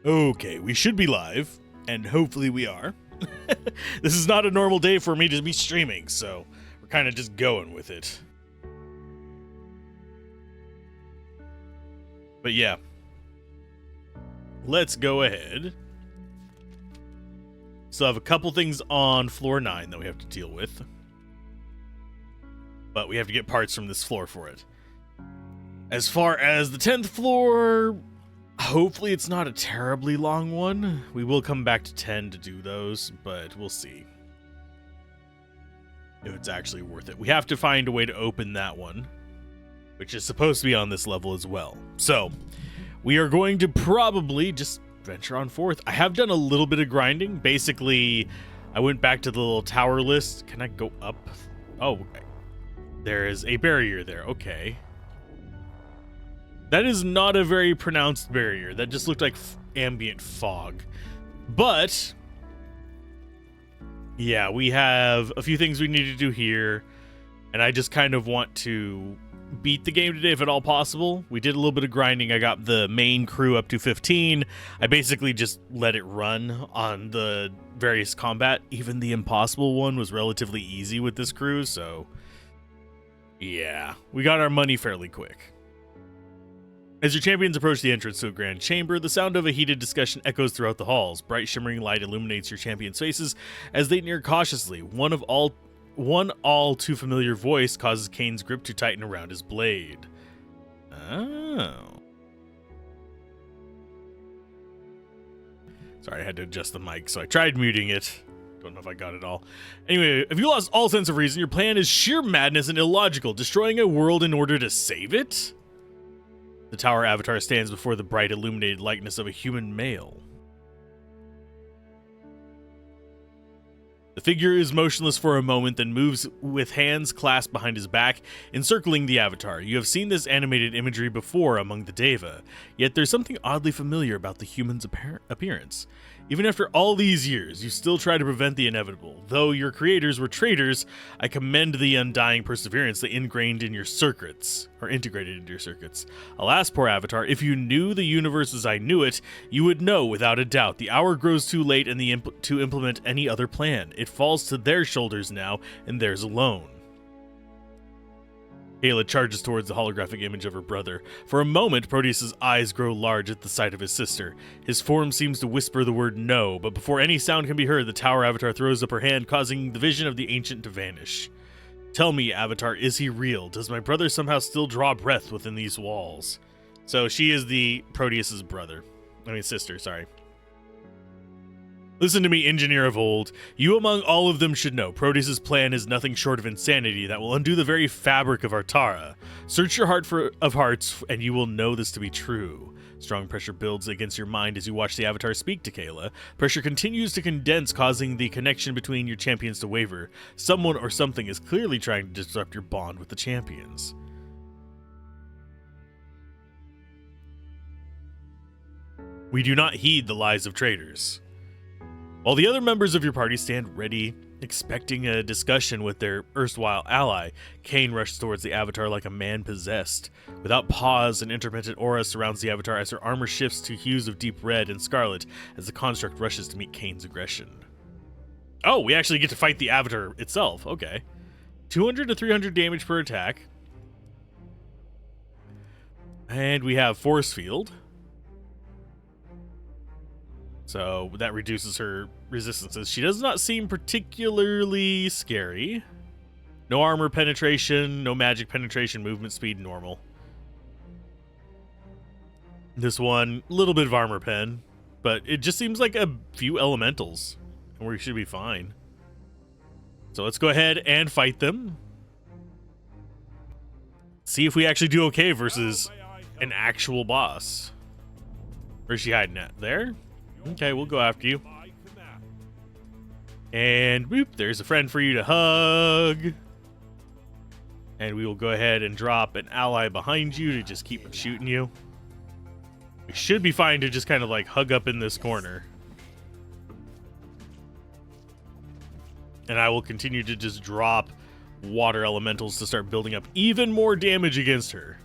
Okay, we should be live, and hopefully we are. This is not a normal day for me to be streaming, so we're kind of just going with it. But yeah, let's go ahead. So I have a couple things on floor 9 that we have to deal with. But we have to get parts from this floor for it. As far as the 10th floor, hopefully it's not a terribly long one. We will come back to 10 to do those, but we'll see if it's actually worth it. We have to find a way to open that one, which is supposed to be on this level as well. So we are going to probably just venture on forth. I have done a little bit of grinding. Basically, I went back to the little tower list. Can I go up? Oh, there is a barrier there. Okay. That is not a very pronounced barrier. That just looked like ambient fog. But yeah, we have a few things we need to do here, and I just kind of want to beat the game today if at all possible. We did a little bit of grinding. I got the main crew up to 15. I basically just let it run on the various combat. Even the impossible one was relatively easy with this crew, so yeah, we got our money fairly quick. As your champions approach the entrance to a grand chamber, the sound of a heated discussion echoes throughout the halls. Bright shimmering light illuminates your champions' faces as they near cautiously. One all too familiar voice causes Kane's grip to tighten around his blade. Oh. Sorry, I had to adjust the mic, so I tried muting it. Don't know if I got it all. Anyway, if you lost all sense of reason, your plan is sheer madness and illogical, destroying a world in order to save it? The tower avatar stands before the bright illuminated likeness of a human male. The figure is motionless for a moment, then moves with hands clasped behind his back, encircling the avatar. You have seen this animated imagery before among the Deva, yet there's something oddly familiar about the human's appearance. Even after all these years, you still try to prevent the inevitable. Though your creators were traitors, I commend the undying perseverance they ingrained in your circuits, or integrated into your circuits. Alas, poor Avatar, if you knew the universe as I knew it, you would know without a doubt. The hour grows too late to implement any other plan. It falls to their shoulders now, and theirs alone. Kayla charges towards the holographic image of her brother. For a moment, Proteus's eyes grow large at the sight of his sister. His form seems to whisper the word no, but before any sound can be heard, the tower avatar throws up her hand, causing the vision of the ancient to vanish. Tell me, Avatar, is he real? Does my brother somehow still draw breath within these walls? So she is the Proteus's sister, sorry. Listen to me, engineer of old. You among all of them should know, Proteus's plan is nothing short of insanity that will undo the very fabric of Artara. Search your heart of hearts, and you will know this to be true. Strong pressure builds against your mind as you watch the Avatar speak to Kayla. Pressure continues to condense, causing the connection between your champions to waver. Someone or something is clearly trying to disrupt your bond with the champions. We do not heed the lies of traitors. While the other members of your party stand ready, expecting a discussion with their erstwhile ally, Kane rushes towards the Avatar like a man possessed. Without pause, an intermittent aura surrounds the Avatar as her armor shifts to hues of deep red and scarlet as the construct rushes to meet Kane's aggression. Oh, we actually get to fight the Avatar itself. Okay. 200 to 300 damage per attack. And we have Force Field. So that reduces her resistances. She does not seem particularly scary. No armor penetration, no magic penetration, movement speed normal. This one, a little bit of armor pen, but it just seems like a few elementals, and we should be fine. So let's go ahead and fight them. See if we actually do okay versus an actual boss. Where's she hiding at? There? Okay, we'll go after you. And whoop, there's a friend for you to hug. And we will go ahead and drop an ally behind you to just keep shooting you. We should be fine to just kind of like hug up in this corner. And I will continue to just drop water elementals to start building up even more damage against her.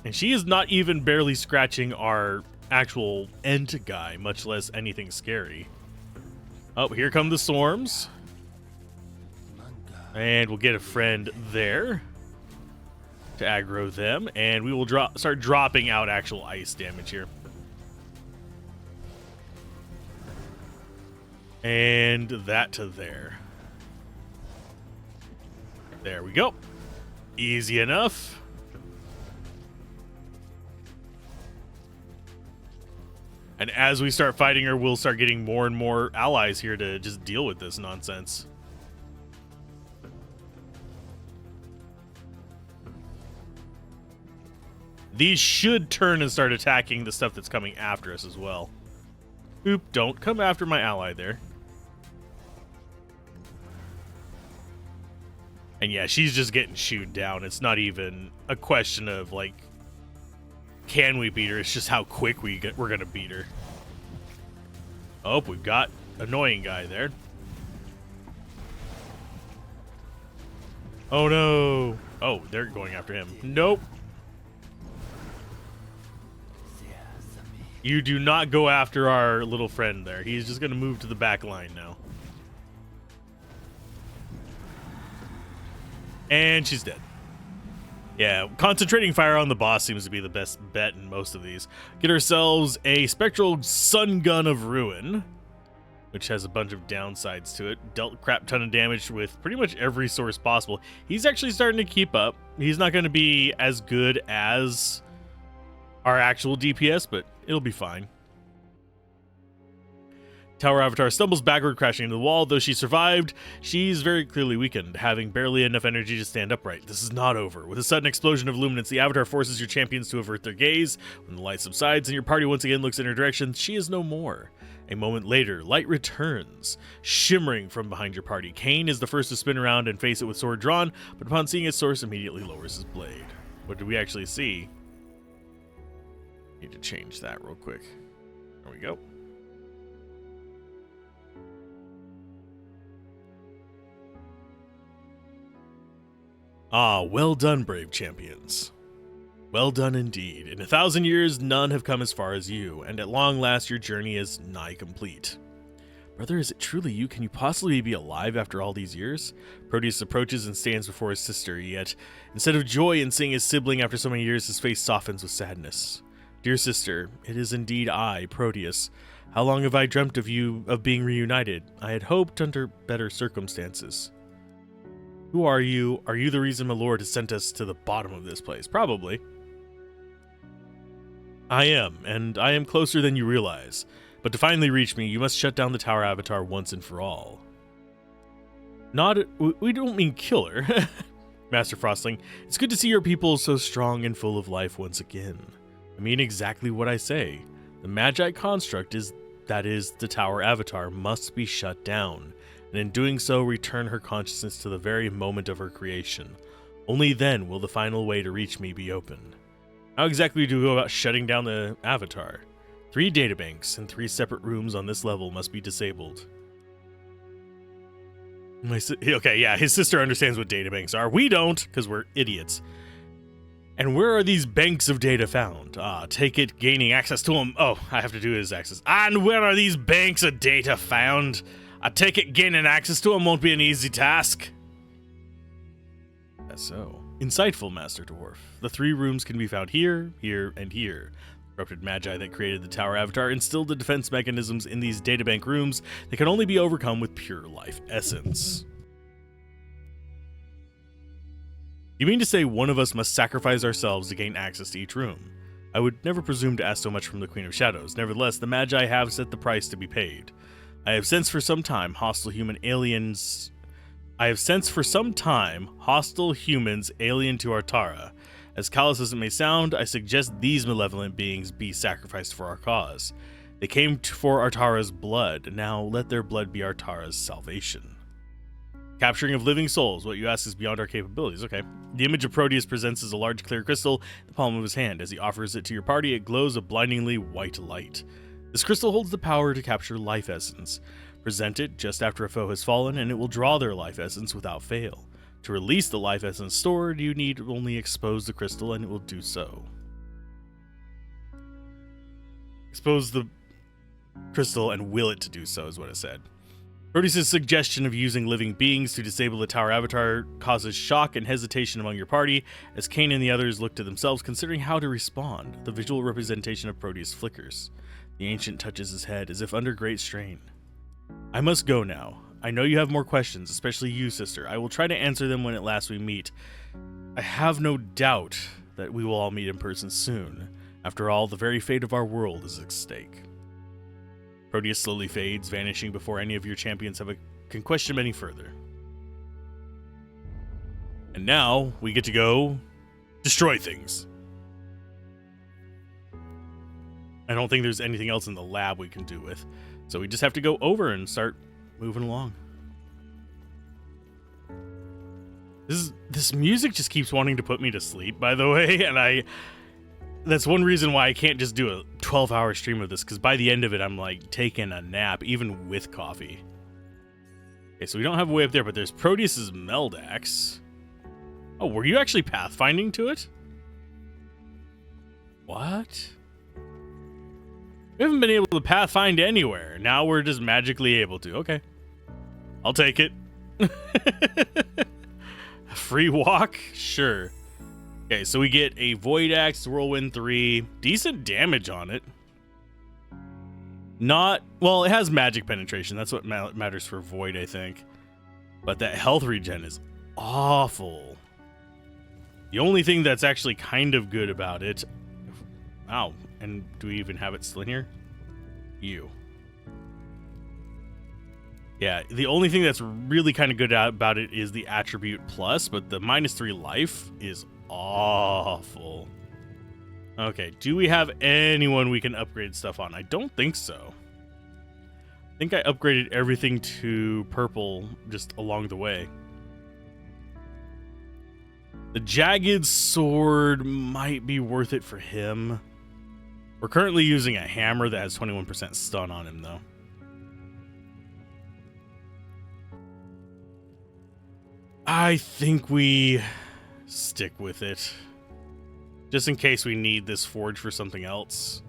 And she is not even barely scratching our actual Ent guy, much less anything scary. Oh, here come the swarms. And we'll get a friend there to aggro them. And we will start dropping out actual ice damage here. And that to there. There we go. Easy enough. And as we start fighting her, we'll start getting more and more allies here to just deal with this nonsense. These should turn and start attacking the stuff that's coming after us as well. Oop, don't come after my ally there. And yeah, she's just getting shooed down. It's not even a question of, like, can we beat her? It's just how quick we're going to beat her. Oh, we've got annoying guy there. Oh, no. Oh, they're going after him. Nope. You do not go after our little friend there. He's just going to move to the back line now. And she's dead. Yeah, concentrating fire on the boss seems to be the best bet in most of these. Get ourselves a Spectral Sun Gun of Ruin, which has a bunch of downsides to it. Dealt a crap ton of damage with pretty much every source possible. He's actually starting to keep up. He's not going to be as good as our actual DPS, but it'll be fine. Tower Avatar stumbles backward, crashing into the wall. Though she survived, she's very clearly weakened, having barely enough energy to stand upright. This is not over. With a sudden explosion of luminance, the Avatar forces your champions to avert their gaze. When the light subsides and your party once again looks in her direction, she is no more. A moment later, light returns, shimmering from behind your party. Kane is the first to spin around and face it with sword drawn, but upon seeing its source, immediately lowers his blade. What did we actually see? Need to change that real quick. There we go. Ah, well done, brave champions. Well done indeed. In 1,000 years, none have come as far as you, and at long last your journey is nigh complete. Brother, is it truly you? Can you possibly be alive after all these years? Proteus approaches and stands before his sister, yet instead of joy in seeing his sibling after so many years, his face softens with sadness. Dear sister, it is indeed I, Proteus. How long have I dreamt of you, of being reunited? I had hoped under better circumstances. Who are you? Are you the reason my lord has sent us to the bottom of this place? Probably. I am, and I am closer than you realize. But to finally reach me, you must shut down the Tower Avatar once and for all. We don't mean kill her. Master Frostling, it's good to see your people so strong and full of life once again. I mean exactly what I say. The Magi construct that is the Tower Avatar must be shut down, and in doing so return her consciousness to the very moment of her creation. Only then will the final way to reach me be open. How exactly do we go about shutting down the Avatar? 3 databanks and 3 separate rooms on this level must be disabled. Okay, yeah, his sister understands what databanks are. We don't, because we're idiots. And where are these banks of data found? Take it, gaining access to them. Oh, I have to do his access. And where are these banks of data found? I take it, gaining access to them won't be an easy task. That's so. Insightful, Master Dwarf. The 3 rooms can be found here, here, and here. The corrupted Magi that created the Tower Avatar instilled the defense mechanisms in these databank rooms that can only be overcome with pure life essence. You mean to say one of us must sacrifice ourselves to gain access to each room? I would never presume to ask so much from the Queen of Shadows. Nevertheless, the Magi have set the price to be paid. I have sensed for some time hostile humans alien to Artara. As callous as it may sound, I suggest these malevolent beings be sacrificed for our cause. They came for Artara's blood, now let their blood be Artara's salvation. Capturing of living souls, what you ask is beyond our capabilities. Okay. The image of Proteus presents as a large clear crystal in the palm of his hand. As he offers it to your party, it glows a blindingly white light. This crystal holds the power to capture life essence. Present it just after a foe has fallen, and it will draw their life essence without fail. To release the life essence stored, you need only expose the crystal, and it will do so. Expose the crystal and will it to do so, is what it said. Proteus' suggestion of using living beings to disable the tower avatar causes shock and hesitation among your party, as Kane and the others look to themselves, considering how to respond. The visual representation of Proteus flickers. The ancient touches his head, as if under great strain. I must go now. I know you have more questions, especially you, sister. I will try to answer them when at last we meet. I have no doubt that we will all meet in person soon. After all, the very fate of our world is at stake. Proteus slowly fades, vanishing before any of your champions can question him any further. And now, we get to go destroy things. I don't think there's anything else in the lab we can do with. So we just have to go over and start moving along. This music just keeps wanting to put me to sleep, by the way, and that's one reason why I can't just do a 12-hour stream of this, because by the end of it, I'm like taking a nap, even with coffee. Okay, so we don't have a way up there, but there's Proteus's Meldax. Oh, were you actually pathfinding to it? What? We haven't been able to pathfind anywhere. Now we're just magically able to. Okay. I'll take it. Free walk? Sure. Okay, so we get a Void Axe, Whirlwind 3. Decent damage on it. Not... Well, it has magic penetration. That's what matters for Void, I think. But that health regen is awful. The only thing that's actually kind of good about it... Wow. And do we even have it still in here? You. Yeah, the only thing that's really kind of good about it is the attribute plus, but the -3 life is awful. Okay, do we have anyone we can upgrade stuff on? I don't think so. I think I upgraded everything to purple just along the way. The Jagged Sword might be worth it for him. We're currently using a hammer that has 21% stun on him, though. I think we stick with it. Just in case we need this forge for something else.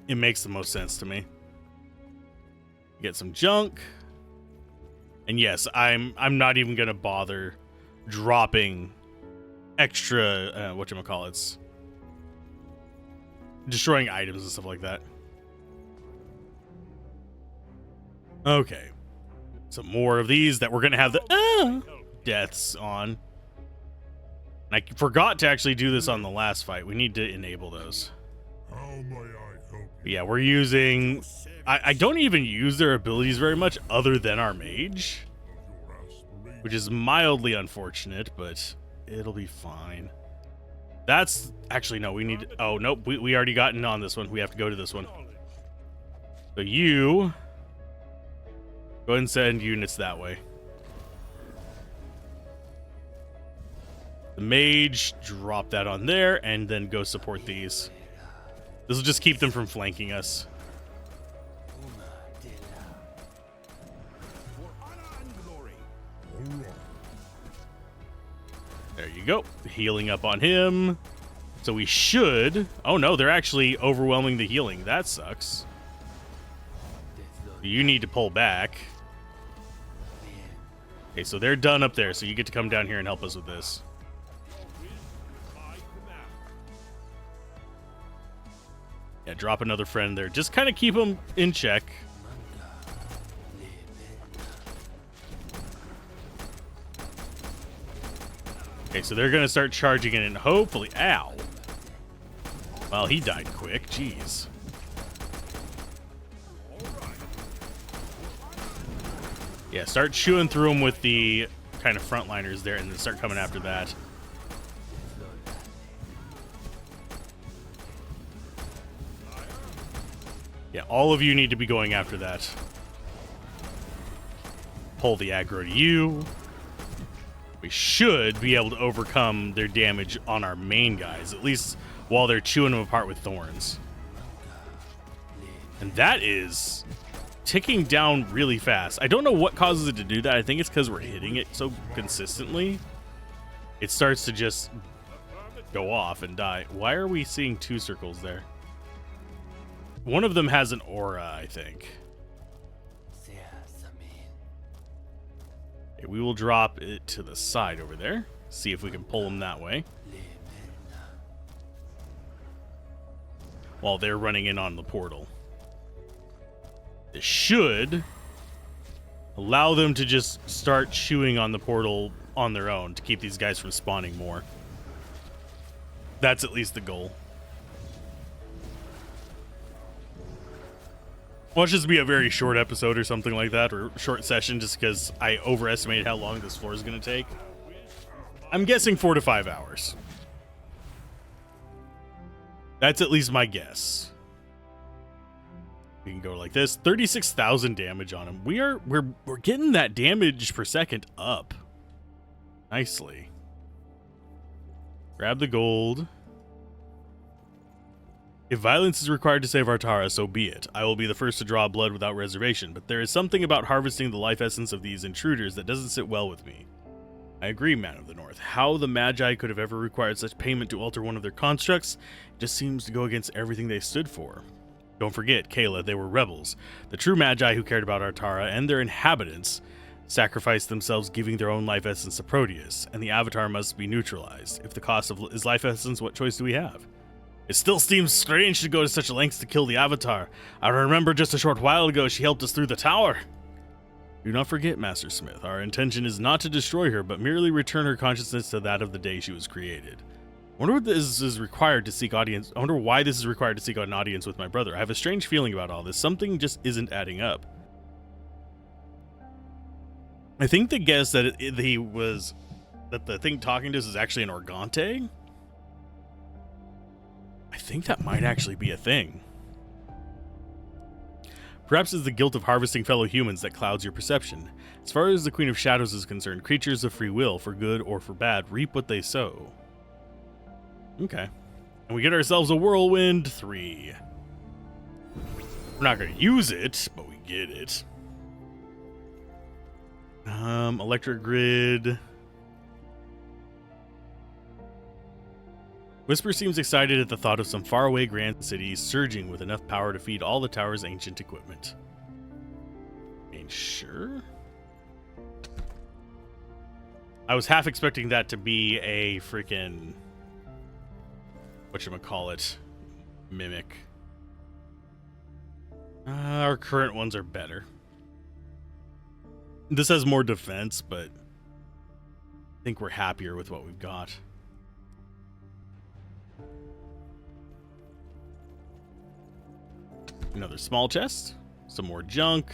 It makes the most sense to me. Get some junk. And yes, I'm not even gonna bother dropping extra whatchamacallits. Destroying items and stuff like that. Okay. Some more of these that we're gonna have the deaths on. And I forgot to actually do this on the last fight. We need to enable those. But yeah, we're using... I don't even use their abilities very much other than our mage. Which is mildly unfortunate, but it'll be fine. That's... Actually, no, we need... Oh, nope, we already gotten on this one. We have to go to this one. So you... Go ahead and send units that way. The mage, drop that on there, and then go support these. This will just keep them from flanking us. There you go. Healing up on him. So we should... Oh no, they're actually overwhelming the healing. That sucks. You need to pull back. Okay, so they're done up there, so you get to come down here and help us with this. Yeah, drop another friend there. Just kind of keep them in check. Okay, so they're going to start charging in and hopefully... Ow! Well, he died quick. Jeez. Yeah, start chewing through them with the kind of frontliners there and then start coming after that. Yeah, all of you need to be going after that. Pull the aggro to you. We should be able to overcome their damage on our main guys, at least while they're chewing them apart with thorns. And that is ticking down really fast. I don't know what causes it to do that. I think it's because we're hitting it so consistently. It starts to just go off and die. Why are we seeing 2 circles there? One of them has an aura, I think. Okay, we will drop it to the side over there. See if we can pull them that way. While they're running in on the portal. This should allow them to just start chewing on the portal on their own to keep these guys from spawning more. That's at least the goal. Watch this be a very short episode or something like that, or short session, just because I overestimated how long this floor is going to take. I'm guessing 4 to 5 hours. That's at least my guess. We can go like this. 36,000 damage on him. We're getting that damage per second up nicely. Grab the gold. If violence is required to save Artara, so be it. I will be the first to draw blood without reservation, but there is something about harvesting the life essence of these intruders that doesn't sit well with me. I agree, Man of the North. How the Magi could have ever required such payment to alter one of their constructs just seems to go against everything they stood for. Don't forget, Kayla, they were rebels. The true Magi who cared about Artara and their inhabitants sacrificed themselves giving their own life essence to Proteus, and the Avatar must be neutralized. If the cost of his life essence, what choice do we have? It still seems strange to go to such lengths to kill the Avatar. I remember just a short while ago she helped us through the tower. Do not forget, Master Smith, our intention is not to destroy her, but merely return her consciousness to that of the day she was created. I wonder what this is required to seek audience. I wonder why this is required to seek an audience with my brother. I have a strange feeling about all this. Something just isn't adding up. I think the guess that that the thing talking to us is actually an Organte. I think that might actually be a thing. Perhaps it's the guilt of harvesting fellow humans that clouds your perception. As far as the Queen of Shadows is concerned, creatures of free will, for good or for bad, reap what they sow. Okay. And we get ourselves a Whirlwind 3. We're not going to use it, but we get it. Electric Grid. Whisper seems excited at the thought of some faraway grand city surging with enough power to feed all the tower's ancient equipment. I mean, sure. I was half expecting that to be a freaking whatchamacallit mimic. Our current ones are better. This has more defense, but I think we're happier with what we've got. Another small chest, some more junk.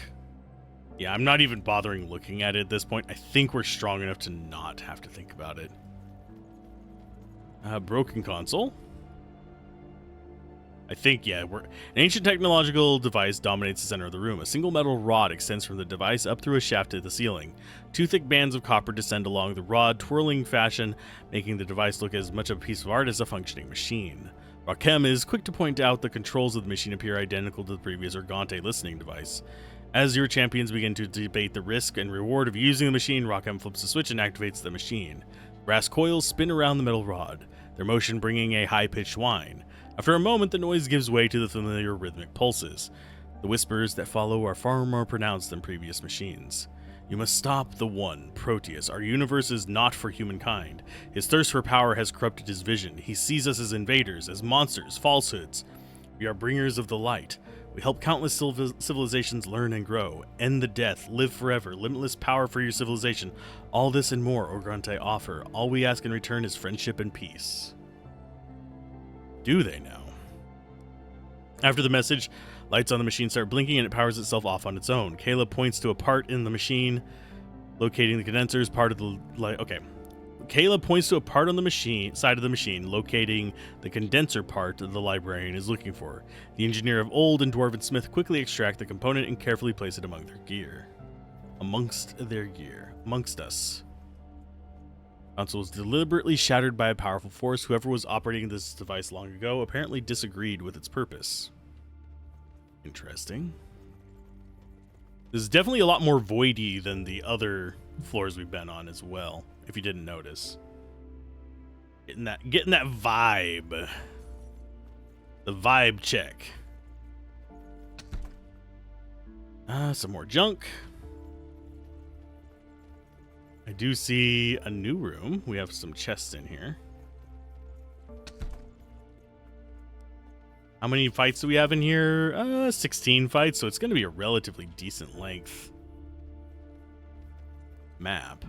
Yeah, I'm not even bothering looking at it at this point. I think we're strong enough to not have to think about it. Broken console. I think, yeah, an ancient technological device dominates the center of the room. A single metal rod extends from the device up through a shaft to the ceiling. 2 thick bands of copper descend along the rod, twirling fashion, making the device look as much of a piece of art as a functioning machine. Rakem is quick to point out the controls of the machine appear identical to the previous Organte listening device. As your champions begin to debate the risk and reward of using the machine, Rakem flips a switch and activates the machine. Brass coils spin around the metal rod, their motion bringing a high-pitched whine. After a moment, the noise gives way to the familiar rhythmic pulses. The whispers that follow are far more pronounced than previous machines. You must stop the one, Proteus. Our universe is not for humankind. His thirst for power has corrupted his vision. He sees us as invaders, as monsters, falsehoods. We are bringers of the light. We help countless civilizations learn and grow. End the death, live forever, limitless power for your civilization. All this and more Organte offer. All we ask in return is friendship and peace. Do they now? After the message, lights on the machine start blinking and it powers itself off on its own. Kayla points to a part in the machine, locating the condensers part of the Kayla points to a part on the side of the machine, locating the condenser part that the librarian is looking for. The engineer of old and dwarven smith quickly extract the component and carefully place it amongst us. Console was deliberately shattered by a powerful force. Whoever was operating this device long ago apparently disagreed with its purpose. Interesting. This is definitely a lot more voidy than the other floors we've been on as well, if you didn't notice. Getting that vibe. The vibe check. Some more junk. I do see a new room. We have some chests in here. How many fights do we have in here? 16 fights, so it's going to be a relatively decent length map.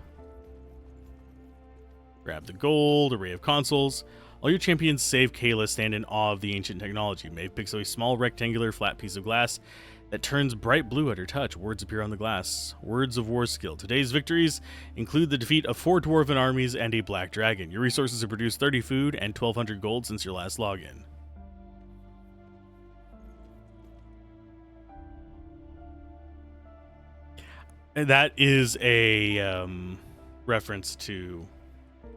Grab the gold, array of consoles. All your champions save Kayla stand in awe of the ancient technology. Maeve picks up a small rectangular flat piece of glass that turns bright blue at her touch. Words appear on the glass. Words of war skill. Today's victories include the defeat of 4 dwarven armies and a black dragon. Your resources have produced 30 food and 1,200 gold since your last login. And that is a reference to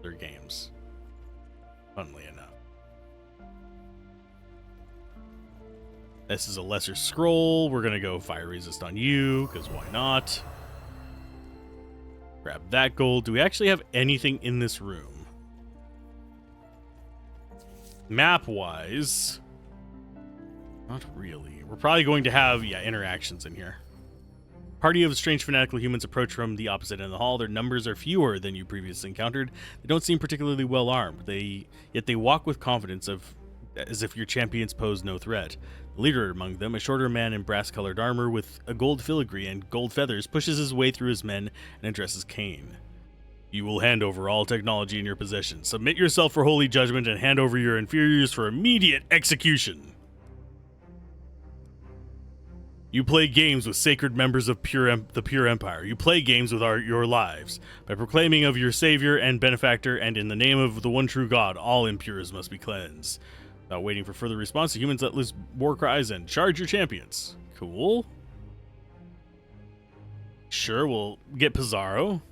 their games, funnily enough. This is a lesser scroll. We're going to go fire resist on you, because why not? Grab that gold. Do we actually have anything in this room? Map-wise, not really. We're probably going to have, interactions in here. Party of strange fanatical humans approach from the opposite end of the hall. Their numbers are fewer than you previously encountered. They don't seem particularly well armed. Yet they walk with confidence as if your champions pose no threat. The leader among them, a shorter man in brass-colored armor with a gold filigree and gold feathers, pushes his way through his men and addresses Cain. You will hand over all technology in your possession. Submit yourself for holy judgment and hand over your inferiors for immediate execution. You play games with sacred members of the Pure Empire. You play games with your lives. By proclaiming of your Savior and Benefactor, and in the name of the one true God, all impures must be cleansed. Without waiting for further response, the humans let loose war cries and charge your champions. Cool. Sure, we'll get Pizarro.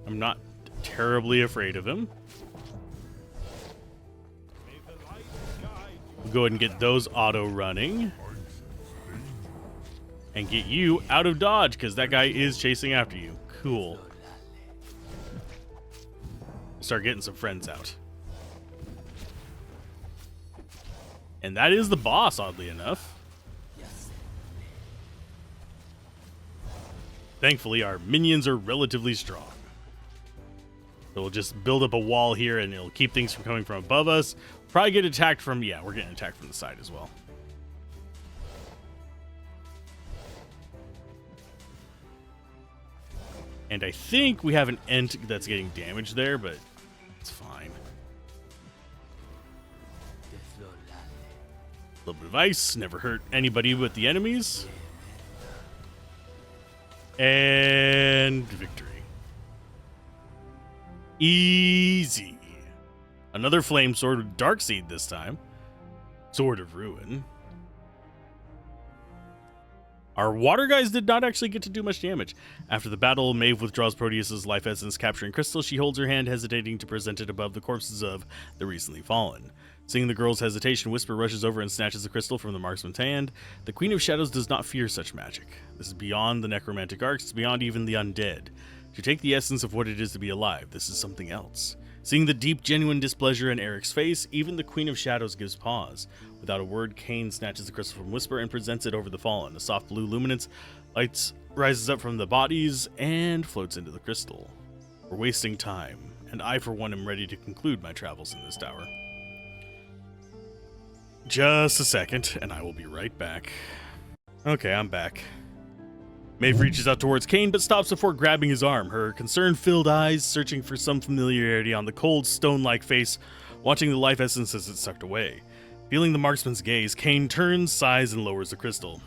I'm not terribly afraid of him. We'll go ahead and get those auto running. And get you out of dodge, because that guy is chasing after you. Cool. Start getting some friends out. And that is the boss, oddly enough. Thankfully, our minions are relatively strong. So we'll just build up a wall here, and it'll keep things from coming from above us. Probably get attacked from, we're getting attacked from the side as well. And I think we have an Ent that's getting damaged there, but it's fine. A little bit of ice, never hurt anybody but the enemies. And victory. Easy. Another flame sword with dark seed this time. Sword of Ruin. Our water guys did not actually get to do much damage. After the battle, Maeve withdraws Proteus's life essence, capturing Crystal. She holds her hand, hesitating to present it above the corpses of the recently fallen. Seeing the girl's hesitation, Whisper rushes over and snatches the crystal from the marksman's hand. The Queen of Shadows does not fear such magic. This is beyond the necromantic arts. It's beyond even the undead. To take the essence of what it is to be alive, this is something else. Seeing the deep, genuine displeasure in Eric's face, even the Queen of Shadows gives pause. Without a word, Cain snatches the crystal from Whisper and presents it over the fallen. A soft blue luminance rises up from the bodies and floats into the crystal. We're wasting time, and I, for one, am ready to conclude my travels in this tower. Just a second, and I will be right back. Okay, I'm back. Maeve reaches out towards Cain, but stops before grabbing his arm, her concern-filled eyes searching for some familiarity on the cold, stone-like face, watching the life essence as it's sucked away. Feeling the marksman's gaze, Cain turns, sighs, and lowers the crystal.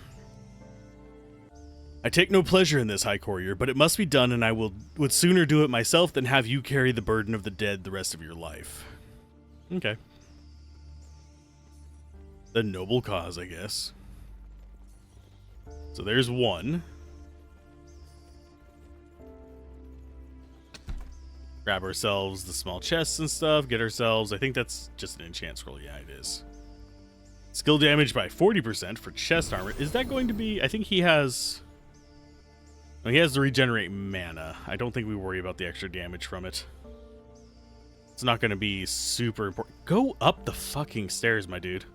I take no pleasure in this, High Courier, but it must be done, and I would sooner do it myself than have you carry the burden of the dead the rest of your life. Okay. The noble cause, I guess. So there's one. Grab ourselves the small chests and stuff, get ourselves, I think that's just an enchant scroll. Yeah, it is. Skill damage by 40% for chest armor. Is that going to be, I think he has, He has to regenerate mana. I don't think we worry about the extra damage from it. It's not going to be super important. Go up the fucking stairs, my dude.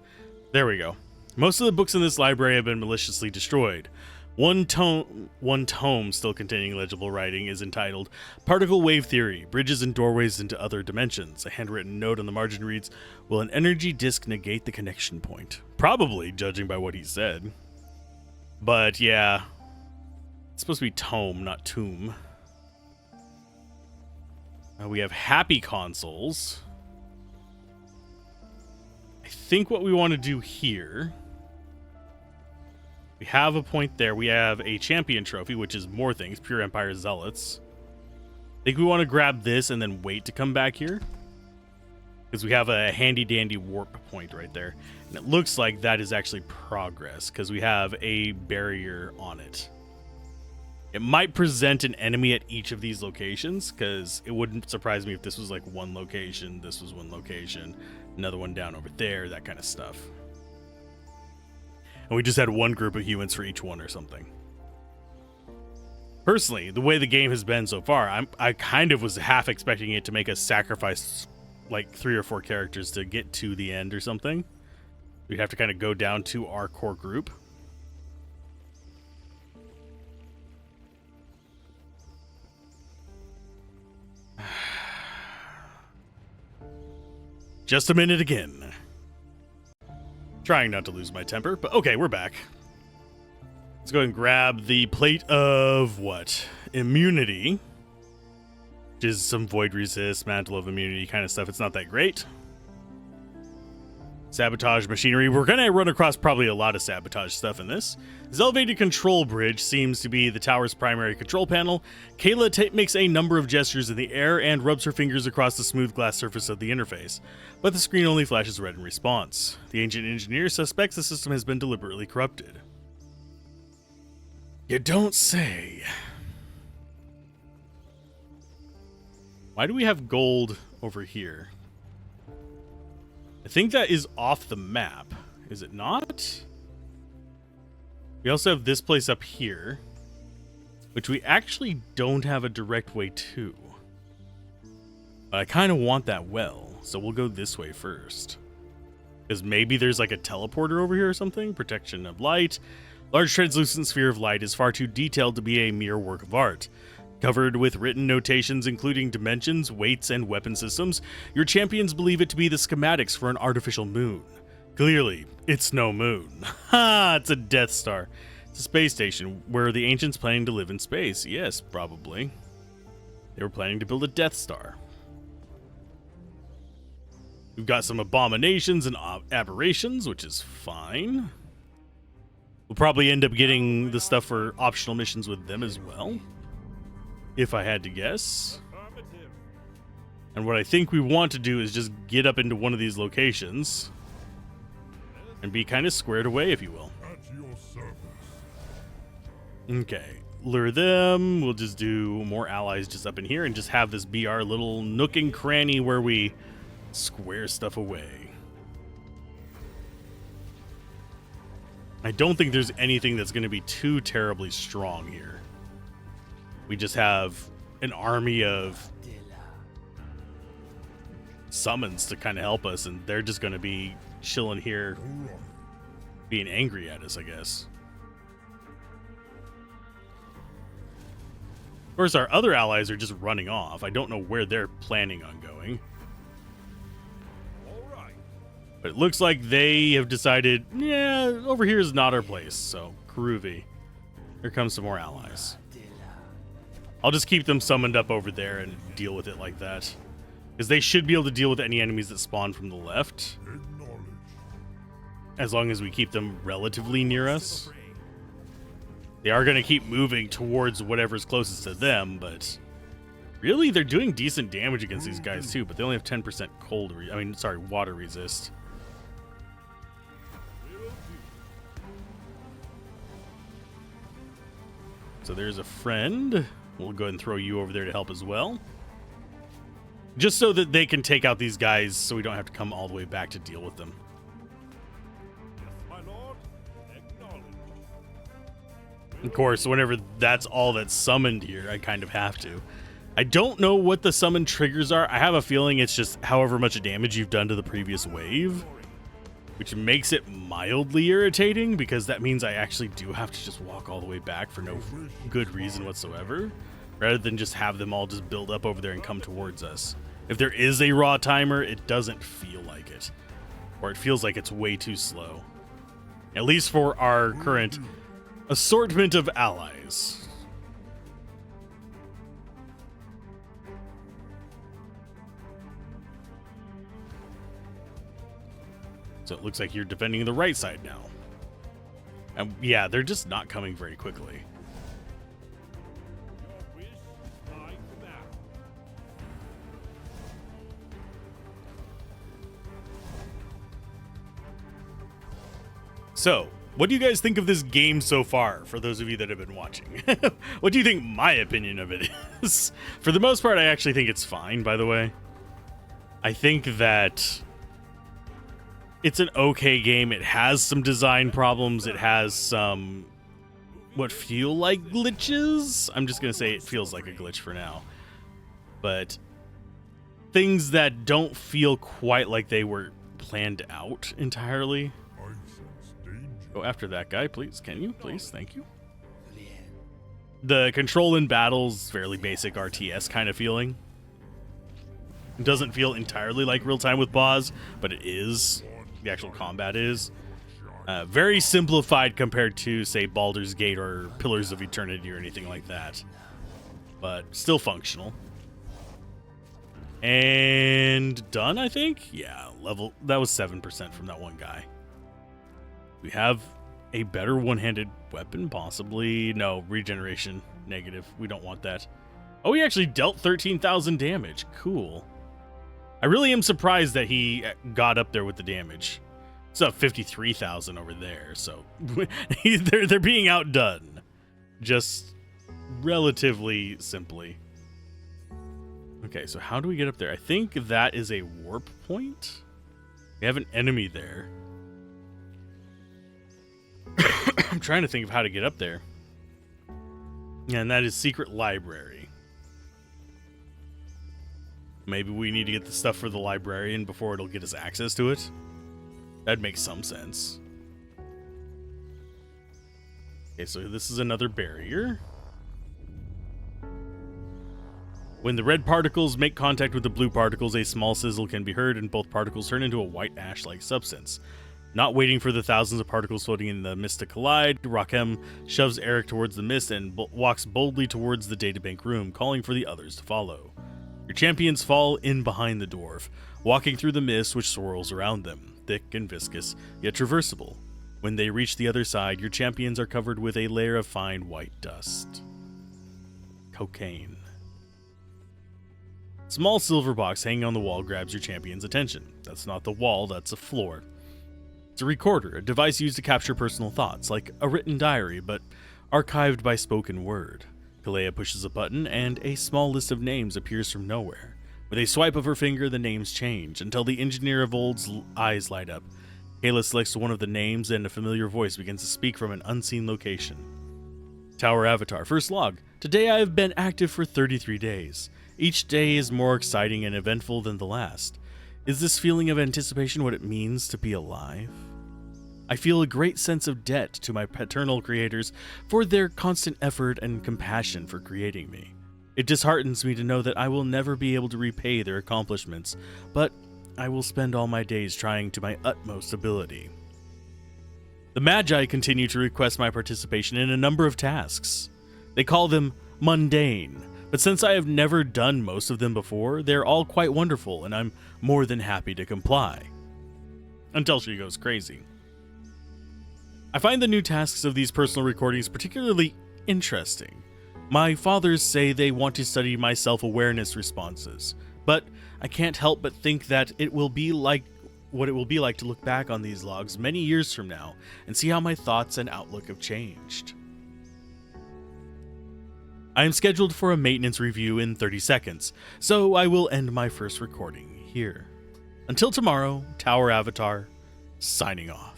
There we go. Most of the books in this library have been maliciously destroyed. One tome still containing legible writing is entitled Particle Wave Theory, Bridges and Doorways into Other Dimensions. A handwritten note on the margin reads, will an energy disk negate the connection point? Probably, judging by what he said. But yeah, it's supposed to be tome, not tomb. We have happy consoles. I think what we want to do here... We have a point there. We have a champion trophy, which is more things. Pure Empire Zealots. I think we want to grab this and then wait to come back here. Because we have a handy-dandy warp point right there. And it looks like that is actually progress, because we have a barrier on it. It might present an enemy at each of these locations, because it wouldn't surprise me if this was like one location, this was one location, another one down over there, that kind of stuff. And we just had one group of humans for each one or something. Personally, the way the game has been so far, I kind of was half expecting it to make us sacrifice like 3 or 4 characters to get to the end or something. We'd have to kind of go down to our core group. Just a minute again. Trying not to lose my temper, but okay, we're back. Let's go ahead and grab the plate of what? Immunity. Which is some void resist, mantle of immunity kind of stuff. It's not that great. Sabotage machinery. We're going to run across probably a lot of sabotage stuff in this. This elevated control bridge seems to be the tower's primary control panel. Kayla makes a number of gestures in the air and rubs her fingers across the smooth glass surface of the interface, but the screen only flashes red in response. The ancient engineer suspects the system has been deliberately corrupted. You don't say. Why do we have gold over here? I think that is off the map. Is it not? We also have this place up here, which we actually don't have a direct way to. But I kind of want that well, so we'll go this way first. Because maybe there's like a teleporter over here or something? Protection of light. Large translucent sphere of light is far too detailed to be a mere work of art. Covered with written notations including dimensions, weights, and weapon systems, your champions believe it to be the schematics for an artificial moon. Clearly, it's no moon. Ha! It's a Death Star. It's a space station where the ancients planning to live in space. Yes, probably. They were planning to build a Death Star. We've got some abominations and aberrations, which is fine. We'll probably end up getting the stuff for optional missions with them as well, if I had to guess. And what I think we want to do is just get up into one of these locations and be kind of squared away, if you will. Okay, lure them. We'll just do more allies just up in here and just have this be our little nook and cranny where we square stuff away. I don't think there's anything that's going to be too terribly strong here. We just have an army of summons to kind of help us, and they're just going to be chilling here being angry at us, I guess. Of course, our other allies are just running off. I don't know where they're planning on going. But it looks like they have decided, yeah, over here is not our place. So, groovy. Here comes some more allies. I'll just keep them summoned up over there and deal with it like that. Because they should be able to deal with any enemies that spawn from the left. As long as we keep them relatively near us. They are going to keep moving towards whatever's closest to them, but really, they're doing decent damage against these guys too, but they only have 10% water resist. So there's a friend. We'll go ahead and throw you over there to help as well. Just so that they can take out these guys so we don't have to come all the way back to deal with them. Yes, my lord. Acknowledged. Of course, whenever that's all that's summoned here, I kind of have to. I don't know what the summon triggers are. I have a feeling it's just however much damage you've done to the previous wave, which makes it mildly irritating because that means I actually do have to just walk all the way back for no good reason whatsoever, rather than just have them all just build up over there and come towards us. If there is a raw timer, it doesn't feel like it, or it feels like it's way too slow. At least for our current assortment of allies. So it looks like you're defending the right side now. And yeah, they're just not coming very quickly. So, what do you guys think of this game so far, for those of you that have been watching? What do you think my opinion of it is? For the most part, I actually think it's fine, by the way. I think that it's an okay game. It has some design problems. It has some what feel like glitches. I'm just going to say it feels like a glitch for now. But things that don't feel quite like they were planned out entirely. Go after that guy, please. Can you? Please. Thank you. The control in battles, fairly basic RTS kind of feeling. It doesn't feel entirely like real-time with pause, but it is. The actual combat is. Very simplified compared to, say, Baldur's Gate or Pillars of Eternity or anything like that. But still functional. And done, I think? Yeah, level. That was 7% from that one guy. We have a better one-handed weapon, possibly. No, regeneration, negative. We don't want that. Oh, he actually dealt 13,000 damage. Cool. I really am surprised that he got up there with the damage. It's up 53,000 over there, so they're being outdone. Just relatively simply. Okay, so how do we get up there? I think that is a warp point. We have an enemy there. I'm trying to think of how to get up there. And that is Secret Library. Maybe we need to get the stuff for the librarian before it'll get us access to it. That makes some sense. Okay, so this is another barrier. When the red particles make contact with the blue particles, a small sizzle can be heard, and both particles turn into a white ash-like substance. Not waiting for the thousands of particles floating in the mist to collide, Rakem shoves Eric towards the mist and walks boldly towards the databank room, calling for the others to follow. Your champions fall in behind the dwarf, walking through the mist which swirls around them, thick and viscous, yet traversable. When they reach the other side, your champions are covered with a layer of fine white dust. Cocaine. Small silver box hanging on the wall grabs your champion's attention. That's not the wall, that's a floor. It's a recorder, a device used to capture personal thoughts, like a written diary, but archived by spoken word. Kalea pushes a button, and a small list of names appears from nowhere. With a swipe of her finger, the names change, until the engineer of old's eyes light up. Kayla selects one of the names, and a familiar voice begins to speak from an unseen location. Tower Avatar, first log. Today I have been active for 33 days. Each day is more exciting and eventful than the last. Is this feeling of anticipation what it means to be alive? I feel a great sense of debt to my paternal creators for their constant effort and compassion for creating me. It disheartens me to know that I will never be able to repay their accomplishments, but I will spend all my days trying to my utmost ability. The Magi continue to request my participation in a number of tasks. They call them mundane, but since I have never done most of them before, they're all quite wonderful, and I'm more than happy to comply. Until she goes crazy. I find the new tasks of these personal recordings particularly interesting. My fathers say they want to study my self-awareness responses, but I can't help but think that it will be like what it will be like to look back on these logs many years from now and see how my thoughts and outlook have changed. I am scheduled for a maintenance review in 30 seconds, so I will end my first recording here. Until tomorrow, Tower Avatar, signing off.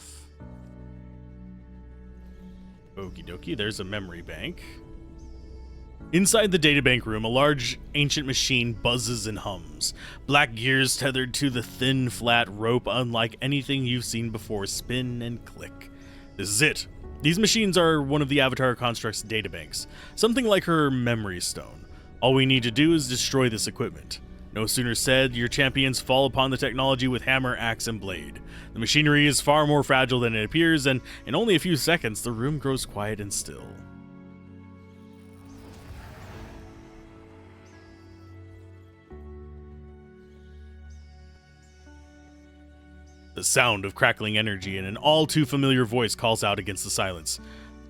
Okie dokie, there's a memory bank. Inside the databank room, a large ancient machine buzzes and hums. Black gears tethered to the thin, flat rope, unlike anything you've seen before, spin and click. This is it. These machines are one of the Avatar Construct's databanks, something like her memory stone. All we need to do is destroy this equipment. No sooner said, your champions fall upon the technology with hammer, axe, and blade. The machinery is far more fragile than it appears, and in only a few seconds, the room grows quiet and still. The sound of crackling energy and an all-too-familiar voice calls out against the silence.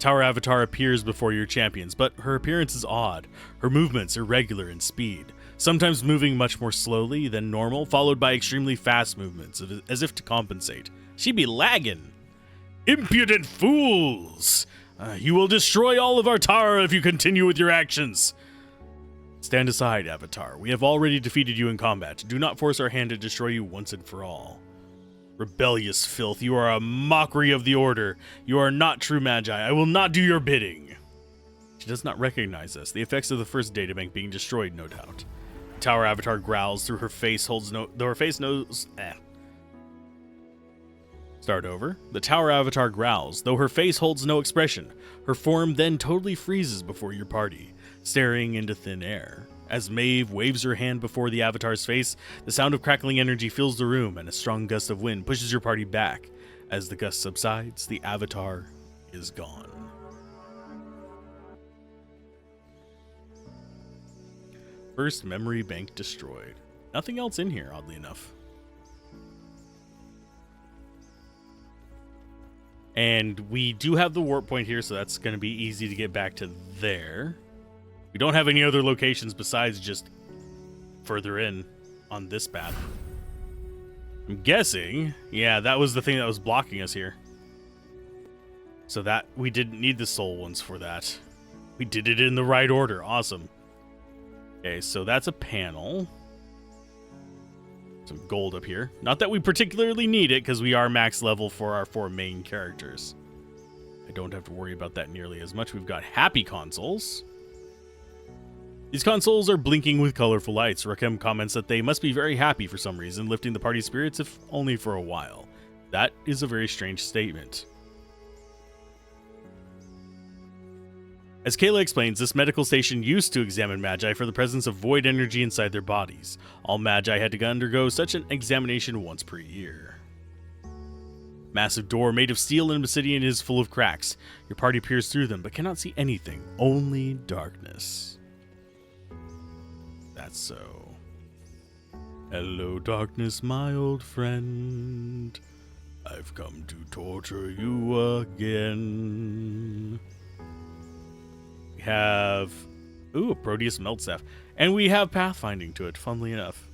Tower Avatar appears before your champions, but her appearance is odd. Her movements irregular in speed, sometimes moving much more slowly than normal, followed by extremely fast movements, as if to compensate. She be lagging. Impudent fools! You will destroy all of our tower if you continue with your actions. Stand aside, Avatar. We have already defeated you in combat. Do not force our hand to destroy you once and for all. Rebellious filth, you are a mockery of the Order. You are not true magi. I will not do your bidding. She does not recognize us. The effects of the first databank being destroyed, no doubt. The Tower Avatar growls through her face, though her face knows. Start over. The Tower Avatar growls, though her face holds no expression. Her form then totally freezes before your party, staring into thin air. As Maeve waves her hand before the Avatar's face, the sound of crackling energy fills the room and a strong gust of wind pushes your party back. As the gust subsides, the Avatar is gone. First memory bank destroyed. Nothing else in here, oddly enough. And we do have the warp point here, so that's going to be easy to get back to there. We don't have any other locations besides just further in on this path. I'm guessing, yeah, that was the thing that was blocking us here. So that we didn't need the soul ones for that. We did it in the right order. Awesome. Okay, so that's a panel. Some gold up here. Not that we particularly need it, because we are max level for our 4 main characters. I don't have to worry about that nearly as much. We've got happy consoles. These consoles are blinking with colorful lights. Rakim comments that they must be very happy for some reason, lifting the party's spirits if only for a while. That is a very strange statement. As Kayla explains, this medical station used to examine Magi for the presence of void energy inside their bodies. All Magi had to undergo such an examination once per year. Massive door made of steel and obsidian is full of cracks. Your party peers through them but cannot see anything, only darkness. That's so. Hello, darkness, my old friend. I've come to torture you again. We have... ooh, a Proteus melt staff. And we have pathfinding to it, funnily enough.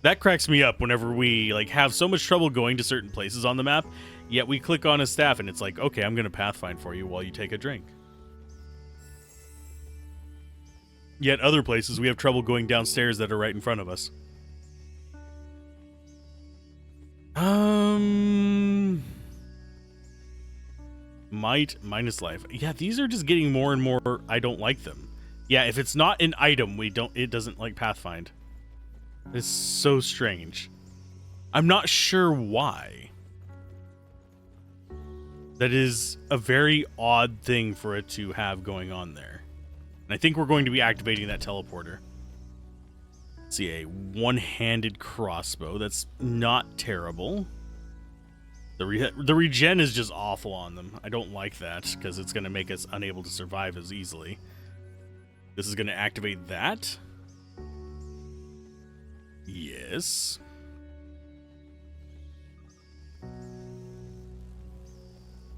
That cracks me up whenever we have so much trouble going to certain places on the map, yet we click on a staff and it's like, okay, I'm going to pathfind for you while you take a drink. Yet other places we have trouble going downstairs that are right in front of us. Might minus life. Yeah, these are just getting more and more. I don't like them. Yeah, if it's not an item, it doesn't like pathfind. It's so strange. I'm not sure why. That is a very odd thing for it to have going on there. And I think we're going to be activating that teleporter. Let's see, a one-handed crossbow. That's not terrible. The regen is just awful on them. I don't like that because it's going to make us unable to survive as easily. This is going to activate that. Yes.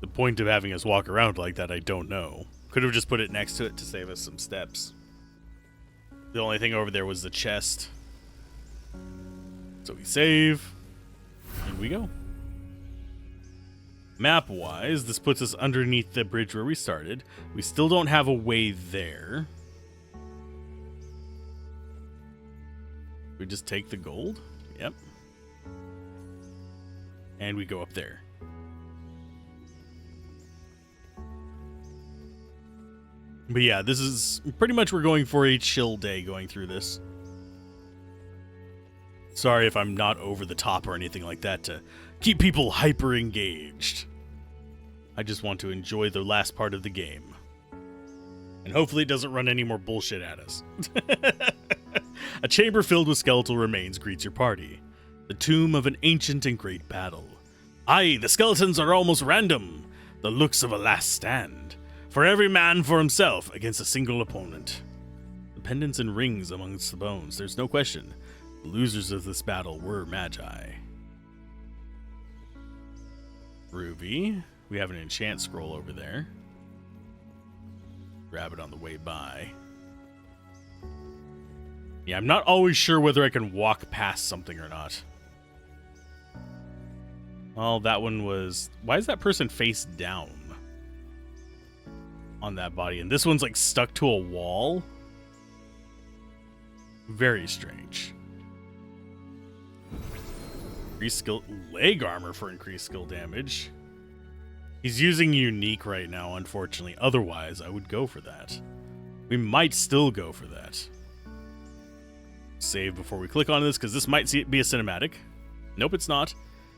The point of having us walk around like that, I don't know. Could have just put it next to it to save us some steps. The only thing over there was the chest. So we save. And we go. Map-wise, this puts us underneath the bridge where we started. We still don't have a way there. We just take the gold. Yep. And we go up there. But yeah, this is pretty much, we're going for a chill day going through this. Sorry if I'm not over the top or anything like that to keep people hyper engaged. I just want to enjoy the last part of the game. And hopefully it doesn't run any more bullshit at us. A chamber filled with skeletal remains greets your party. The tomb of an ancient and great battle. Aye, the skeletons are almost random. The looks of a last stand. For every man for himself against a single opponent. The pendants and rings amongst the bones, there's no question. The losers of this battle were magi. Ruby. We have an enchant scroll over there. Grab it on the way by. Yeah, I'm not always sure whether I can walk past something or not. Well, that one was... Why is that person face down on that body? And this one's like stuck to a wall? Very strange. Increased skill... Leg armor for increased skill damage. He's using unique right now, unfortunately. Otherwise, I would go for that. We might still go for that. Save before we click on this, because this might be a cinematic. Nope, it's not.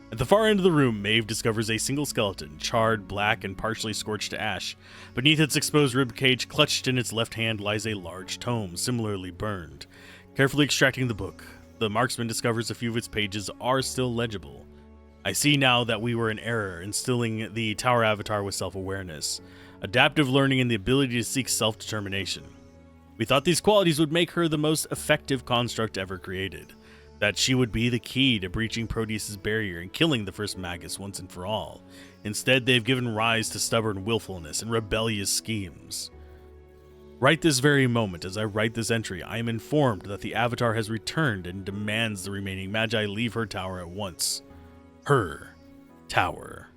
At the far end of the room, Maeve discovers a single skeleton, charred, black, and partially scorched to ash. Beneath its exposed ribcage, clutched in its left hand, lies a large tome, similarly burned. Carefully extracting the book, the marksman discovers a few of its pages are still legible. I see now that we were in error, instilling the Tower Avatar with self-awareness, adaptive learning, and the ability to seek self-determination. We thought these qualities would make her the most effective construct ever created, that she would be the key to breaching Proteus' barrier and killing the first Magus once and for all. Instead, they've given rise to stubborn willfulness and rebellious schemes. Right this very moment, as I write this entry, I am informed that the Avatar has returned and demands the remaining Magi leave her tower at once. Her tower.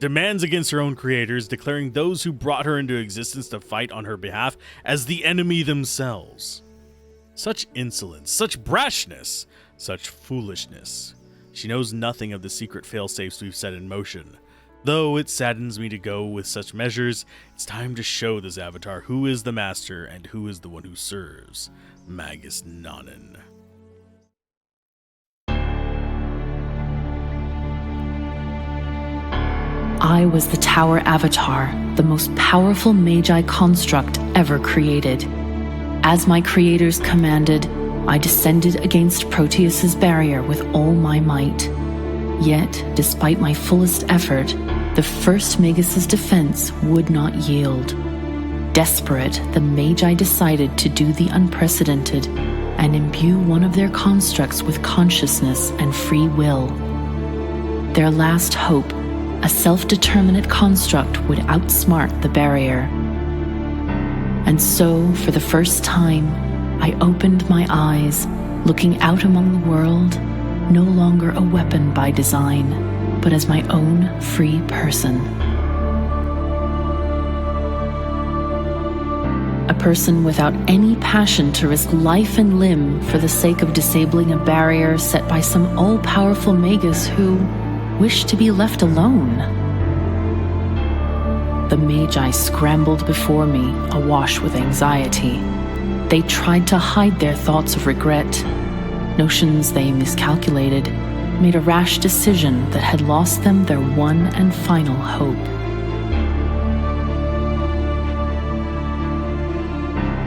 Demands against her own creators, declaring those who brought her into existence to fight on her behalf as the enemy themselves. Such insolence, such brashness, such foolishness. She knows nothing of the secret failsafes we've set in motion. Though it saddens me to go with such measures, it's time to show this Avatar who is the master and who is the one who serves. Magus Nanan. I was the Tower Avatar, the most powerful Magi construct ever created. As my creators commanded, I descended against Proteus's barrier with all my might. Yet, despite my fullest effort, the first Magus' defense would not yield. Desperate, the Magi decided to do the unprecedented and imbue one of their constructs with consciousness and free will. Their last hope, a self-determinate construct, would outsmart the barrier. And so, for the first time, I opened my eyes, looking out among the world, no longer a weapon by design, but as my own free person. A person without any passion to risk life and limb for the sake of disabling a barrier set by some all-powerful Magus who wished to be left alone. The Magi scrambled before me, awash with anxiety. They tried to hide their thoughts of regret, notions they miscalculated, made a rash decision that had lost them their one and final hope.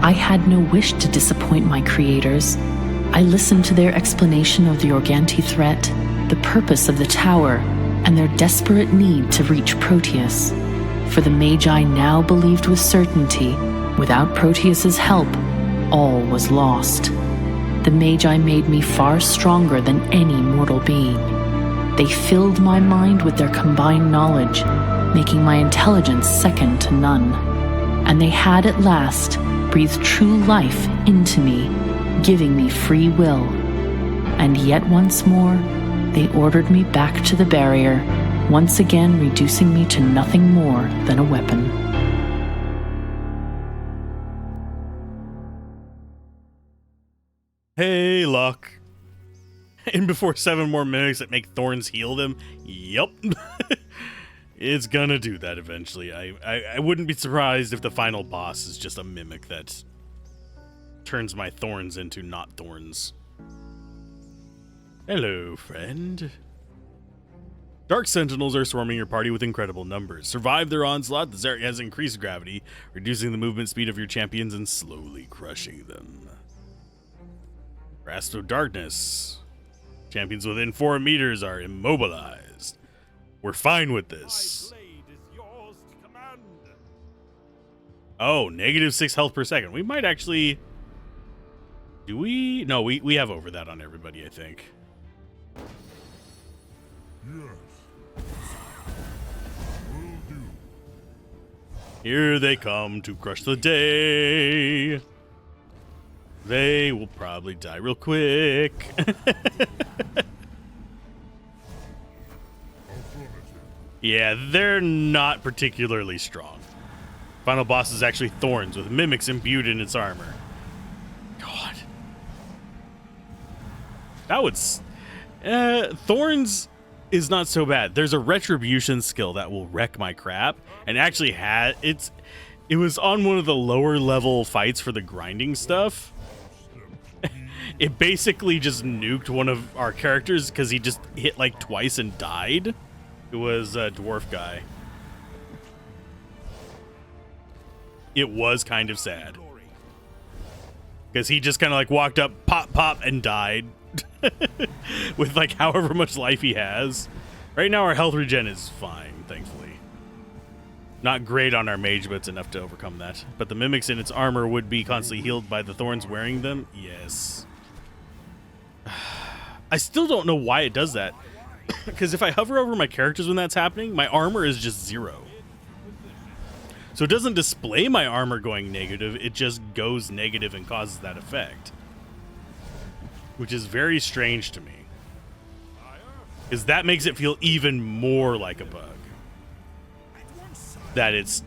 I had no wish to disappoint my creators. I listened to their explanation of the Organti threat, the purpose of the tower, and their desperate need to reach Proteus. For the Magi now believed with certainty, without Proteus's help, all was lost. The Magi made me far stronger than any mortal being. They filled my mind with their combined knowledge, making my intelligence second to none. And they had at last breathed true life into me, giving me free will. And yet once more, they ordered me back to the barrier, once again reducing me to nothing more than a weapon. Hey, Luck. And before 7 more minutes that make Thorns heal them. Yup. It's gonna do that eventually. I wouldn't be surprised if the final boss is just a mimic that turns my thorns into not thorns. Hello, friend. Dark Sentinels are swarming your party with incredible numbers. Survive their onslaught. The Zarek has increased gravity, reducing the movement speed of your champions and slowly crushing them. Grasp of Darkness. Champions within 4 meters are immobilized. We're fine with this. Oh, -6 health per second. We might actually... Do we? No, we have over that on everybody, I think. Here they come to crush the day. They will probably die real quick. Yeah, they're not particularly strong. Final boss is actually Thorns with mimics imbued in its armor. God. That would... Thorns is not so bad. There's a retribution skill that will wreck my crap, and actually it was on one of the lower level fights for the grinding stuff. It basically just nuked one of our characters because he just hit like twice and died. It was a dwarf guy. It was kind of sad because he just kind of like walked up, pop, pop, and died. With like however much life he has. Right now our health regen is fine, thankfully. Not great on our mage, but it's enough to overcome that. But the mimics in its armor would be constantly healed by the thorns wearing them. Yes. I still don't know why it does that. Because if I hover over my characters when that's happening, my armor is just 0. So it doesn't display my armor going negative, it just goes negative and causes that effect. Which is very strange to me. Because that makes it feel even more like a bug. That it's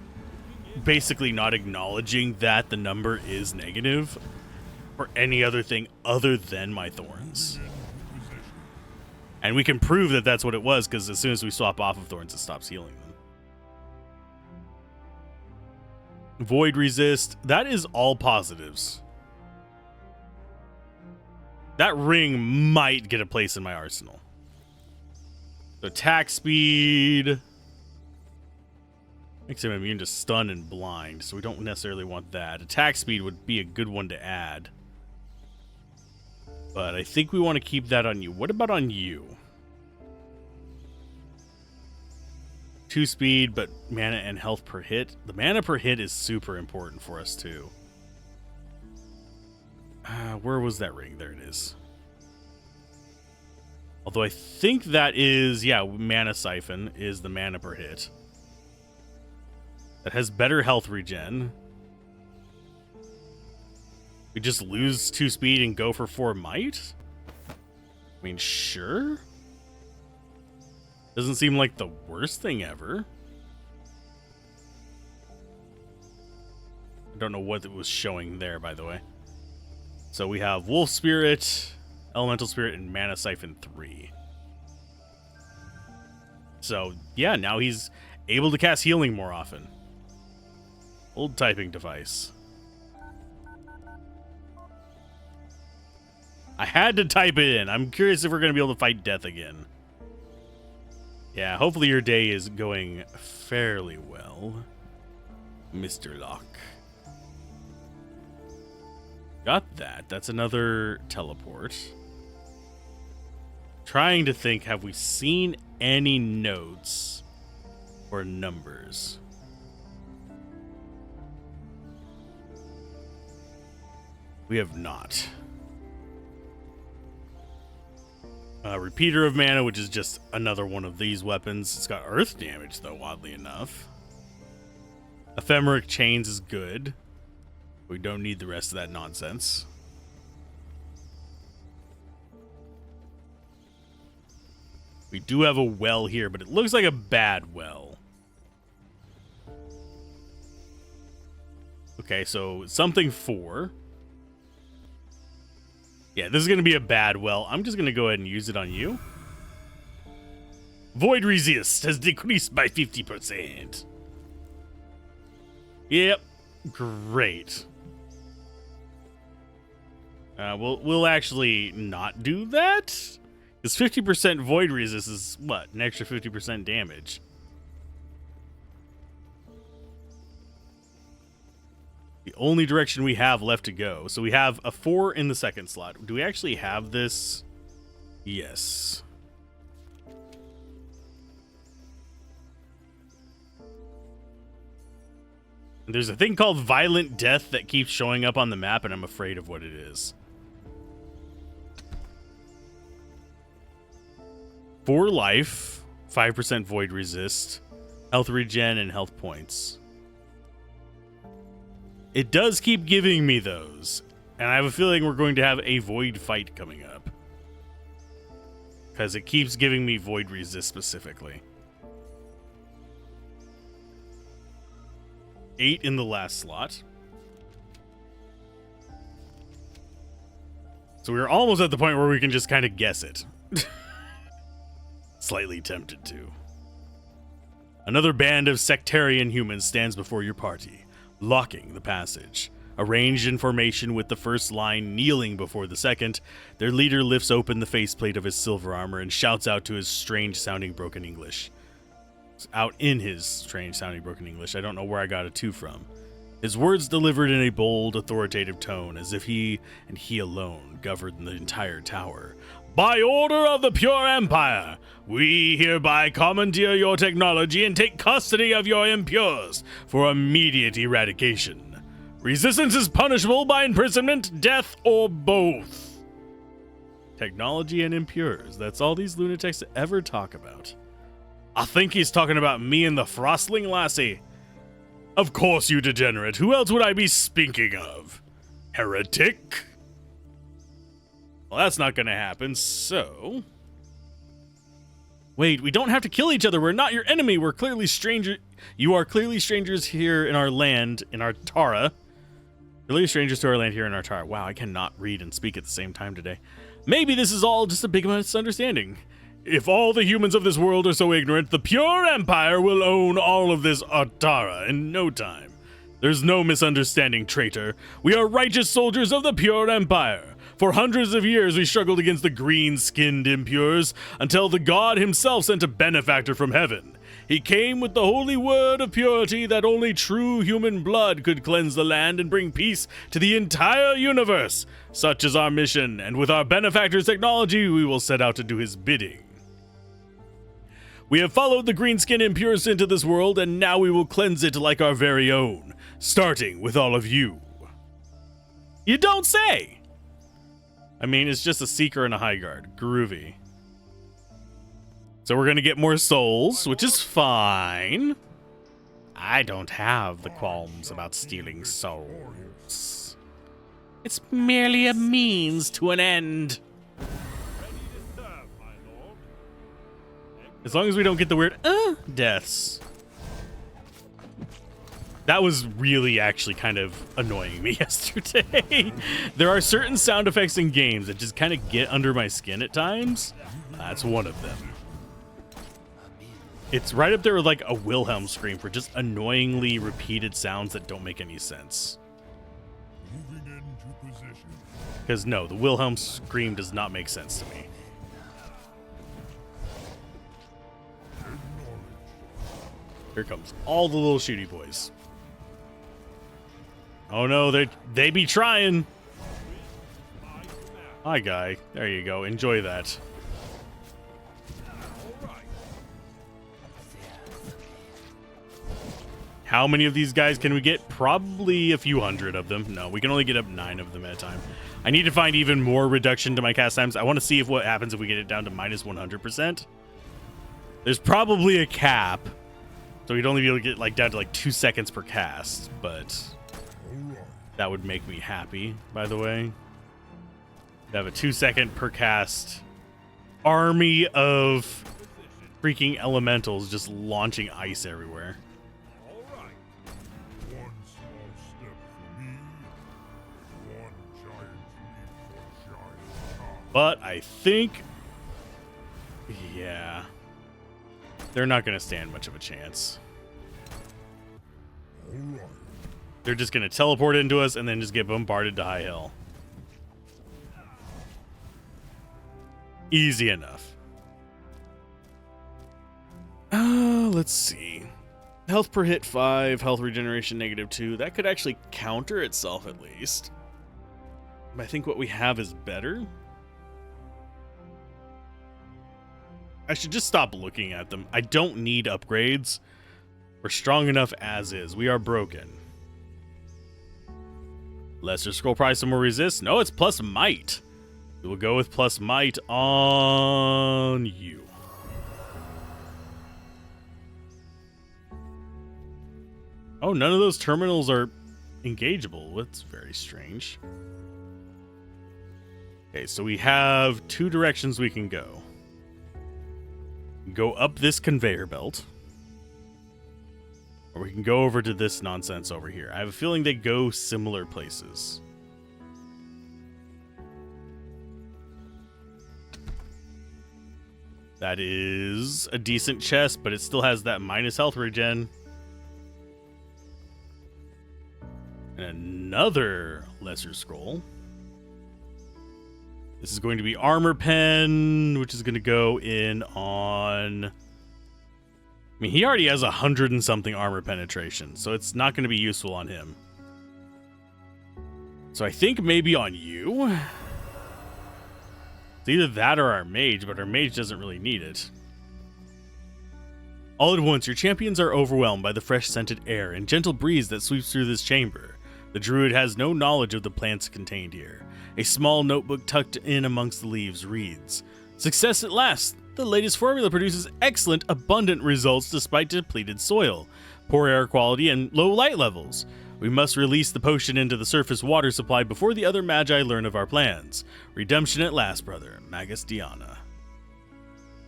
basically not acknowledging that the number is negative or any other thing other than my thorns. And we can prove that that's what it was because as soon as we swap off of thorns, it stops healing them. Void resist, that is all positives. That ring might get a place in my arsenal. Attack speed makes him immune to stun and blind, so we don't necessarily want that. Attack speed would be a good one to add. But I think we want to keep that on you. What about on you? 2 speed, but mana and health per hit. The mana per hit is super important for us, too. Where was that ring? There it is. Although I think that is, yeah, Mana Siphon is the mana per hit. That has better health regen. We just lose 2 speed and go for 4 might? I mean, sure. Doesn't seem like the worst thing ever. I don't know what it was showing there, by the way. So we have Wolf Spirit, Elemental Spirit, and Mana Siphon 3. So, yeah, now he's able to cast healing more often. Old typing device. I had to type it in. I'm curious if we're going to be able to fight death again. Yeah, hopefully your day is going fairly well, Mr. Locke. Got that. That's another teleport. Trying to think, have we seen any notes or numbers? We have not. Repeater of Mana, which is just another one of these weapons. It's got earth damage, though, oddly enough. Ephemeric Chains is good. We don't need the rest of that nonsense. We do have a well here, but it looks like a bad well. Okay, so something 4. Yeah, this is going to be a bad well. I'm just going to go ahead and use it on you. Void resist has decreased by 50%. Yep. Great. We'll actually not do that. Because 50% void resist is what? An extra 50% damage. The only direction we have left to go. So we have a 4 in the second slot. Do we actually have this? Yes. There's a thing called violent death that keeps showing up on the map, and I'm afraid of what it is. 4 life, 5% void resist, health regen, and health points. It does keep giving me those, and I have a feeling we're going to have a void fight coming up. Because it keeps giving me void resist specifically. 8 in the last slot. So we're almost at the point where we can just kind of guess it. Slightly tempted to. Another band of sectarian humans stands before your party, blocking the passage. Arranged in formation with the first line kneeling before the second, their leader lifts open the faceplate of his silver armor and shouts out to his strange-sounding broken English. Out in his strange-sounding broken English. I don't know where I got a 2 from. His words delivered in a bold, authoritative tone, as if he, and he alone, governed the entire tower. By order of the Pure Empire, we hereby commandeer your technology and take custody of your impures for immediate eradication. Resistance is punishable by imprisonment, death, or both. Technology and impures. That's all these lunatics ever talk about. I think he's talking about me and the Frostling lassie. Of course, you degenerate. Who else would I be speaking of? Heretic? Well, that's not gonna happen, so... Wait, we don't have to kill each other. We're not your enemy. We're clearly strangers. You are clearly strangers here in our land, in our Tara. Clearly strangers to our land here in our Tara. Wow, I cannot read and speak at the same time today. Maybe this is all just a big misunderstanding. If all the humans of this world are so ignorant, the Pure Empire will own all of this Atara in no time. There's no misunderstanding, traitor. We are righteous soldiers of the Pure Empire. For hundreds of years we struggled against the green-skinned impures, until the god himself sent a benefactor from heaven. He came with the holy word of purity that only true human blood could cleanse the land and bring peace to the entire universe. Such is our mission, and with our benefactor's technology, we will set out to do his bidding. We have followed the greenskin impures into this world, and now we will cleanse it like our very own, starting with all of you. You don't say! I mean, it's just a Seeker and a High Guard. Groovy. So we're gonna get more souls, which is fine. I don't have the qualms about stealing souls. It's merely a means to an end. As long as we don't get the weird deaths. That was really actually kind of annoying me yesterday. There are certain sound effects in games that just kind of get under my skin at times. That's one of them. It's right up there with like a Wilhelm scream for just annoyingly repeated sounds that don't make any sense. Because no, the Wilhelm scream does not make sense to me. Here comes all the little shooty boys. Oh no, they be trying. Hi, guy. There you go. Enjoy that. How many of these guys can we get? Probably a few hundred of them. No, we can only get up 9 of them at a time. I need to find even more reduction to my cast times. I want to see what happens if we get it down to minus 100%. There's probably a cap. So we'd only be able to get like down to like 2 seconds per cast, but that would make me happy, by the way. To have a 2 second per cast army of freaking elementals just launching ice everywhere. But I think, yeah. They're not going to stand much of a chance. They're just going to teleport into us and then just get bombarded to high hill. Easy enough. Let's see. Health per hit 5, health regeneration -2. That could actually counter itself at least. But I think what we have is better. I should just stop looking at them. I don't need upgrades. We're strong enough as is. We are broken. Lesser scroll price, some more resist. No, it's plus might. We will go with plus might on you. Oh, none of those terminals are engageable. That's very strange. Okay, so we have 2 directions we can go. Go up this conveyor belt. Or we can go over to this nonsense over here. I have a feeling they go similar places. That is a decent chest, but it still has that minus health regen. And another lesser scroll. This is going to be armor pen, which is going to go in on... I mean, he already has 100 and something armor penetration, so it's not going to be useful on him. So I think maybe on you. It's either that or our mage, but our mage doesn't really need it. All at once, your champions are overwhelmed by the fresh scented air and gentle breeze that sweeps through this chamber. The druid has no knowledge of the plants contained here. A small notebook tucked in amongst the leaves reads, "Success at last! The latest formula produces excellent, abundant results despite depleted soil, poor air quality, and low light levels. We must release the potion into the surface water supply before the other magi learn of our plans. Redemption at last, brother. Magus Diana."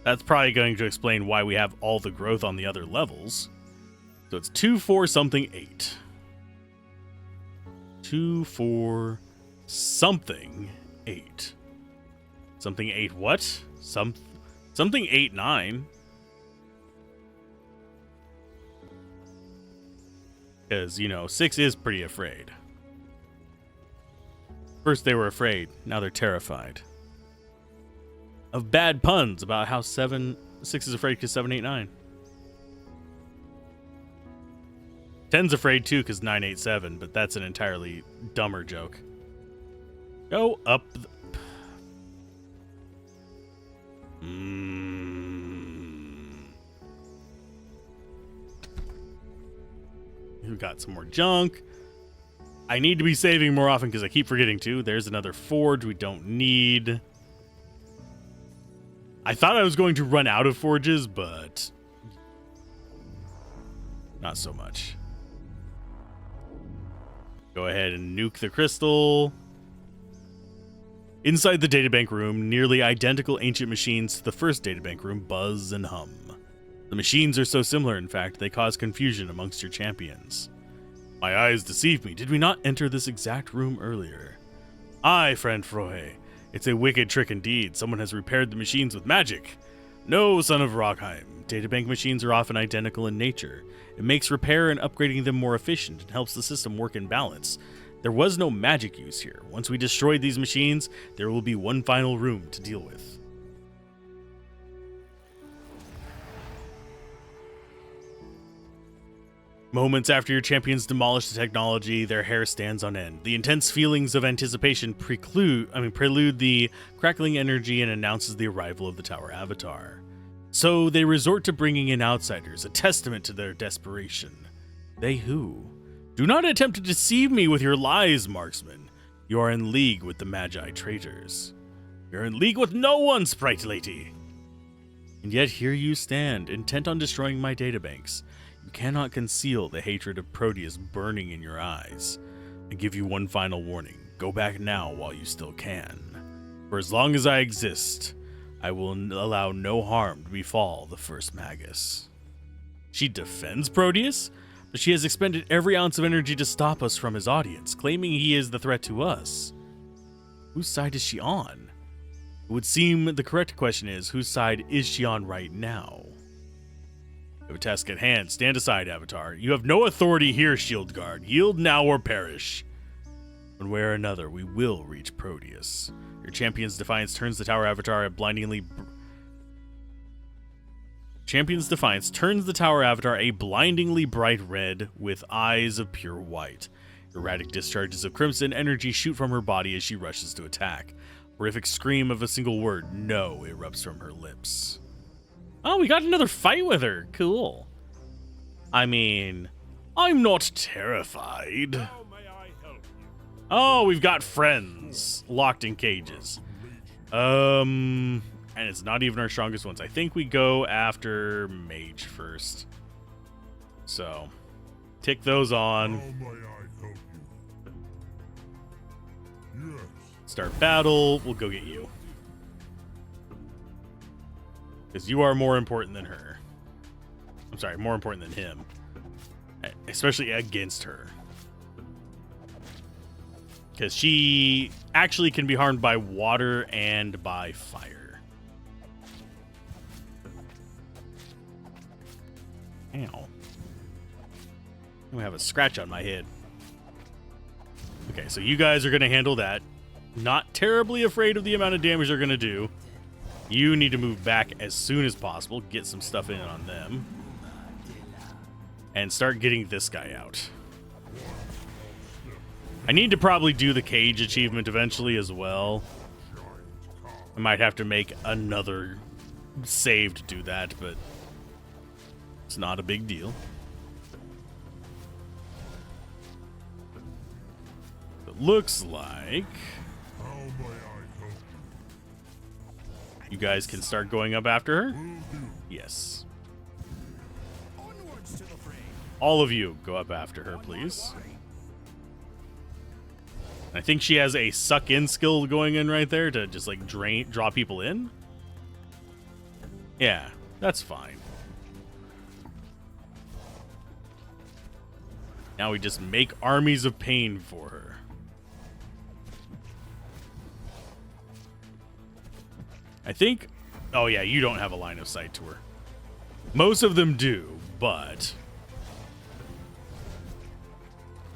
That's probably going to explain why we have all the growth on the other levels. So it's 2, 4, something, 8. 2, 4, something, 8. Something 8 what? Something 8, 9. Because, 6 is pretty afraid. First they were afraid, now they're terrified. Of bad puns about how 6 is afraid because 7, 8, 9. 10's afraid too because 9, 8, 7, but that's an entirely dumber joke. Go up. We've got some more junk. I need to be saving more often because I keep forgetting to. There's another forge we don't need. I thought I was going to run out of forges, but not so much. Go ahead and nuke the crystal. Inside the databank room, nearly identical ancient machines to the first databank room buzz and hum. The machines are so similar, in fact, they cause confusion amongst your champions. My eyes deceive me. Did we not enter this exact room earlier? Aye, friend Frohe. It's a wicked trick indeed. Someone has repaired the machines with magic. No, son of Rockheim. Databank machines are often identical in nature. It makes repair and upgrading them more efficient and helps the system work in balance. There was no magic use here. Once we destroyed these machines, there will be one final room to deal with. Moments after your champions demolish the technology, their hair stands on end. The intense feelings of anticipation prelude the crackling energy and announces the arrival of the Tower Avatar. So they resort to bringing in outsiders, a testament to their desperation. They who? Do not attempt to deceive me with your lies, marksman. You are in league with the Magi traitors. You're in league with no one, sprite lady. And yet here you stand, intent on destroying my databanks. You cannot conceal the hatred of Proteus burning in your eyes. I give you one final warning. Go back now while you still can. For as long as I exist, I will allow no harm to befall the first Magus. She defends Proteus, but she has expended every ounce of energy to stop us from his audience, claiming he is the threat to us. Whose side is she on? It would seem the correct question is, whose side is she on right now? have a task at hand. Stand aside, Avatar. You have no authority here, Shield Guard. Yield now or perish. One way or another, we will reach Proteus. Your champion's defiance turns the Tower Avatar a blindingly bright red with eyes of pure white. Erratic discharges of crimson energy shoot from her body as she rushes to attack. Horrific scream of a single word, no, erupts from her lips. Oh, we got another fight with her. Cool. I mean, I'm not terrified. How may I help you? Oh, we've got friends locked in cages. And it's not even our strongest ones. I think we go after Mage first. So, tick those on. How may I help you? Yes. Start battle. We'll go get you. Because you are more important than her. I'm sorry, more important than him. Especially against her. Because she actually can be harmed by water and by fire. Ow. I have a scratch on my head. Okay, so you guys are going to handle that. Not terribly afraid of the amount of damage they're going to do. You need to move back as soon as possible. Get some stuff in on them. And start getting this guy out. I need to probably do the cage achievement eventually as well. I might have to make another save to do that, but it's not a big deal. It looks like How may I help you guys can start going up after her. you? Will do. Yes. Onwards to the fray. All of you go up after her, please. I think she has a suck in skill going in right there to just like draw people in. Yeah, that's fine. Now we just make armies of pain for her. I think, oh yeah, you don't have a line of sight to her. Most of them do, but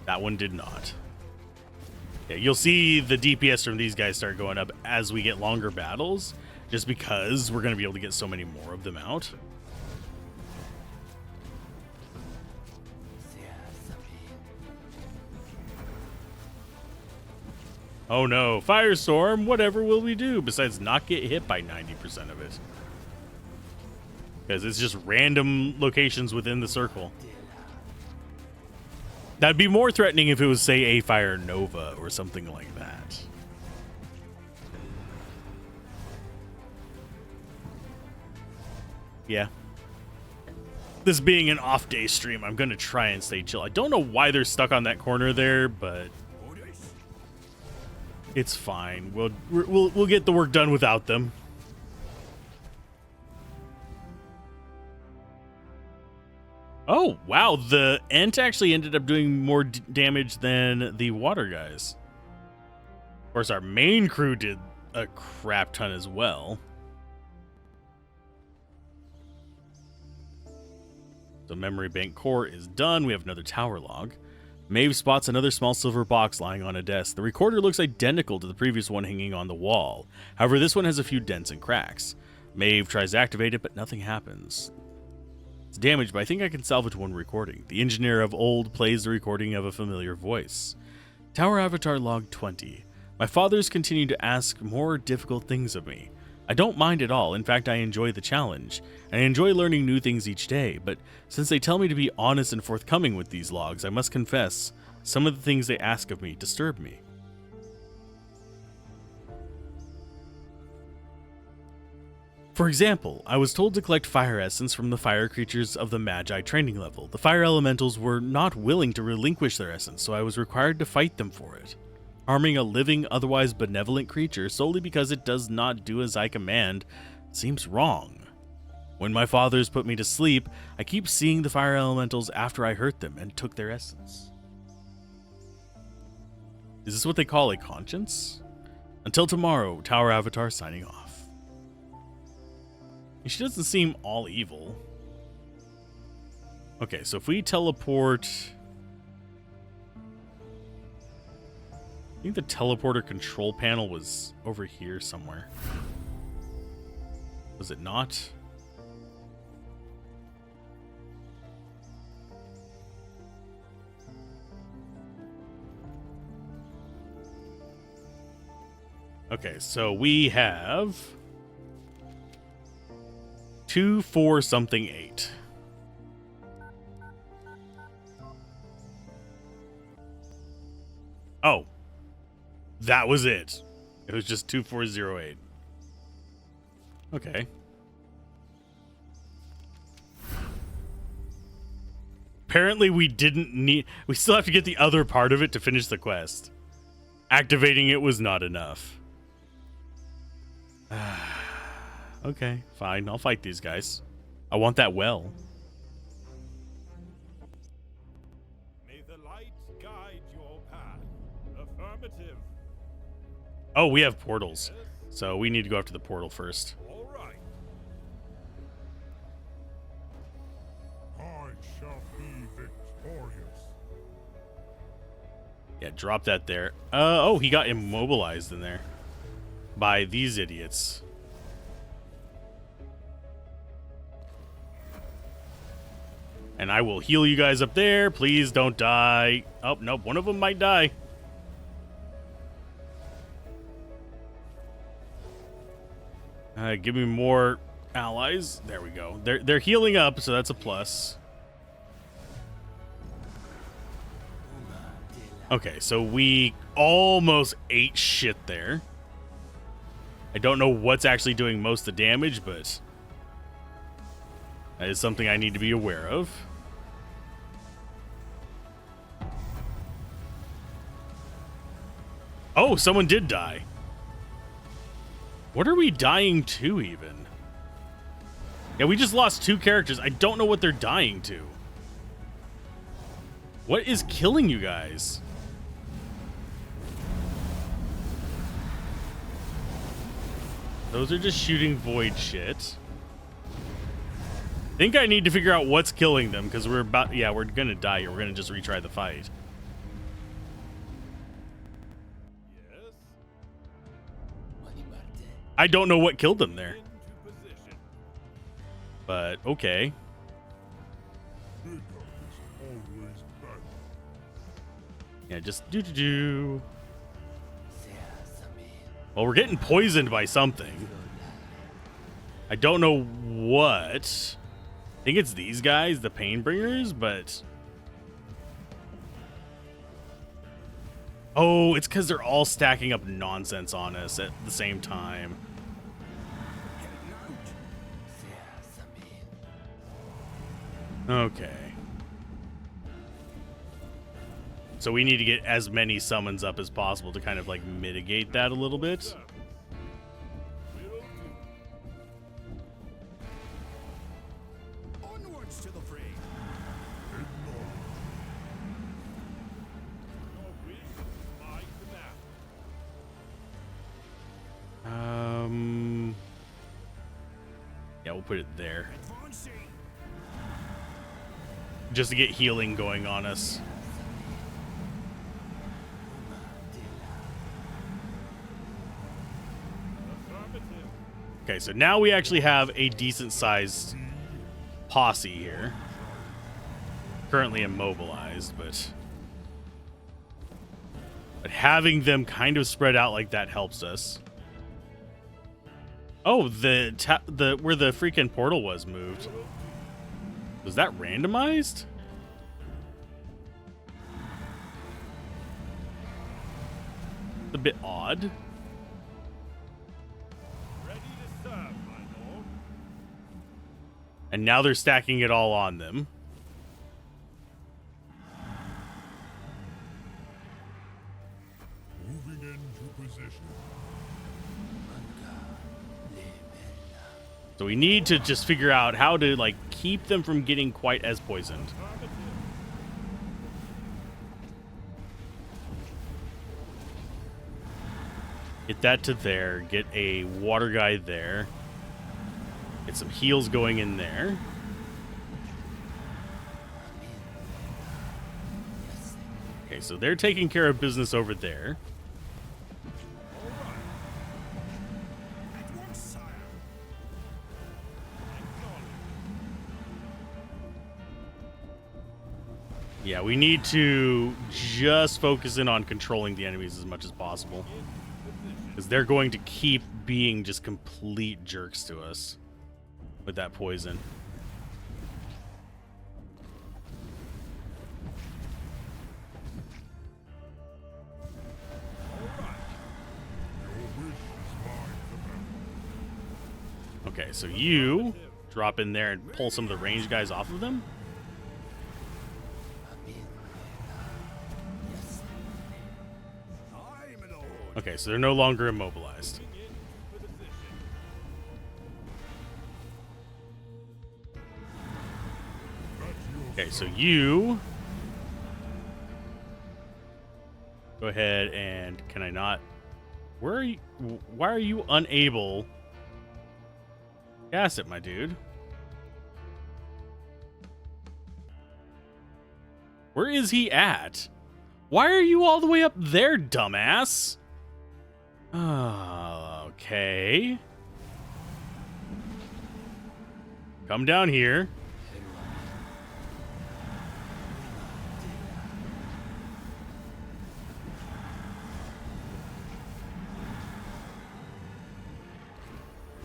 that one did not. Yeah, you'll see the DPS from these guys start going up as we get longer battles, just because we're going to be able to get so many more of them out. Oh no, Firestorm, whatever will we do besides not get hit by 90% of it? Because it's just random locations within the circle. That'd be more threatening if it was, say, a Fire Nova or something like that. Yeah. This being an off-day stream, I'm going to try and stay chill. I don't know why they're stuck on that corner there, but it's fine. We'll get the work done without them. Oh, wow. The Ent actually ended up doing more damage than the water guys. Of course, our main crew did a crap ton as well. So memory bank core is done. We have another tower log. Maeve spots another small silver box lying on a desk. The recorder looks identical to the previous one hanging on the wall. However, this one has a few dents and cracks. Maeve tries to activate it, but nothing happens. It's damaged, but I think I can salvage one recording. The engineer of old plays the recording of a familiar voice. Tower Avatar log 20. My fathers continue to ask more difficult things of me. I don't mind at all. In fact, I enjoy the challenge. And I enjoy learning new things each day, but since they tell me to be honest and forthcoming with these logs, I must confess, some of the things they ask of me disturb me. For example, I was told to collect fire essence from the fire creatures of the Magi training level. The fire elementals were not willing to relinquish their essence, so I was required to fight them for it. Harming a living, otherwise benevolent creature solely because it does not do as I command seems wrong. When my fathers put me to sleep, I keep seeing the fire elementals after I hurt them and took their essence. Is this what they call a conscience? Until tomorrow, Tower Avatar signing off. She doesn't seem all evil. Okay, so if we teleport... I think the teleporter control panel was over here somewhere. Was it not? Okay, so we have 2, 4, something, 8. Oh, that was it. It was just 2408. Okay. Apparently we didn't need... We still have to get the other part of it to finish the quest. Activating it was not enough. Okay, fine. I'll fight these guys. I want that well. May the light guide your path. Affirmative. Oh, we have portals. So we need to go after the portal first. All right. I shall be victorious. Yeah, drop that there. Oh, he got immobilized in there. By these idiots. And I will heal you guys up there. Please don't die. Oh, nope. One of them might die. Give me more allies. There we go. They're healing up, so that's a plus. Okay, so we almost ate shit there. I don't know what's actually doing most of the damage, but that is something I need to be aware of. Oh, someone did die. What are we dying to, even? Yeah, we just lost 2 characters. I don't know what they're dying to. What is killing you guys? Those are just shooting void shit. I think I need to figure out what's killing them, because we're about... Yeah, we're gonna die here. We're gonna just retry the fight. Yes. I don't know what killed them there. Into position. But, okay. Bigger is always better. Yeah, just do. Well, we're getting poisoned by something. I don't know what. I think it's these guys, the pain bringers, but... Oh, it's because they're all stacking up nonsense on us at the same time. Okay. So we need to get as many summons up as possible to kind of like mitigate that a little bit. Will do. Onwards to the fray. Your wish is my command. Yeah, we'll put it there. Advancing. Just to get healing going on us. Affirmative. Okay, so now we actually have a decent sized posse here. Currently immobilized, but having them kind of spread out like that helps us. Oh, the where the freaking portal was moved. Was that randomized? A bit odd. Ready to serve, my lord. And now they're stacking it all on them. Moving into position. So we need to just figure out how to like keep them from getting quite as poisoned. Affirmative. Get that to there. Get a water guy there. Get some heals going in there. Okay, so they're taking care of business over there. At once, sire. Yeah, we need to just focus in on controlling the enemies as much as possible. Because they're going to keep being just complete jerks to us with that poison. Okay, so you drop in there and pull some of the range guys off of them. I'm an old. Okay, so they're no longer immobilized. Okay, so you go ahead and can I not? Where are you? Why are you unable? Cast it, my dude. Where is he at? Why are you all the way up there, dumbass? Okay. Come down here.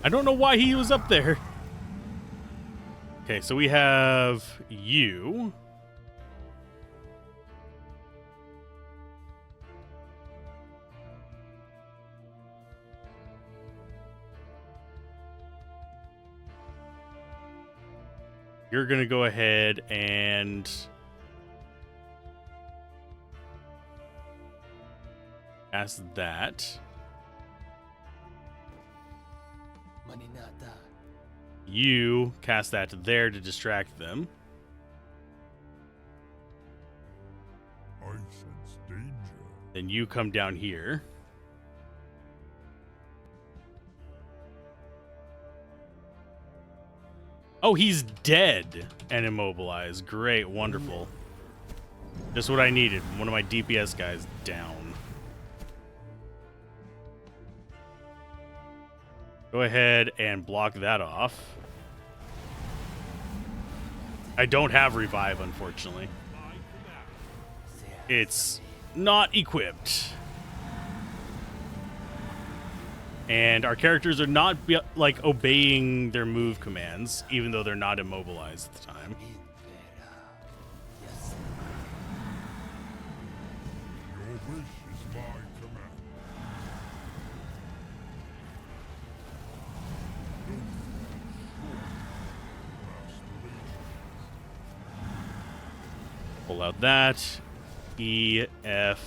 I don't know why he was up there. Okay, so we have you. You're going to go ahead and cast that. You cast that there to distract them. I sense danger. Then you come down here. Oh, he's dead and immobilized. Great, wonderful. Just what I needed. One of my DPS guys down. Go ahead and block that off. I don't have revive, unfortunately. It's not equipped. And our characters are not like obeying their move commands, even though they're not immobilized at the time. Your wish is my command. Pull out that. E, F.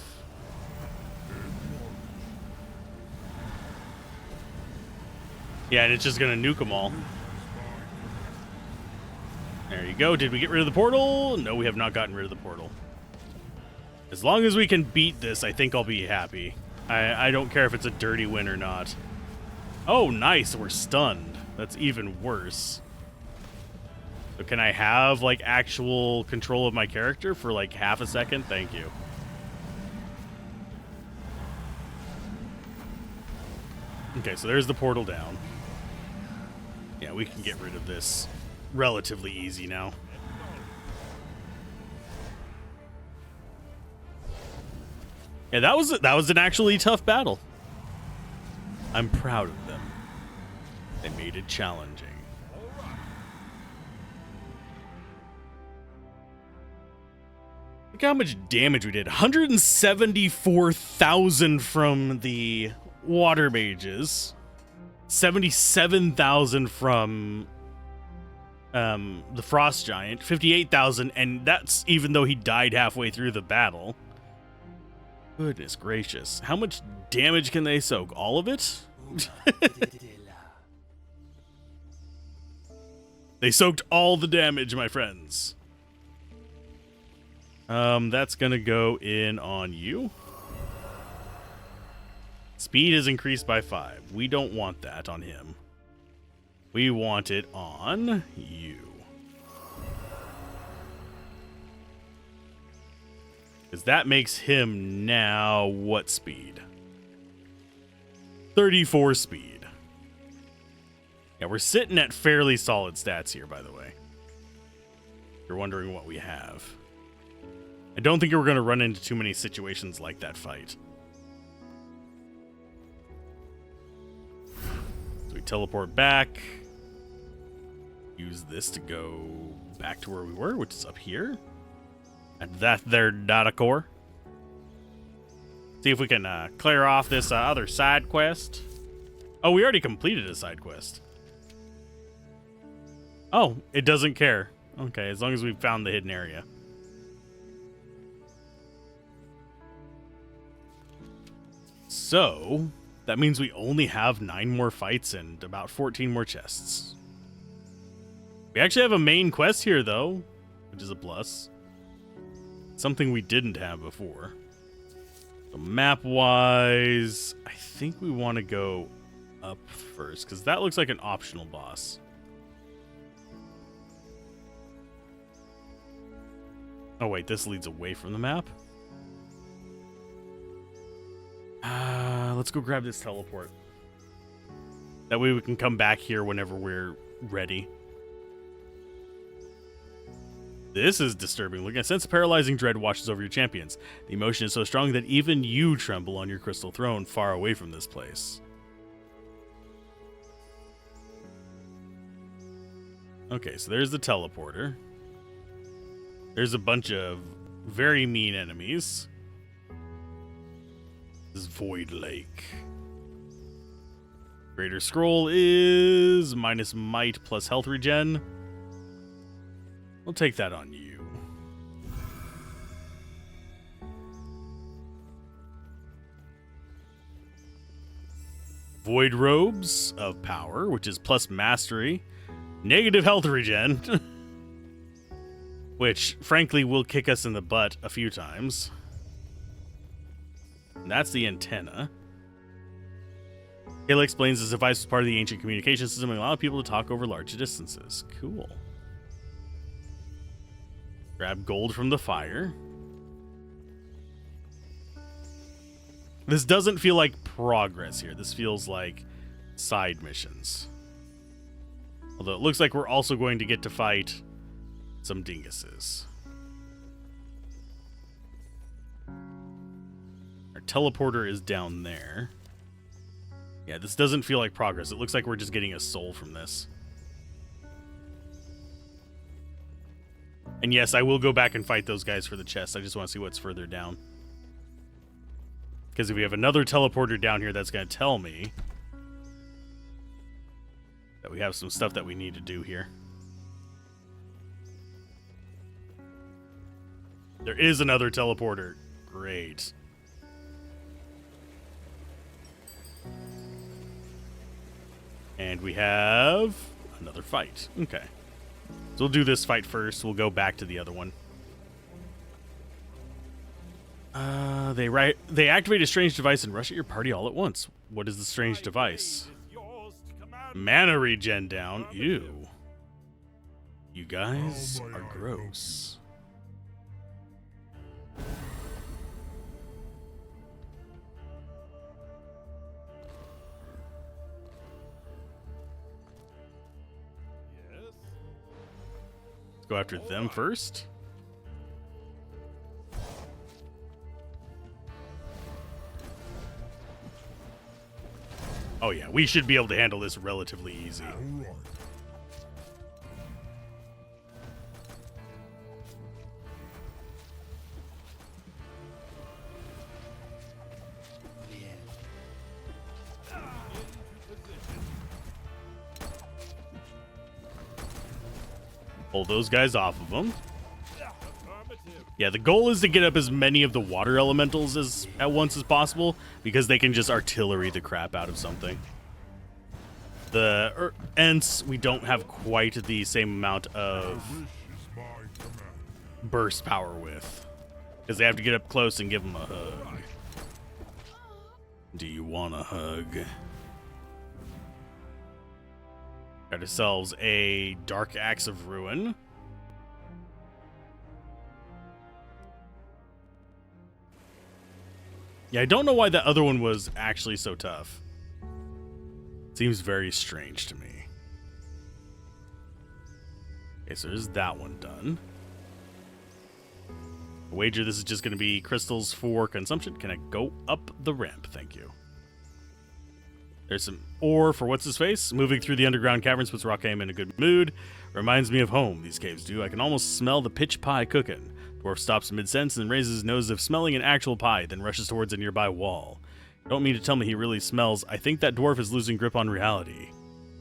Yeah, and it's just gonna nuke them all. There you go. Did we get rid of the portal? No, we have not gotten rid of the portal. As long as we can beat this, I think I'll be happy. I don't care if it's a dirty win or not. Oh, nice. We're stunned. That's even worse. So can I have, like, actual control of my character for, like, half a second? Thank you. Okay, so there's the portal down. Yeah, we can get rid of this relatively easy now. Yeah, that was an actually tough battle. I'm proud of them. They made it challenging. Look how much damage we did. 174,000 from the water mages. 77,000 from the frost giant. 58,000, and that's even though he died halfway through the battle. Goodness gracious. How much damage can they soak? All of it? They soaked all the damage, my friends. That's gonna go in on you. Speed is increased by 5. We don't want that on him. We want it on you. Because that makes him now what speed? 34 speed. Yeah, we're sitting at fairly solid stats here, by the way. If you're wondering what we have. I don't think we're going to run into too many situations like that fight. So we teleport back. Use this to go back to where we were, which is up here. At that there data core. See if we can clear off this other side quest. Oh, we already completed a side quest. Oh, it doesn't care. Okay, as long as we've found the hidden area. So, that means we only have 9 more fights and about 14 more chests. We actually have a main quest here, though, which is a plus. Something we didn't have before. So map-wise, I think we want to go up first, because that looks like an optional boss. Oh, wait, this leads away from the map? Let's go grab this teleport. That way we can come back here whenever we're ready. This is disturbing. Look, a sense of paralyzing dread washes over your champions. The emotion is so strong that even you tremble on your crystal throne far away from this place. Okay, so there's the teleporter. There's a bunch of very mean enemies. This is Void Lake. Greater Scroll is minus might plus health regen. We'll take that on you. Void Robes of Power, which is plus mastery. Negative health regen. Which, frankly, will kick us in the butt a few times. And that's the antenna. Kayla explains this device was part of the ancient communication system and allowed people to talk over large distances. Cool. Grab gold from the fire. This doesn't feel like progress here. This feels like side missions. Although it looks like we're also going to get to fight some dinguses. Our teleporter is down there. Yeah, this doesn't feel like progress. It looks like we're just getting a soul from this. And yes, I will go back and fight those guys for the chest. I just want to see what's further down. Because if we have another teleporter down here, that's going to tell me that we have some stuff that we need to do here. There is another teleporter. Great. And we have another fight. Okay. So we'll do this fight first. We'll go back to the other one. They activate a strange device and rush at your party all at once. What is the strange device? Mana regen down. Ew. You guys are gross. Let's go after them first. Oh yeah, we should be able to handle this relatively easy. Pull those guys off of them. Yeah, the goal is to get up as many of the water elementals at once as possible, because they can just artillery the crap out of something. The Ents, we don't have quite the same amount of burst power with, because they have to get up close and give them a hug. Do you want a hug? Got ourselves a Dark Axe of Ruin. Yeah, I don't know why that other one was actually so tough. Seems very strange to me. Okay, so there's that one done. I wager this is just going to be crystals for consumption. Can I go up the ramp? Thank you. There's some ore for what's-his-face. Moving through the underground caverns puts Rockham in a good mood. Reminds me of home, these caves do. I can almost smell the pitch pie cooking. Dwarf stops mid-sentence and raises his nose as if smelling an actual pie, then rushes towards a nearby wall. Don't mean to tell me he really smells. I think that dwarf is losing grip on reality.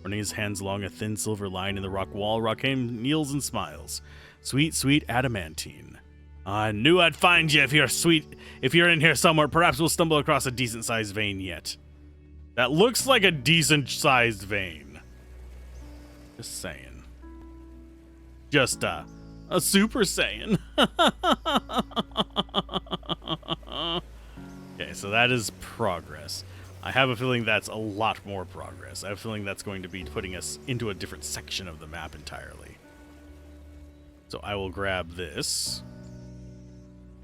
Running his hands along a thin silver line in the rock wall, Rockham kneels and smiles. Sweet, sweet adamantine. I knew I'd find you if you're sweet. If you're in here somewhere, perhaps we'll stumble across a decent-sized vein yet. That looks like a decent-sized vein. Just saying. Just, a Super Saiyan. Okay, so that is progress. I have a feeling that's a lot more progress. I have a feeling that's going to be putting us into a different section of the map entirely. So I will grab this.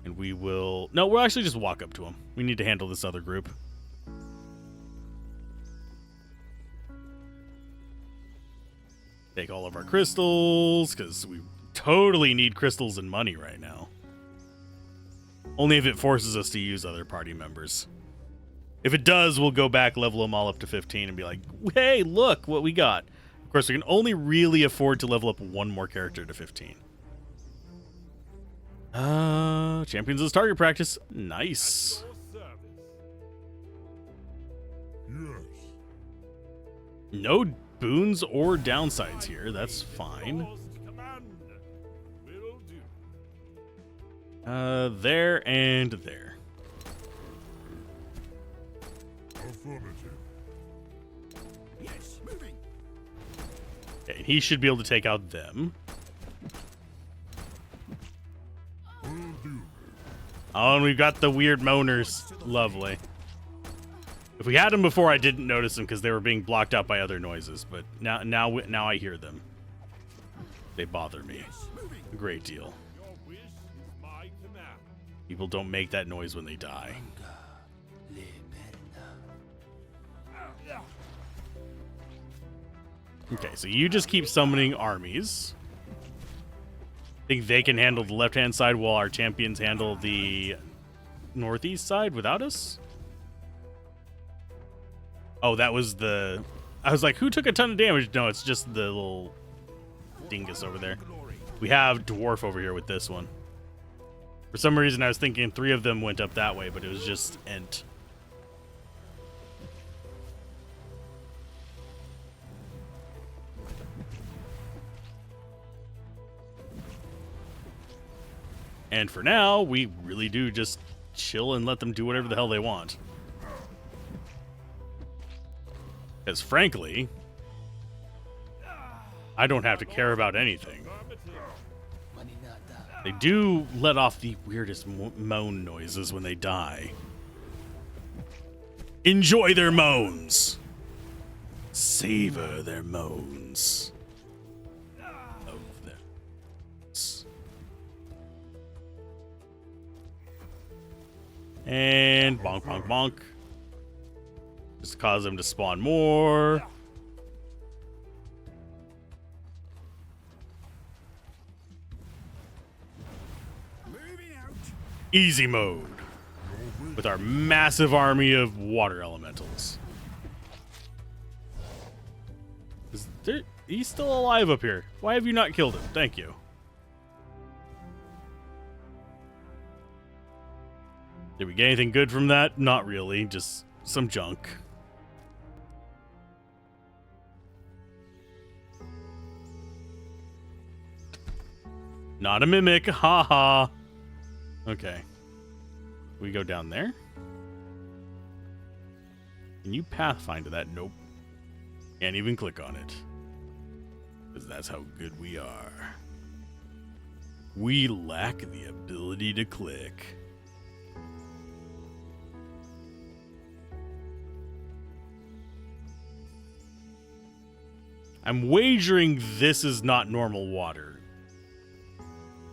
And we will... No, we'll actually just walk up to him. We need to handle this other group. Take all of our crystals, because we totally need crystals and money right now. Only if it forces us to use other party members. If it does, we'll go back, level them all up to 15, and be like, hey, look what we got. Of course, we can only really afford to level up one more character to 15. Champions is target practice. Nice. Yes. No boons or downsides here. That's fine. There and there. Affirmative. Yes, moving. Okay, he should be able to take out them. Will do. Oh, and we've got the weird moaners. Lovely. If we had them before, I didn't notice them because they were being blocked out by other noises. But now I hear them. They bother me a great deal. Your wish is my command. People don't make that noise when they die. Okay, so you just keep summoning armies. Think they can handle the left-hand side while our champions handle the northeast side without us? Oh, that was the... I was like, who took a ton of damage? No, it's just the little dingus over there. We have dwarf over here with this one. For some reason, I was thinking 3 of them went up that way, but it was just Ent. And for now, we really do just chill and let them do whatever the hell they want. Because frankly, I don't have to care about anything. They do let off the weirdest moan noises when they die. Enjoy their moans. Savor their moans. Of them. And bonk, bonk, bonk. Just cause them to spawn more. Easy mode. With our massive army of water elementals. He's still alive up here. Why have you not killed him? Thank you. Did we get anything good from that? Not really, just some junk. Not a mimic, haha. Okay. We go down there. Can you pathfind to that? Nope. Can't even click on it. Because that's how good we are. We lack the ability to click. I'm wagering this is not normal water.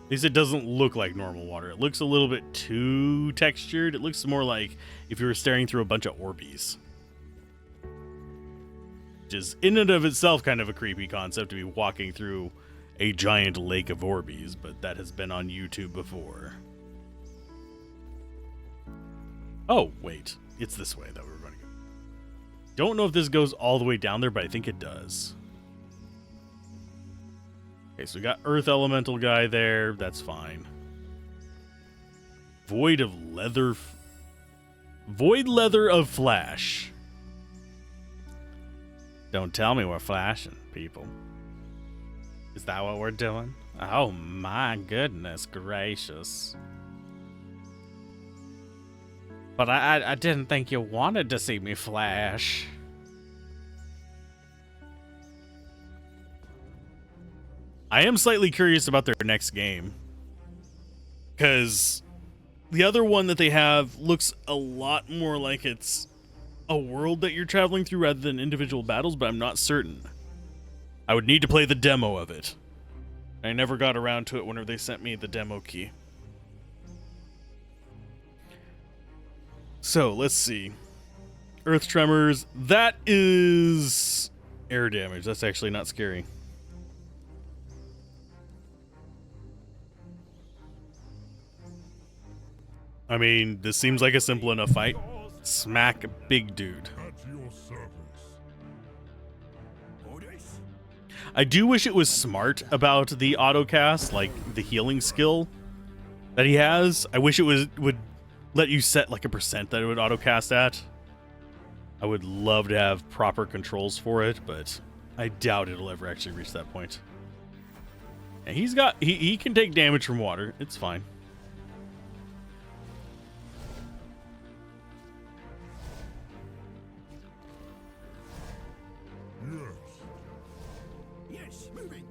At least it doesn't look like normal water. It looks a little bit too textured. It looks more like if you were staring through a bunch of Orbeez. Which is in and of itself kind of a creepy concept to be walking through a giant lake of Orbeez, but that has been on YouTube before. Oh, wait. It's this way that we're going to go. Don't know if this goes all the way down there, but I think it does. Okay, so we got Earth Elemental guy there. That's fine. Void Leather of Flash. Don't tell me we're flashing, people. Is that what we're doing? Oh my goodness gracious. But I didn't think you wanted to see me flash. I am slightly curious about their next game. Because the other one that they have looks a lot more like it's a world that you're traveling through rather than individual battles, but I'm not certain. I would need to play the demo of it. I never got around to it whenever they sent me the demo key. So, let's see. Earth Tremors. That is air damage. That's actually not scary. I mean, this seems like a simple enough fight. Smack a big dude. At your service. Orders? I do wish it was smart about the autocast, like the healing skill that he has. I wish it would let you set like a percent that it would autocast at. I would love to have proper controls for it, but I doubt it'll ever actually reach that point. And he can take damage from water. It's fine. Yes, moving.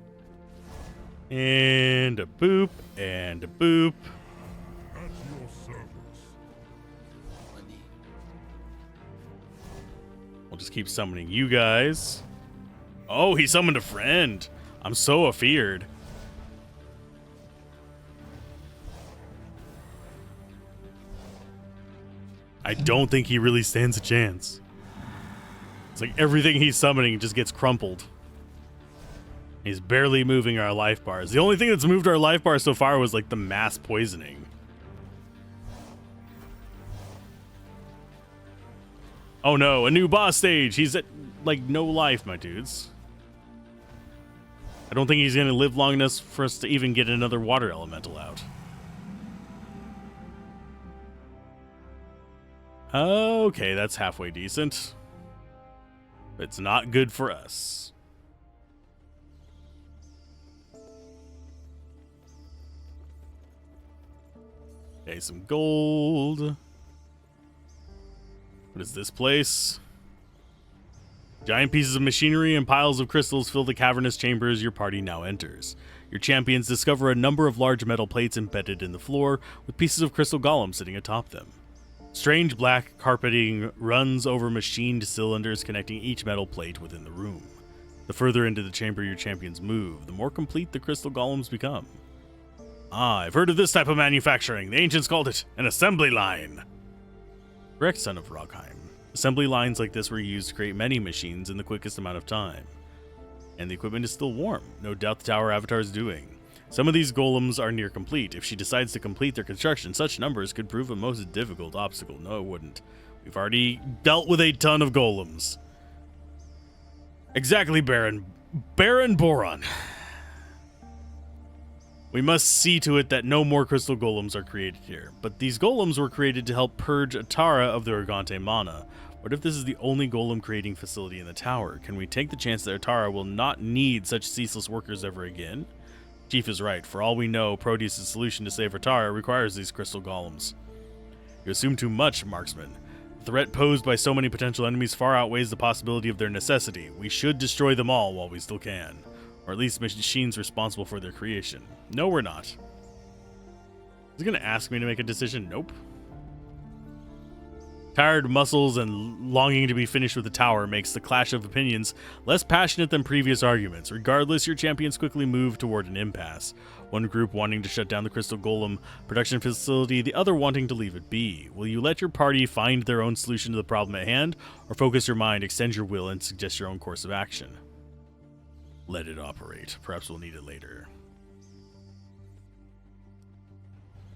And a boop, and a boop. At your service. We'll just keep summoning you guys. Oh, he summoned a friend. I'm so afeared. I don't think he really stands a chance. It's like everything he's summoning just gets crumpled. He's barely moving our life bars. The only thing that's moved our life bars so far was like the mass poisoning. Oh no, a new boss stage. He's at like no life, my dudes. I don't think he's going to live long enough for us to even get another water elemental out. Okay, that's halfway decent. It's not good for us. Okay, some gold. What is this place? Giant pieces of machinery and piles of crystals fill the cavernous chambers your party now enters. Your champions discover a number of large metal plates embedded in the floor, with pieces of crystal golems sitting atop them. Strange black carpeting runs over machined cylinders connecting each metal plate within the room. The further into the chamber your champions move, the more complete the crystal golems become. Ah, I've heard of this type of manufacturing. The ancients called it an assembly line. Correct, son of Rogheim. Assembly lines like this were used to create many machines in the quickest amount of time. And the equipment is still warm. No doubt the Tower Avatar is doing. Some of these golems are near complete. If she decides to complete their construction, such numbers could prove a most difficult obstacle. No, it wouldn't. We've already dealt with a ton of golems. Exactly, Baron. Baron Boron. We must see to it that no more crystal golems are created here. But these golems were created to help purge Atara of the Organte mana. What if this is the only golem creating facility in the tower? Can we take the chance that Atara will not need such ceaseless workers ever again? Chief is right. For all we know, Proteus' solution to save Atara requires these crystal golems. You assume too much, marksman. The threat posed by so many potential enemies far outweighs the possibility of their necessity. We should destroy them all while we still can. Or at least machines responsible for their creation. No, we're not. Is he going to ask me to make a decision? Nope. Tired muscles and longing to be finished with the tower makes the clash of opinions less passionate than previous arguments. Regardless, your champions quickly move toward an impasse. One group wanting to shut down the Crystal Golem production facility, the other wanting to leave it be. Will you let your party find their own solution to the problem at hand, or focus your mind, extend your will, and suggest your own course of action? Let it operate. Perhaps we'll need it later.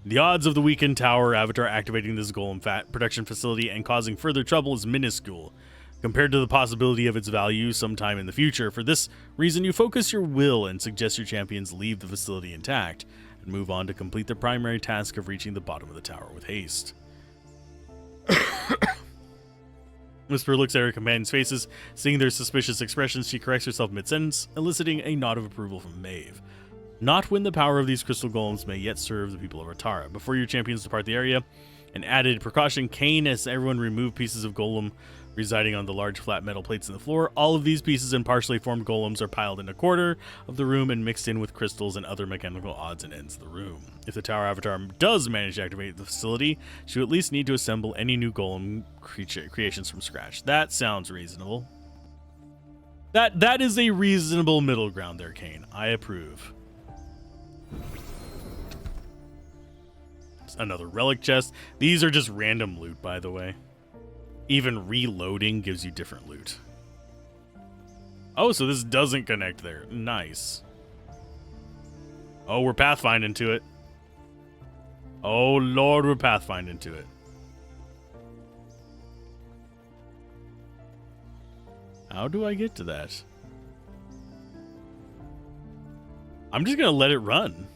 The odds of the weakened tower avatar activating this golem production facility and causing further trouble is minuscule compared to the possibility of its value sometime in the future. For this reason, you focus your will and suggest your champions leave the facility intact and move on to complete the primary task of reaching the bottom of the tower with haste. Whisper looks at her companions' faces. Seeing their suspicious expressions, she corrects herself mid-sentence, eliciting a nod of approval from Maeve. Not when the power of these crystal golems may yet serve the people of Ratara. Before your champions depart the area, an added precaution, Kane has everyone remove pieces of golem residing on the large flat metal plates in the floor. All of these pieces and partially formed golems are piled in a corner of the room and mixed in with crystals and other mechanical odds and ends of the room. If the tower avatar does manage to activate the facility, she will at least need to assemble any new golem creations from scratch. That sounds reasonable. That is a reasonable middle ground there, Kane. I approve. Another relic chest. These are just random loot, by the way. Even reloading gives you different loot. Oh, so this doesn't connect there. Nice. Oh, we're pathfinding to it. Oh, Lord, we're pathfinding to it. How do I get to that? I'm just going to let it run.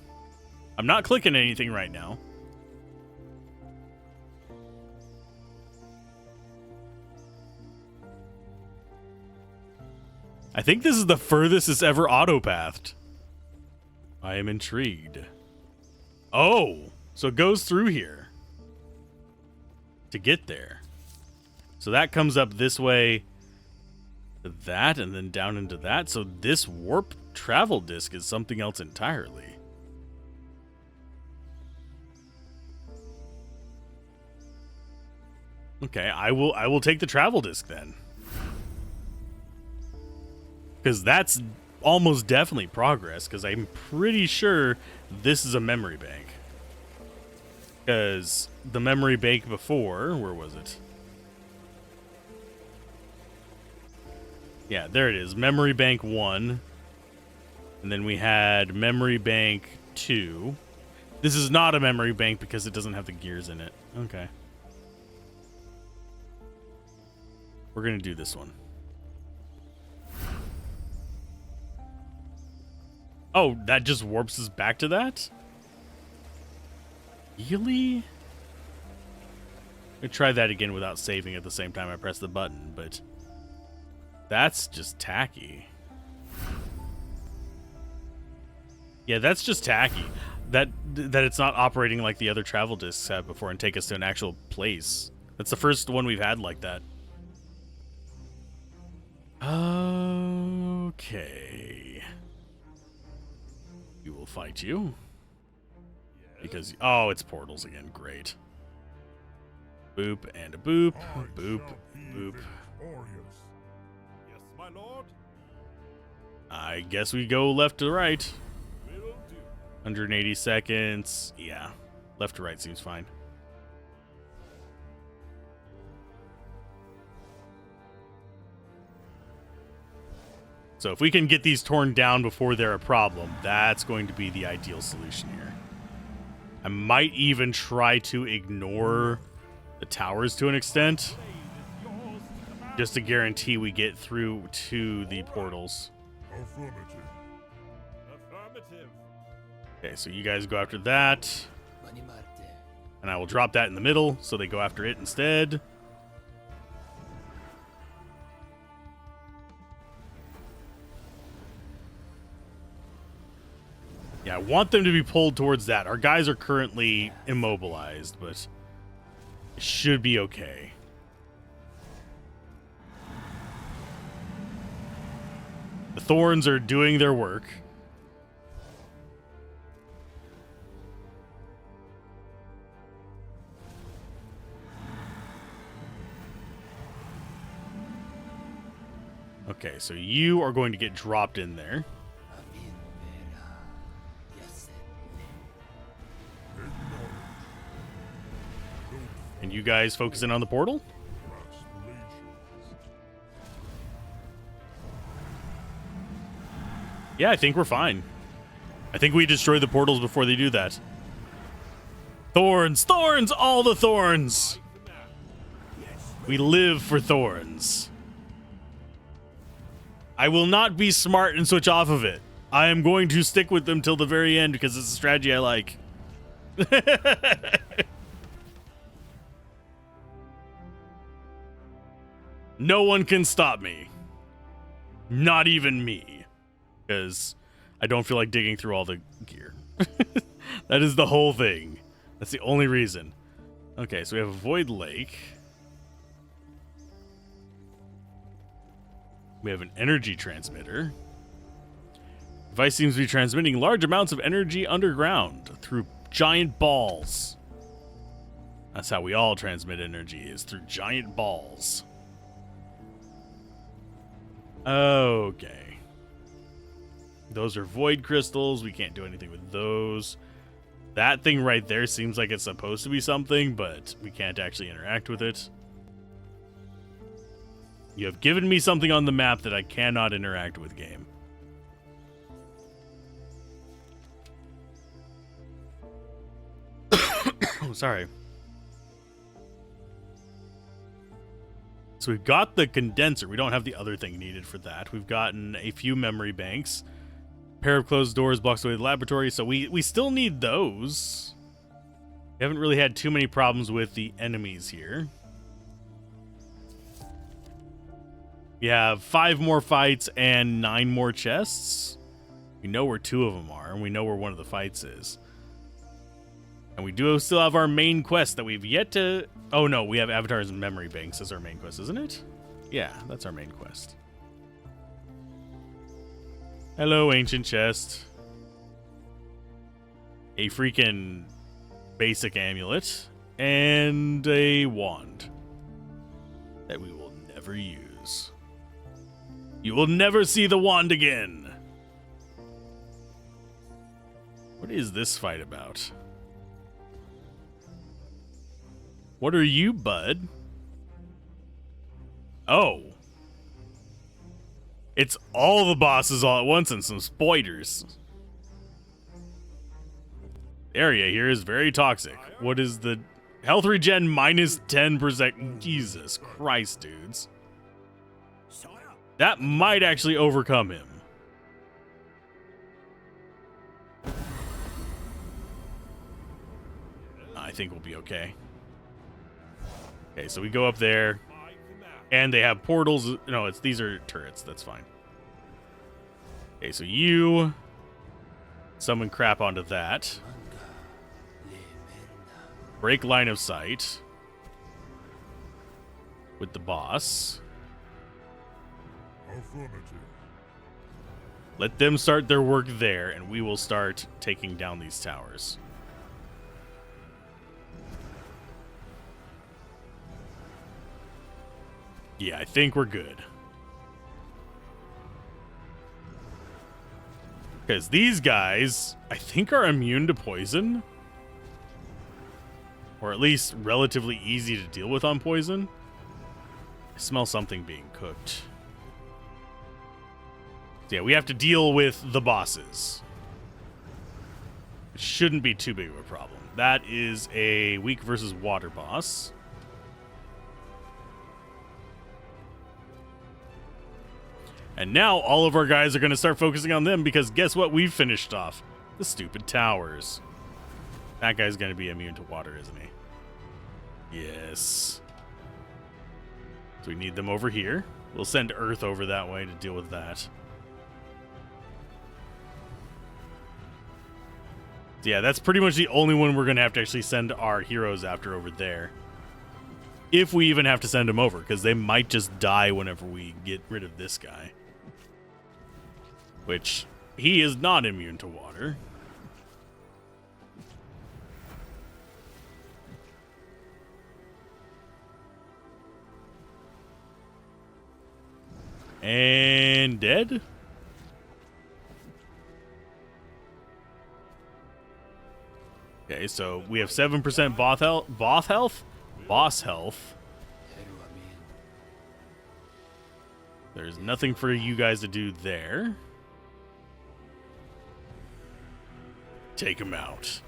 I'm not clicking anything right now. I think this is the furthest it's ever auto-pathed. I am intrigued. Oh, so it goes through here to get there. So that comes up this way to that and then down into that. So this warp travel disc is something else entirely. Okay, I will take the travel disc then. Because that's almost definitely progress, because I'm pretty sure this is a memory bank. Because the memory bank before, where was it? Yeah, there it is. Memory bank 1. And then we had memory bank 2. This is not a memory bank because it doesn't have the gears in it. Okay. We're going to do this one. Oh, that just warps us back to that? Really? I try that again without saving at the same time I press the button, but that's just tacky. Yeah, that's just tacky. That it's not operating like the other travel discs have before and take us to an actual place. That's the first one we've had like that. Okay. We will fight you. Because, oh, it's portals again. Great. Boop and a boop. Boop. Boop. Yes, my lord. I guess we go left to right. Will do. 180 seconds. Yeah. Left to right seems fine. So if we can get these torn down before they're a problem, that's going to be the ideal solution here. I might even try to ignore the towers to an extent, just to guarantee we get through to the portals. Affirmative. Affirmative. Okay, so you guys go after that, and I will drop that in the middle so they go after it instead. Yeah, I want them to be pulled towards that. Our guys are currently immobilized, but it should be okay. The thorns are doing their work. Okay, so you are going to get dropped in there. And you guys focusing on the portal? Yeah, I think we're fine. I think we destroy the portals before they do that. Thorns! Thorns! All the thorns! We live for thorns. I will not be smart and switch off of it. I am going to stick with them till the very end because it's a strategy I like. No one can stop me. Not even me. Because I don't feel like digging through all the gear. That is the whole thing. That's the only reason. Okay, so we have a void lake. We have an energy transmitter. Device seems to be transmitting large amounts of energy underground through giant balls. That's how we all transmit energy, is through giant balls. Okay. Those are void crystals. We can't do anything with those. That thing right there seems like it's supposed to be something, but we can't actually interact with it. You have given me something on the map that I cannot interact with, game. Oh, sorry. So we've got the condenser. We don't have the other thing needed for that. We've gotten a few memory banks. Pair of closed doors blocks away the laboratory, so we still need those. We haven't really had too many problems with the enemies here. We have 5 more fights and 9 more chests. We know where 2 of them are, and we know where one of the fights is. And we do still have our main quest that we've yet to... Oh, no, we have Avatar's Memory Banks as our main quest, isn't it? Yeah, that's our main quest. Hello, ancient chest. A freaking basic amulet. And a wand. That we will never use. You will never see the wand again. What is this fight about? What are you, bud? Oh. It's all the bosses all at once and some spoilers. The area here is very toxic. What is the health regen minus 10%? Jesus Christ, dudes. That might actually overcome him. I think we'll be okay. Okay, so we go up there, and they have portals. No, these are turrets. That's fine. Okay, so you summon crap onto that. Break line of sight with the boss. Affirmative. Let them start their work there, and we will start taking down these towers. Yeah, I think we're good. Because these guys, I think, are immune to poison. Or at least relatively easy to deal with on poison. I smell something being cooked. So yeah, we have to deal with the bosses. It shouldn't be too big of a problem. That is a weak versus water boss. And now all of our guys are going to start focusing on them because guess what we've finished off? The stupid towers. That guy's going to be immune to water, isn't he? Yes. So we need them over here. We'll send Earth over that way to deal with that. So yeah, that's pretty much the only one we're going to have to actually send our heroes after over there. If we even have to send them over, because they might just die whenever we get rid of this guy. Which, he is not immune to water. And dead. Okay, so we have 7% boss health. There's nothing for you guys to do there. Take him out.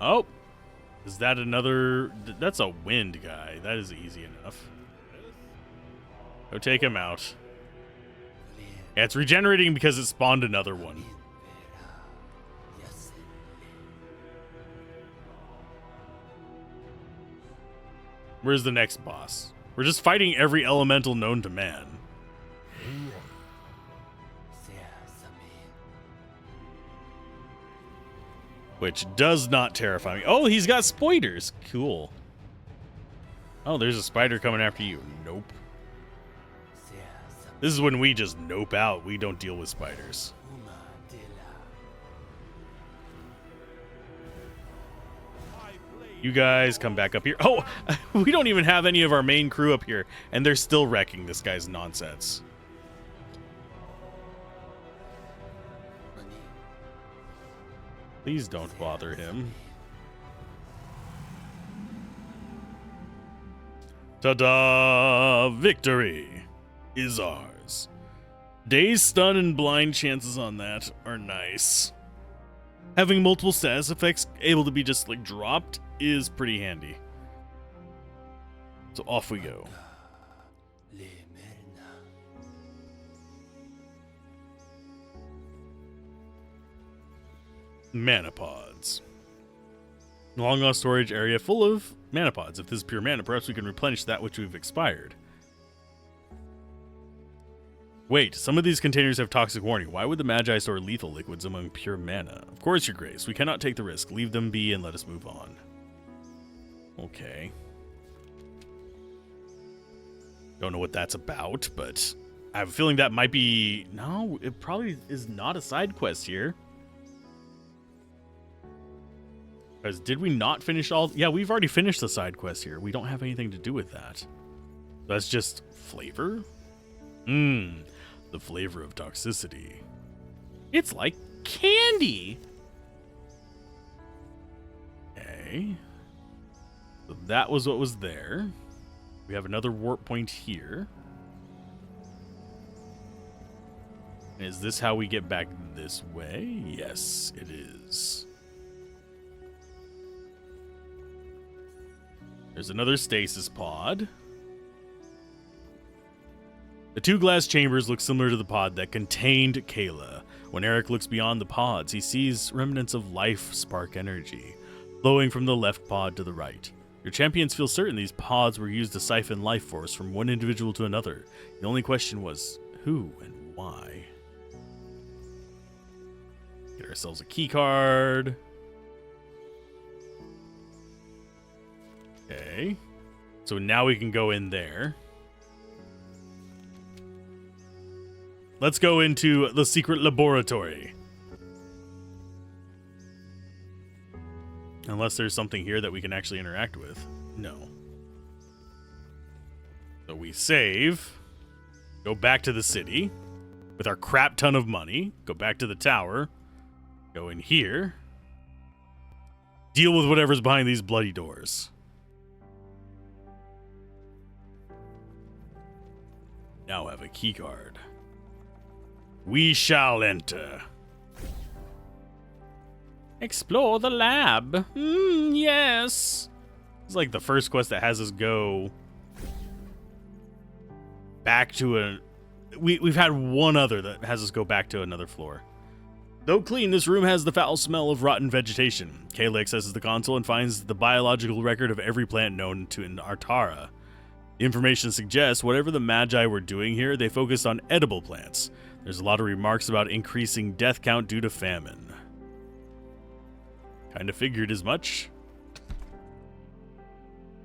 Oh, is that another? That's a wind guy. That is easy enough. Go take him out. Yeah, it's regenerating because it spawned another one. Where's the next boss? We're just fighting every elemental known to man. Which does not terrify me. Oh, he's got spiders. Cool. Oh, there's a spider coming after you. Nope. This is when we just nope out. We don't deal with spiders. You guys come back up here. Oh, we don't even have any of our main crew up here, and they're still wrecking this guy's nonsense. Please don't bother him. Ta-da! Victory is ours. Dazed, stun, and blind chances on that are nice. Having multiple status effects able to be just like dropped is pretty handy. So off we go. Mana pods. Long lost storage area full of mana pods. If this is pure mana, perhaps we can replenish that which we've expired. Wait, some of these containers have toxic warning. Why would the Magi store lethal liquids among pure mana? Of course, Your Grace. We cannot take the risk. Leave them be and let us move on. Okay. Don't know what that's about, but I have a feeling that might be... No, it probably is not a side quest here. Because did we not finish all... Yeah, we've already finished the side quest here. We don't have anything to do with that. That's just flavor? The flavor of toxicity. It's like candy! Okay. So that was what was there. We have another warp point here. Is this how we get back this way? Yes, it is. There's another stasis pod. The two glass chambers look similar to the pod that contained Kayla. When Eric looks beyond the pods, he sees remnants of life spark energy flowing from the left pod to the right. Your champions feel certain these pods were used to siphon life force from one individual to another. The only question was who and why. Get ourselves a key card. Okay. So now we can go in there. Let's go into the secret laboratory. Unless there's something here that we can actually interact with. No. So we save. Go back to the city. With our crap ton of money. Go back to the tower. Go in here. Deal with whatever's behind these bloody doors. Now have a key card. We shall enter. Explore the lab. Yes. It's like the first quest that has us go back to a... We've had one other that has us go back to another floor. Though clean, this room has the foul smell of rotten vegetation. Kayla accesses the console and finds the biological record of every plant known to in Artara. The information suggests whatever the Magi were doing here, they focused on edible plants. There's a lot of remarks about increasing death count due to famine. Kind of figured as much.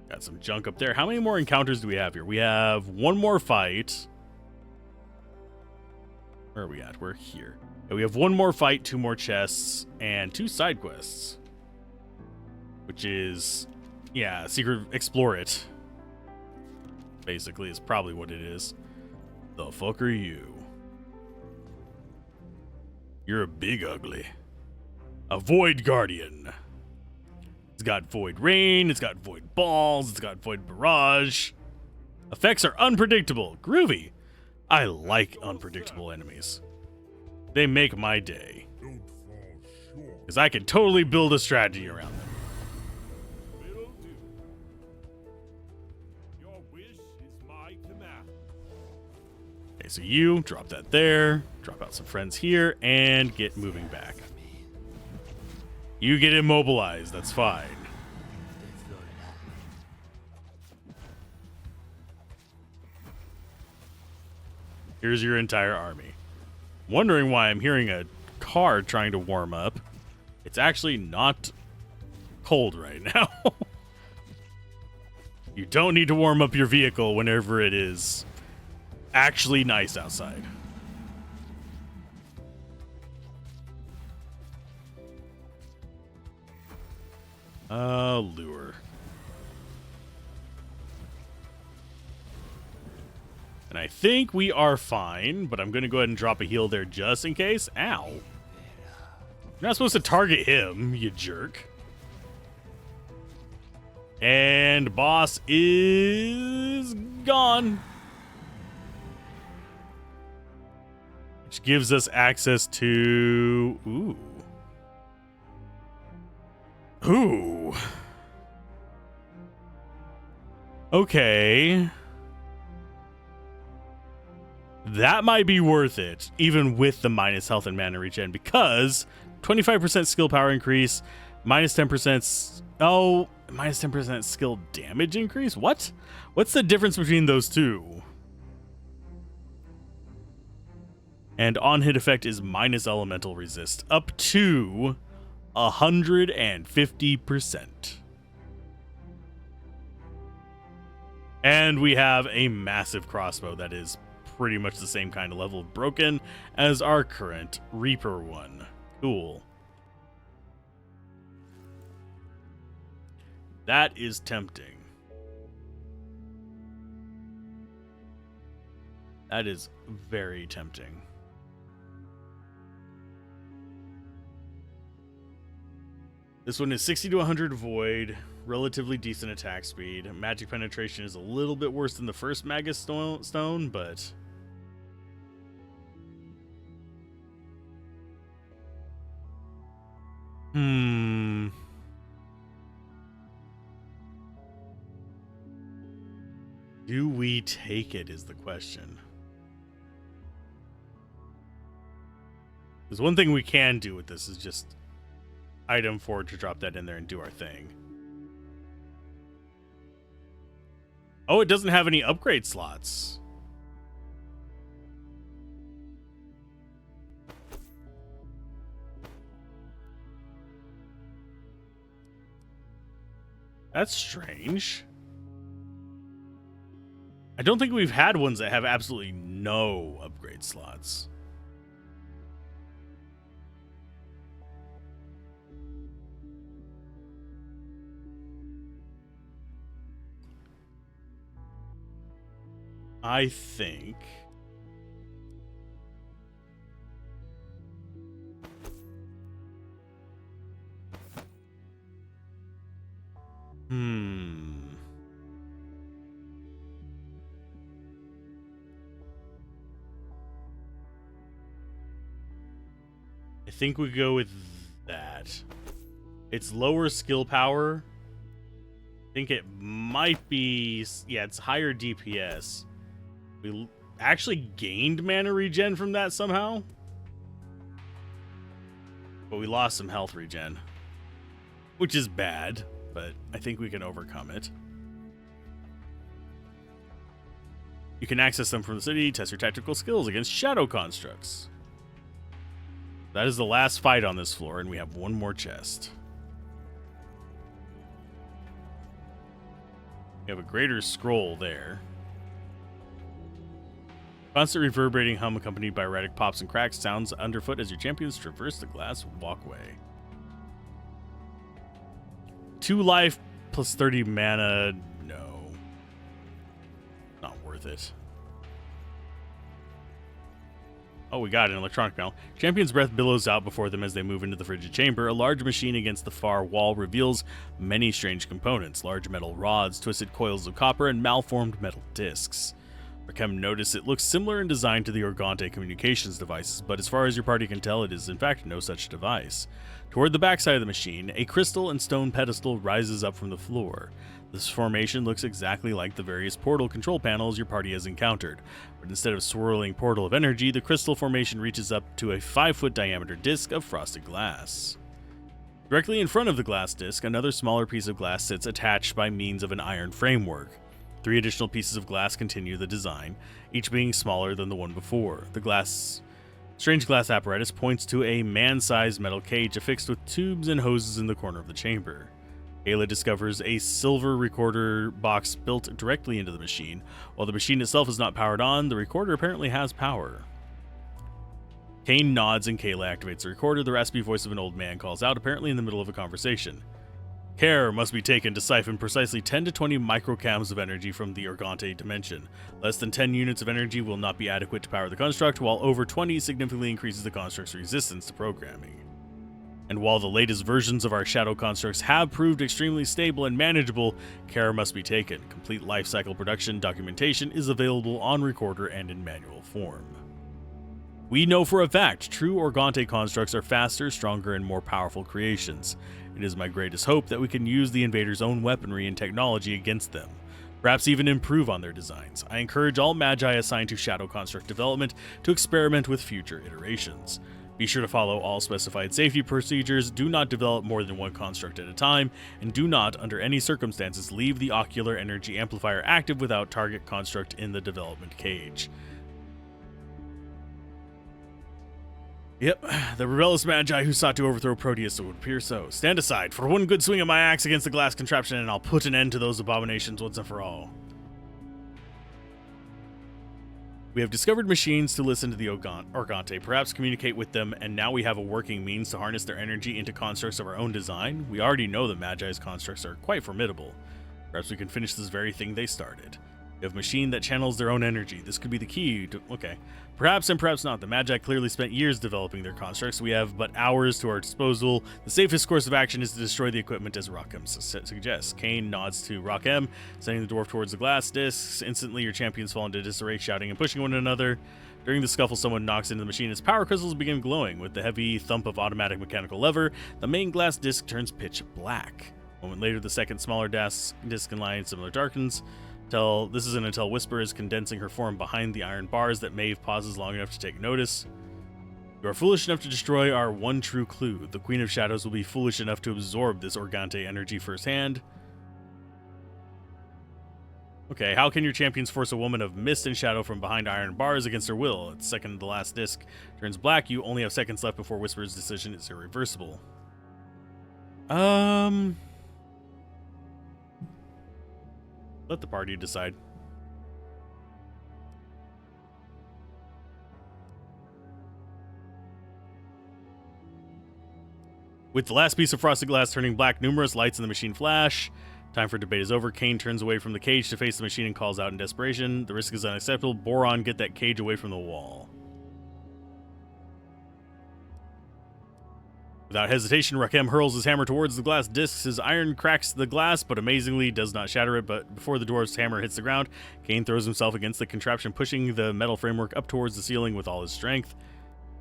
Got some junk up there. How many more encounters do we have here? We have one more fight. Where are we at? We're here. Okay, we have one more fight, 2 more chests, and 2 side quests. Which is, yeah, secret, explore it. basically, is probably what it is. The fuck are you? You're a big ugly. A Void Guardian. It's got Void Rain, it's got Void Balls, it's got Void Barrage. Effects are unpredictable. Groovy. I like unpredictable enemies. They make my day. Don't fall short. Because I can totally build a strategy around them. Will do. Your wish is my command. Okay, so you drop that there, drop out some friends here, and get moving back. You get immobilized, that's fine. Here's your entire army. Wondering why I'm hearing a car trying to warm up. It's actually not cold right now. You don't need to warm up your vehicle whenever it is actually nice outside. Lure. And I think we are fine, but I'm going to go ahead and drop a heal there just in case. Ow. You're not supposed to target him, you jerk. And boss is gone. Which gives us access to... Ooh. Ooh. Okay. That might be worth it, even with the minus health and mana regen, because 25% skill power increase, minus 10%... Oh, minus 10% skill damage increase? What? What's the difference between those two? And on-hit effect is minus elemental resist, up to 150%. And we have a massive crossbow that is pretty much the same kind of level of broken as our current Reaper one. Cool. That is tempting. That is very tempting. This one is 60 to 100 void, relatively decent attack speed. Magic penetration is a little bit worse than the first Magus Stone, but... Do we take it is the question. There's one thing we can do with this is just item forward to drop that in there and do our thing. Oh, it doesn't have any upgrade slots. That's strange. I don't think we've had ones that have absolutely no upgrade slots. I think... I think we go with that. It's lower skill power. I think it might be... Yeah, it's higher DPS. We actually gained mana regen from that somehow. But we lost some health regen. Which is bad, but I think we can overcome it. You can access them from the city, test your tactical skills against shadow constructs. That is the last fight on this floor, and we have one more chest. We have a greater scroll there. Constant reverberating hum accompanied by erratic pops and cracks sounds underfoot as your champions traverse the glass walkway. 2 life plus 30 mana, no. worth it. Oh, we got an electronic panel. Champion's breath billows out before them as they move into the frigid chamber. A large machine against the far wall reveals many strange components. Large metal rods, twisted coils of copper, and malformed metal discs. Rakem noticed it looks similar in design to the Organte communications devices, but as far as your party can tell, it is in fact no such device. Toward the backside of the machine, a crystal and stone pedestal rises up from the floor. This formation looks exactly like the various portal control panels your party has encountered, but instead of swirling portal of energy, the crystal formation reaches up to a 5-foot diameter disc of frosted glass. Directly in front of the glass disc, another smaller piece of glass sits attached by means of an iron framework. 3 additional pieces of glass continue the design, each being smaller than the one before. The strange glass apparatus points to a man-sized metal cage affixed with tubes and hoses in the corner of the chamber. Ayla discovers a silver recorder box built directly into the machine. While the machine itself is not powered on, the recorder apparently has power. Kane nods and Kayla activates the recorder. The raspy voice of an old man calls out, apparently in the middle of a conversation. Care must be taken to siphon precisely 10 to 20 microcams of energy from the Organte dimension. Less than 10 units of energy will not be adequate to power the construct, while over 20 significantly increases the construct's resistance to programming. And while the latest versions of our shadow constructs have proved extremely stable and manageable, care must be taken. Complete lifecycle production documentation is available on recorder and in manual form. We know for a fact true Organte constructs are faster, stronger, and more powerful creations. It is my greatest hope that we can use the invaders' own weaponry and technology against them, perhaps even improve on their designs. I encourage all Magi assigned to shadow construct development to experiment with future iterations. Be sure to follow all specified safety procedures, do not develop more than one construct at a time, and do not, under any circumstances, leave the ocular energy amplifier active without target construct in the development cage. Yep, the rebellious Magi who sought to overthrow Proteus would appear so. Stand aside for one good swing of my axe against the glass contraption, and I'll put an end to those abominations once and for all. We have discovered machines to listen to the Organte, perhaps communicate with them, and now we have a working means to harness their energy into constructs of our own design. We already know the Magi's constructs are quite formidable. Perhaps we can finish this very thing they started. We have a machine that channels their own energy. This could be the key to... Okay. Perhaps and perhaps not. The Magi clearly spent years developing their constructs. We have but hours to our disposal. The safest course of action is to destroy the equipment as Rakem suggests. Kane nods to Rakem, sending the dwarf towards the glass discs. Instantly, your champions fall into disarray, shouting and pushing one another. During the scuffle, someone knocks into the machine as power crystals begin glowing. With the heavy thump of automatic mechanical lever, the main glass disc turns pitch black. A moment later, the second smaller disc in line similar darkens. This isn't until Whisper is condensing her form behind the iron bars that Maeve pauses long enough to take notice. You are foolish enough to destroy our one true clue. The Queen of Shadows will be foolish enough to absorb this Organte energy firsthand. Okay, how can your champions force a woman of mist and shadow from behind iron bars against her will? At the second the last disc turns black, you only have seconds left before Whisper's decision is irreversible. Let the party decide. With the last piece of frosted glass turning black, numerous lights in the machine flash. Time for debate is over. Kane turns away from the cage to face the machine and calls out in desperation. The risk is unacceptable. Boron, get that cage away from the wall. Without hesitation, Rakem hurls his hammer towards the glass discs. His iron cracks the glass, but amazingly does not shatter it. But before the dwarf's hammer hits the ground, Kane throws himself against the contraption, pushing the metal framework up towards the ceiling with all his strength,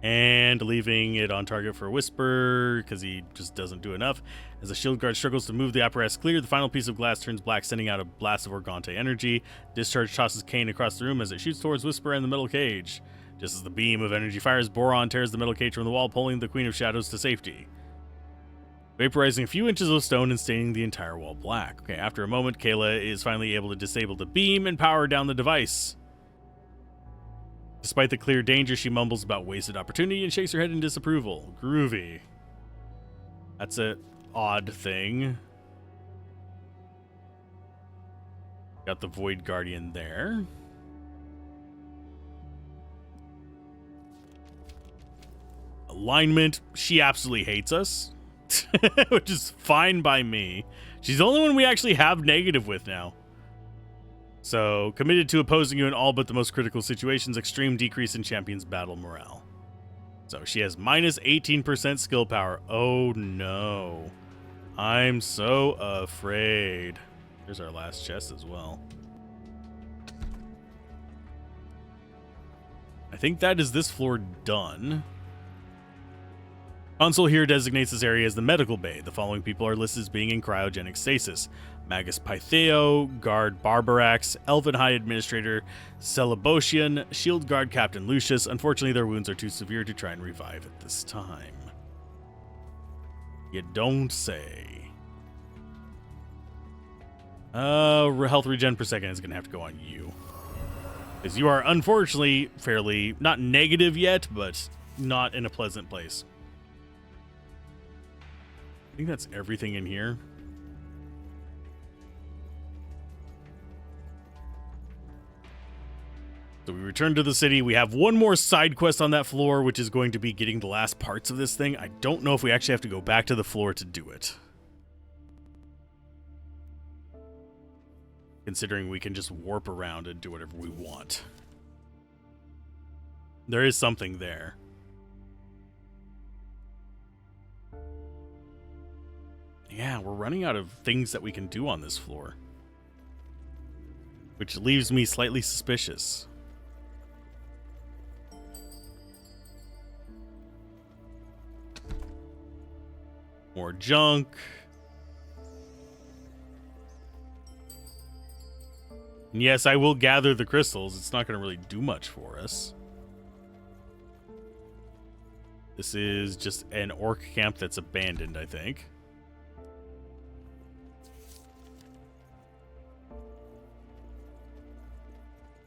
and leaving it on target for Whisper, because he just doesn't do enough. As the shield guard struggles to move the apparatus clear, the final piece of glass turns black, sending out a blast of Organte energy. Discharge tosses Kane across the room as it shoots towards Whisper and the metal cage. Just as the beam of energy fires, Boron tears the metal cage from the wall, pulling the Queen of Shadows to safety, vaporizing a few inches of stone and staining the entire wall black. Okay, after a moment, Kayla is finally able to disable the beam and power down the device. Despite the clear danger, she mumbles about wasted opportunity and shakes her head in disapproval. Groovy. That's an odd thing. Got the Void Guardian there. Alignment. She absolutely hates us, which is fine by me. She's the only one we actually have negative with now. So, committed to opposing you in all but the most critical situations, extreme decrease in champion's battle morale. So, she has minus 18% skill power. Oh no. I'm so afraid. Here's our last chest as well. I think that is this floor done. Console here designates this area as the medical bay. The following people are listed as being in cryogenic stasis: Magus Pytheo, Guard Barbarax, Elven High Administrator Celebosian, Shield Guard Captain Lucius. Unfortunately, their wounds are too severe to try and revive at this time. You don't say. Health regen per second is going to have to go on you. Because you are unfortunately fairly, not negative yet, but not in a pleasant place. I think that's everything in here. So we return to the city. We have one more side quest on that floor, which is going to be getting the last parts of this thing. I don't know if we actually have to go back to the floor to do it. Considering we can just warp around and do whatever we want. There is something there. Yeah, we're running out of things that we can do on this floor. Which leaves me slightly suspicious. More junk. And yes, I will gather the crystals. It's not going to really do much for us. This is just an orc camp that's abandoned, I think.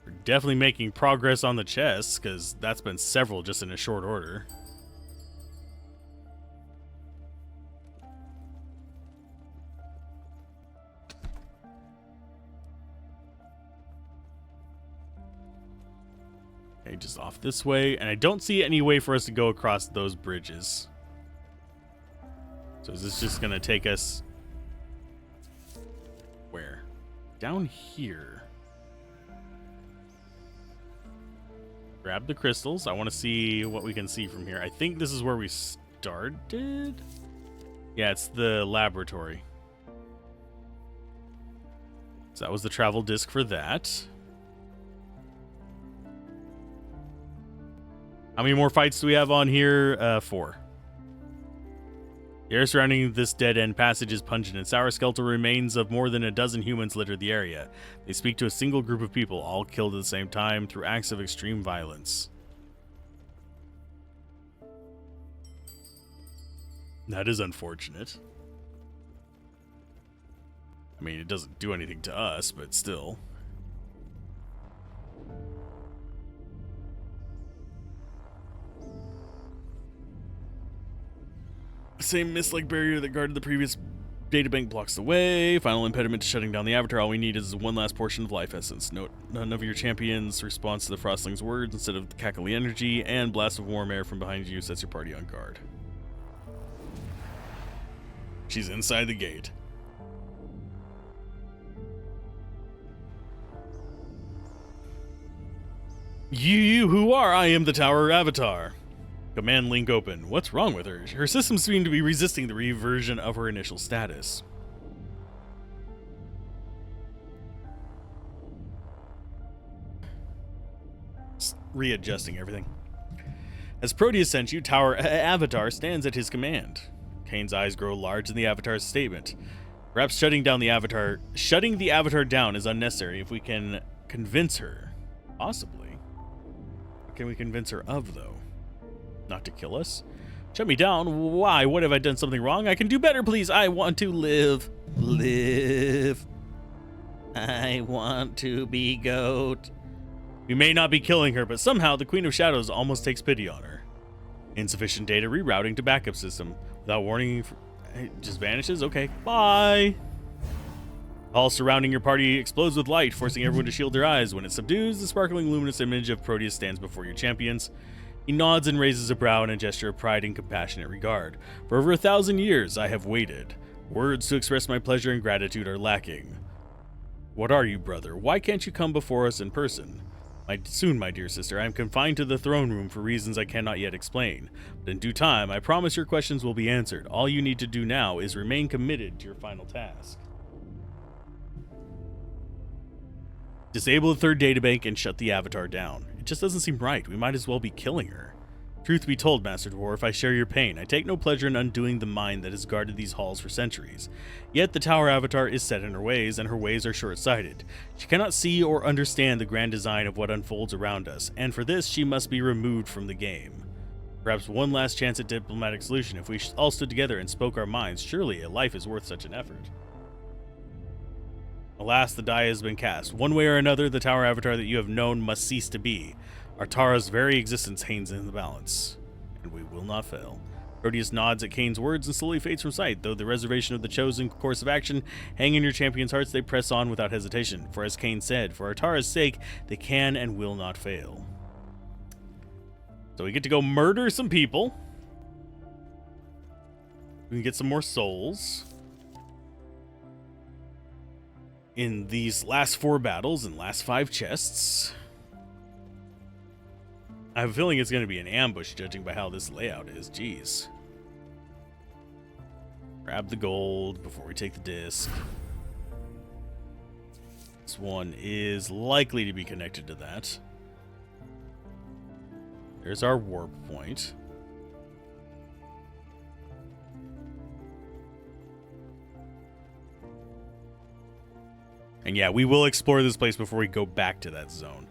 We're definitely making progress on the chests, because that's been several just in a short order. Okay, just off this way, and I don't see any way for us to go across those bridges. So is this just gonna take us where? Down here. Grab the crystals. I want to see what we can see from here. I think this is where we started. Yeah, it's the laboratory. So that was the travel disc for that. How many more fights do we have on here? 4. The air surrounding this dead-end passage is pungent, and sour skeletal remains of more than a dozen humans litter the area. They speak to a single group of people, all killed at the same time through acts of extreme violence. That is unfortunate. I mean, it doesn't do anything to us, but still. Same mist-like barrier that guarded the previous databank blocks the way. Final impediment to shutting down the avatar. All we need is one last portion of life essence. Note, none of your champions responds to the Frostling's words instead of the cackly energy, and blast of warm air from behind you sets your party on guard. She's inside the gate. You who are? I am the Tower Avatar. Command link open. What's wrong with her? Her systems seem to be resisting the reversion of her initial status. Just readjusting everything. As Proteus sent you, Tower Avatar stands at his command. Kane's eyes grow large in the Avatar's statement. Perhaps shutting the Avatar down is unnecessary if we can convince her. Possibly. What can we convince her of, though? Not to kill us? Shut me down? Why? What have I done something wrong? I can do better, please. I want to live. Live. I want to be goat. We may not be killing her, but somehow the Queen of Shadows almost takes pity on her. Insufficient data rerouting to backup system. Without warning, it just vanishes? Okay, bye. All surrounding your party explodes with light, forcing everyone to shield their eyes. When it subdues, the sparkling luminous image of Proteus stands before your champions. He nods and raises a brow in a gesture of pride and compassionate regard. For over 1,000 years, I have waited. Words to express my pleasure and gratitude are lacking. What are you, brother? Why can't you come before us in person? Soon, my dear sister. I am confined to the throne room for reasons I cannot yet explain. But in due time, I promise your questions will be answered. All you need to do now is remain committed to your final task. Disable the third databank and shut the Avatar down. It just doesn't seem right. We might as well be killing her. Truth be told, Master Dwarf, I share your pain. I take no pleasure in undoing the mind that has guarded these halls for centuries. Yet the Tower Avatar is set in her ways, and her ways are short-sighted. She cannot see or understand the grand design of what unfolds around us, and for this she must be removed from the game. Perhaps one last chance at diplomatic solution. If we all stood together and spoke our minds, surely a life is worth such an effort. Alas, the die has been cast. One way or another, the Tower Avatar that you have known must cease to be. Artara's very existence hangs in the balance, and we will not fail. Proteus nods at Kane's words and slowly fades from sight. Though the reservation of the chosen course of action hang in your champion's hearts, they press on without hesitation. For as Kane said, for Artara's sake, they can and will not fail. So we get to go murder some people. We can get some more souls. In these last 4 battles and last 5 chests. I have a feeling it's going to be an ambush, judging by how this layout is. Jeez. Grab the gold before we take the disc. This one is likely to be connected to that. There's our warp point. And yeah, we will explore this place before we go back to that zone.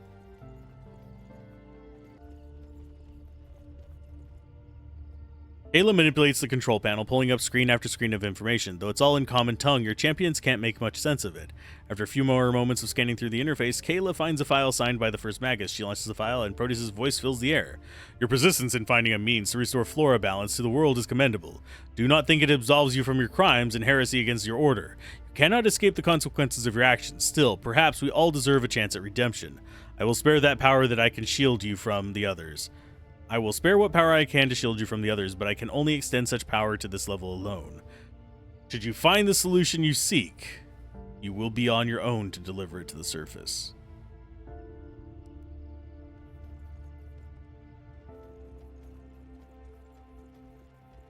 Kayla manipulates the control panel, pulling up screen after screen of information. Though it's all in common tongue, your champions can't make much sense of it. After a few more moments of scanning through the interface, Kayla finds a file signed by the first Magus. She launches the file, and Proteus' voice fills the air. Your persistence in finding a means to restore flora balance to the world is commendable. Do not think it absolves you from your crimes and heresy against your order. You cannot escape the consequences of your actions. Still, perhaps we all deserve a chance at redemption. I will spare that power that I can shield you from the others. I will spare what power I can to shield you from the others, but I can only extend such power to this level alone. Should you find the solution you seek, you will be on your own to deliver it to the surface.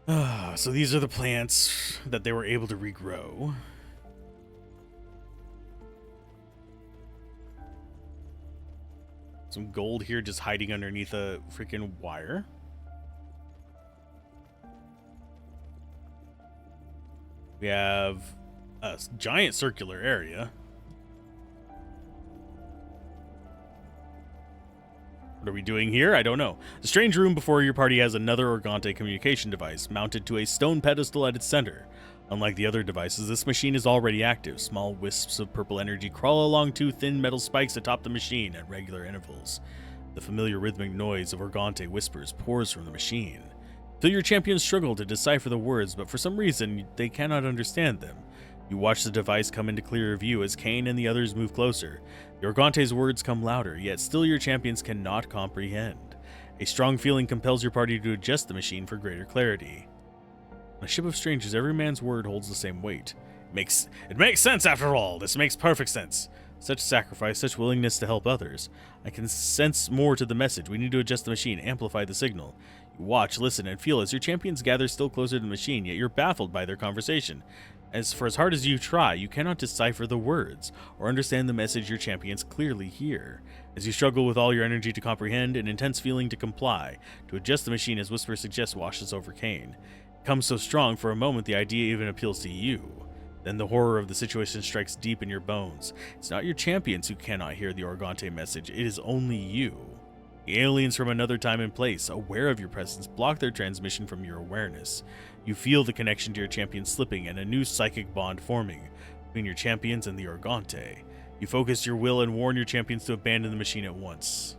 So these are the plants that they were able to regrow. Some gold here just hiding underneath a freaking wire. We have a giant circular area. What are we doing here? I don't know. The strange room before your party has another Organte communication device mounted to a stone pedestal at its center. Unlike the other devices, this machine is already active. Small wisps of purple energy crawl along 2 thin metal spikes atop the machine at regular intervals. The familiar rhythmic noise of Organte whispers pours from the machine. Feel your champions struggle to decipher the words, but for some reason, they cannot understand them. You watch the device come into clearer view as Kane and the others move closer. The Organte's words come louder, yet still your champions cannot comprehend. A strong feeling compels your party to adjust the machine for greater clarity. On a ship of strangers, every man's word holds the same weight. It makes sense after all. This makes perfect sense. Such sacrifice, such willingness to help others. I can sense more to the message. We need to adjust the machine, amplify the signal. You watch, listen, and feel as your champions gather still closer to the machine, yet you're baffled by their conversation. As hard as you try, you cannot decipher the words or understand the message your champions clearly hear. As you struggle with all your energy to comprehend, an intense feeling to comply, to adjust the machine as Whisper suggests washes over Kane. It comes so strong, for a moment the idea even appeals to you. Then the horror of the situation strikes deep in your bones. It's not your champions who cannot hear the Organte message, it is only you. The aliens from another time and place, aware of your presence, block their transmission from your awareness. You feel the connection to your champion slipping and a new psychic bond forming between your champions and the Organte. You focus your will and warn your champions to abandon the machine at once.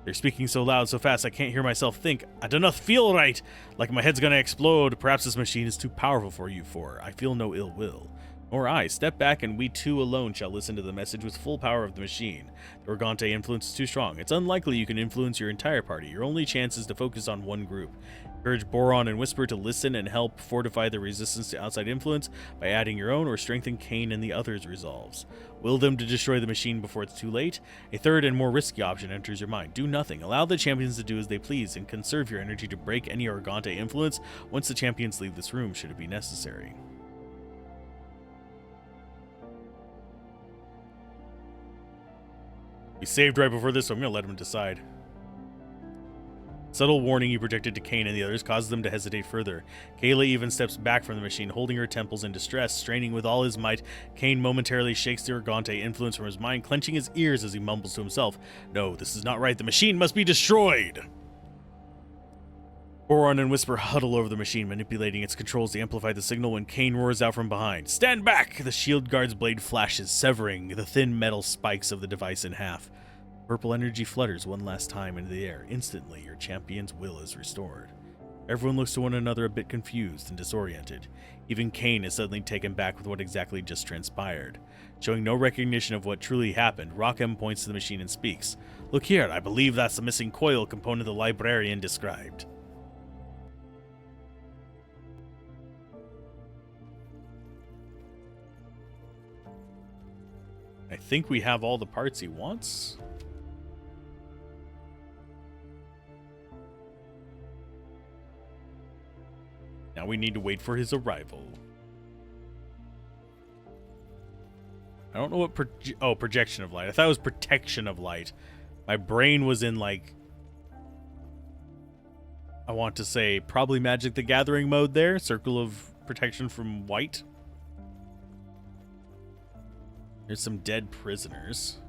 They're speaking so loud, so fast, I can't hear myself think. I do not feel right, like my head's gonna explode. Perhaps this machine is too powerful for you, I feel no ill will. Or I step back and we two alone shall listen to the message with full power of the machine. The Organte influence is too strong. It's unlikely you can influence your entire party. Your only chance is to focus on one group. Encourage Boron and Whisper to listen and help fortify the resistance to outside influence by adding your own, or strengthen Kane and the others' resolves. Will them to destroy the machine before it's too late. A third and more risky option enters your mind. Do nothing. Allow the champions to do as they please and conserve your energy to break any Organte influence once the champions leave this room, should it be necessary. We saved right before this, so I'm going to let him decide. Subtle warning you projected to Kane and the others causes them to hesitate further. Kayla even steps back from the machine, holding her temples in distress. Straining with all his might, Kane momentarily shakes the Organte influence from his mind, clenching his ears as he mumbles to himself, "No, this is not right. The machine must be destroyed!" Boron and Whisper huddle over the machine, manipulating its controls to amplify the signal when Kane roars out from behind. "Stand back!" The shield guard's blade flashes, severing the thin metal spikes of the device in half. Purple energy flutters one last time into the air. Instantly, your champion's will is restored. Everyone looks to one another a bit confused and disoriented. Even Kane is suddenly taken back with what exactly just transpired. Showing no recognition of what truly happened, Rockham points to the machine and speaks. "Look here, I believe that's the missing coil component the librarian described." I think we have all the parts he wants. Now we need to wait for his arrival. I don't know what projection of light. I thought it was protection of light. My brain was in, like, I want to say probably Magic the Gathering mode there. Circle of protection from white. There's some dead prisoners.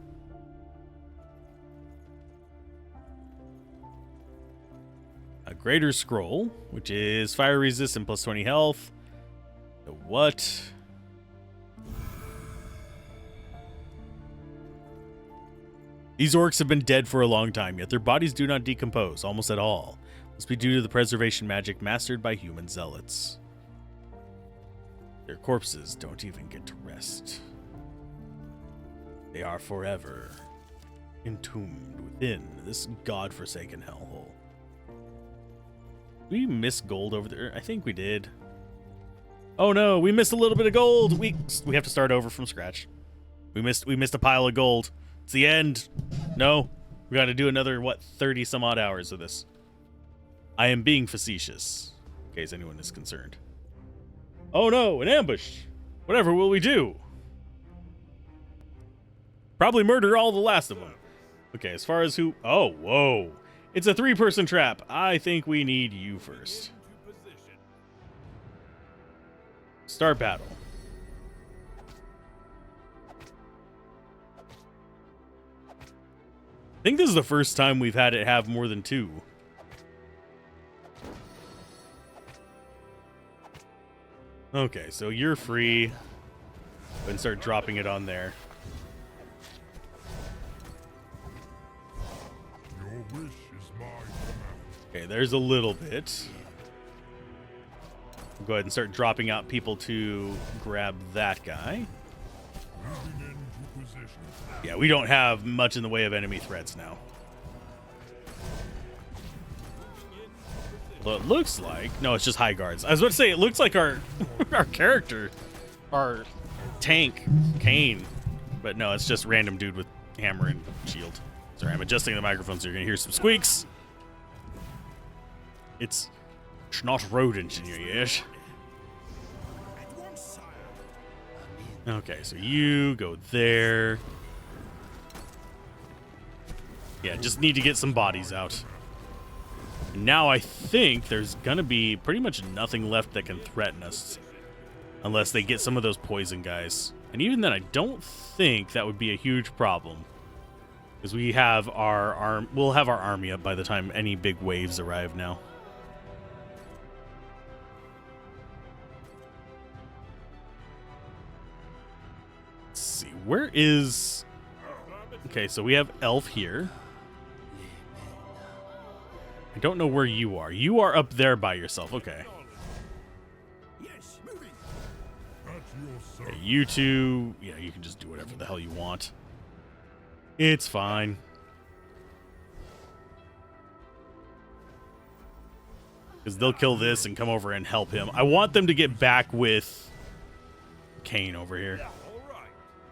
A greater scroll, which is fire resistant plus 20 health. The what? These orcs have been dead for a long time, yet their bodies do not decompose, almost at all. Must be due to the preservation magic mastered by human zealots. Their corpses don't even get to rest. They are forever entombed within this godforsaken hellhole. We missed gold over there. I think we did. Oh no, we missed a little bit of gold. We have to start over from scratch. We missed a pile of gold. It's the end. No, we got to do another 30 some odd hours of this. I am being facetious, in case anyone is concerned. Oh no, an ambush. Whatever will we do? Probably murder all the last of them. Okay, as far as who... Oh, whoa. It's a 3-person trap. I think we need you first. Start battle. I think this is the first time we've had it have more than 2. Okay, so you're free. And start dropping it on there. Your wish is my command. Okay, there's a little bit. Go ahead and start dropping out people to grab that guy. Moving into position. Yeah, we don't have much in the way of enemy threats now. Well, it looks like... No, it's just high guards. I was about to say, it looks like our our character, our tank, Kane. But no, it's just random dude with hammer and shield. Sorry, I'm adjusting the microphone so you're going to hear some squeaks. It's not rodent in your ears. Okay, so you go there. Yeah, just need to get some bodies out. And now I think there's gonna be pretty much nothing left that can threaten us. Unless they get some of those poison guys. And even then, I don't think that would be a huge problem. Because we have we'll have our army up by the time any big waves arrive now. Let's see, where is... Okay, so we have Elf here. I don't know where you are. You are up there by yourself. Okay. Yes, moving. At your Okay, service. you two, yeah, you can just do whatever the hell you want. It's fine. Because they'll kill this and come over and help him. I want them to get back with Kane over here. All right.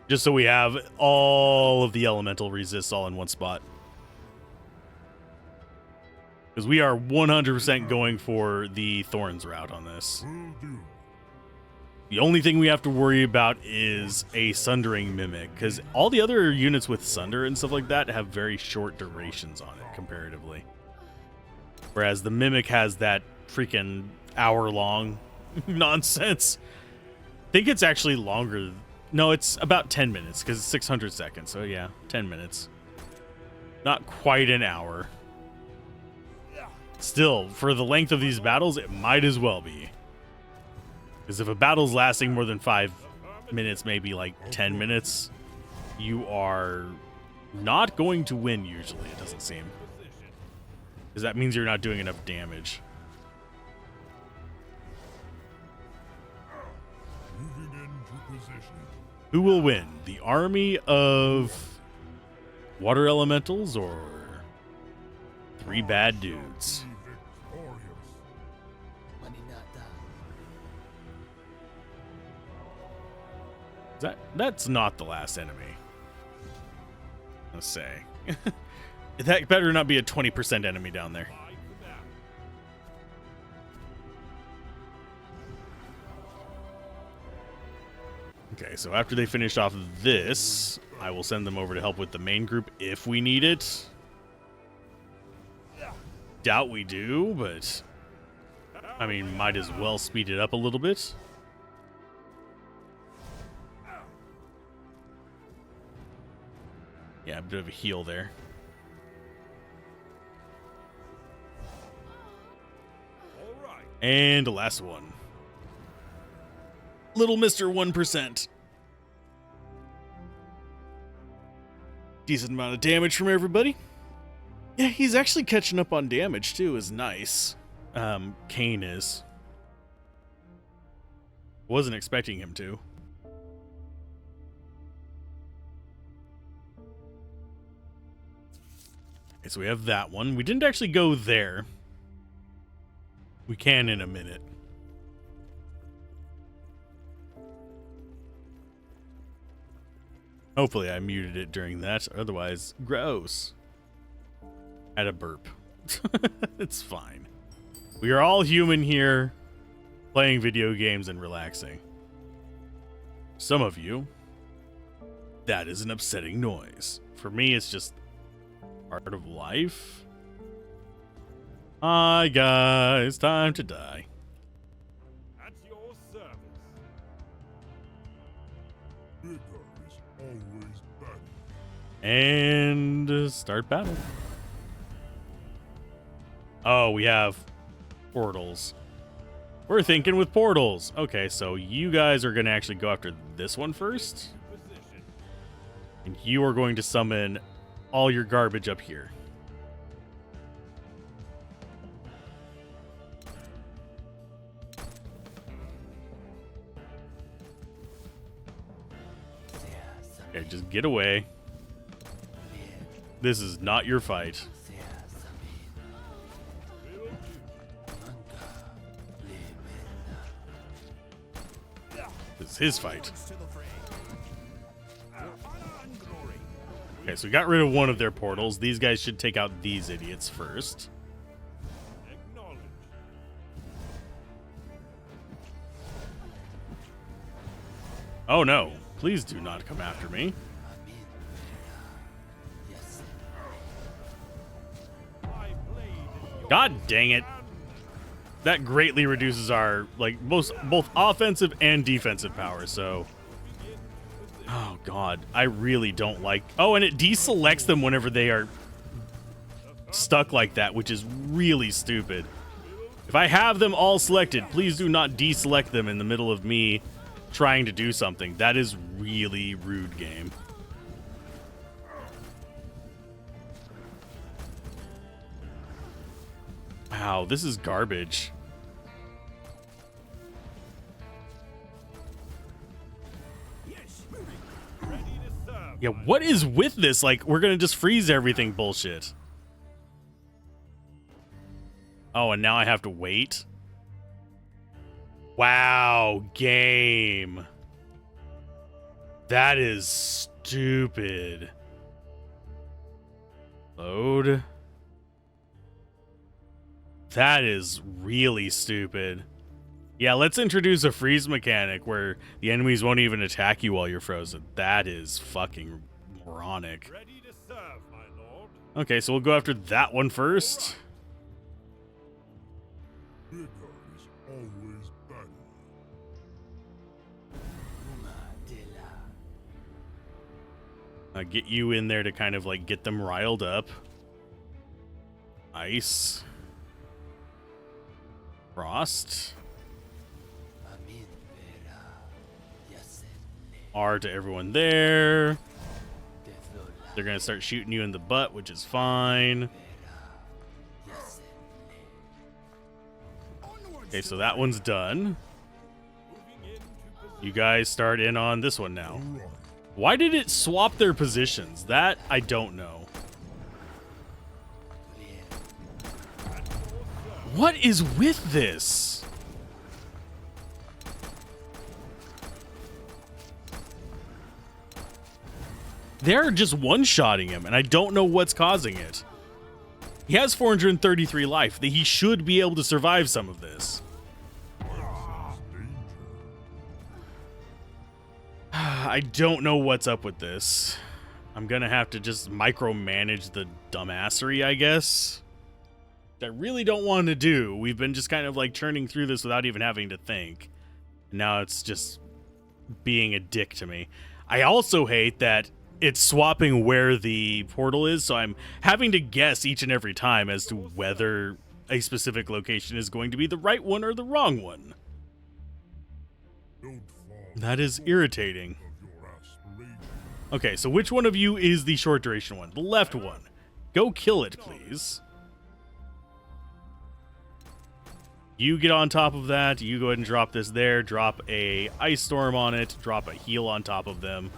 Just so we have all of the elemental resists all in one spot. Because we are 100% going for the Thorns route on this. Will do. The only thing we have to worry about is a Sundering Mimic, because all the other units with Sunder and stuff like that have very short durations on it, comparatively. Whereas the Mimic has that freaking hour-long nonsense. I think it's actually longer. No, it's about 10 minutes, because it's 600 seconds, so yeah, 10 minutes. Not quite an hour. Still, for the length of these battles, it might as well be. Because if a battle's lasting more than 5 minutes, maybe like 10 minutes, you are not going to win usually, it doesn't seem. Because that means you're not doing enough damage. Moving into position. Who will win? The army of water elementals or 3 bad dudes? Be victorious. That's not the last enemy. Let's say. That better not be a 20% enemy down there. My command. Okay, so after they finish off this, I will send them over to help with the main group if we need it. Doubt we do, but I mean, might as well speed it up a little bit. Yeah, a bit of a heal there. All right. And the last one. Little Mr. 1%. Decent amount of damage from everybody. Yeah, he's actually catching up on damage too, is nice. Kane is. Wasn't expecting him to. Okay, so we have that one. We didn't actually go there. We can in a minute. Hopefully I muted it during that. Otherwise, gross. Had a burp. It's fine. We are all human here, playing video games and relaxing. Some of you, that is an upsetting noise. For me, it's just part of life. Hi, guys. Time to die. At your service. Bigger is always better. And start battle. Oh, we have portals. We're thinking with portals. Okay, so you guys are going to actually go after this one first. Position. And you are going to summon all your garbage up here. Okay, just get away. This is not your fight. This is his fight. Okay, so we got rid of one of their portals. These guys should take out these idiots first. Acknowledge. Oh no, please do not come after me. My blade is your God dang it. That greatly reduces our, like, both offensive and defensive power, so... Oh, God. I really don't like... Oh, and it deselects them whenever they are stuck like that, which is really stupid. If I have them all selected, please do not deselect them in the middle of me trying to do something. That is really rude, game. Wow, this is garbage. Yeah, what is with this? Like, we're gonna just freeze everything bullshit. Oh, and now I have to wait? Wow, game. That is stupid. Load. That is really stupid. Yeah, let's introduce a freeze mechanic where the enemies won't even attack you while you're frozen. That is fucking moronic. Ready to serve, my lord. Okay, so we'll go after that one first. Bigger is always better. Get you in there to kind of like get them riled up. Ice. Frost. R to everyone there. They're gonna start shooting you in the butt, which is fine. Okay, so that one's done. You guys start in on this one now. Why did it swap their positions? That I don't know. What is with this? They're just one-shotting him, and I don't know what's causing it. He has 433 life. He should be able to survive some of this. I don't know what's up with this. I'm gonna have to just micromanage the dumbassery, I guess. I really don't want to do. We've been just kind of like churning through this without even having to think. Now it's just being a dick to me. I also hate that it's swapping where the portal is, so I'm having to guess each and every time as to whether a specific location is going to be the right one or the wrong one. Don't fall That is irritating. of your aspiration. Okay, so which one of you is the short duration one? The left one. Go kill it, please. You get on top of that. You go ahead and drop this there. Drop a ice storm on it. Drop a heal on top of them.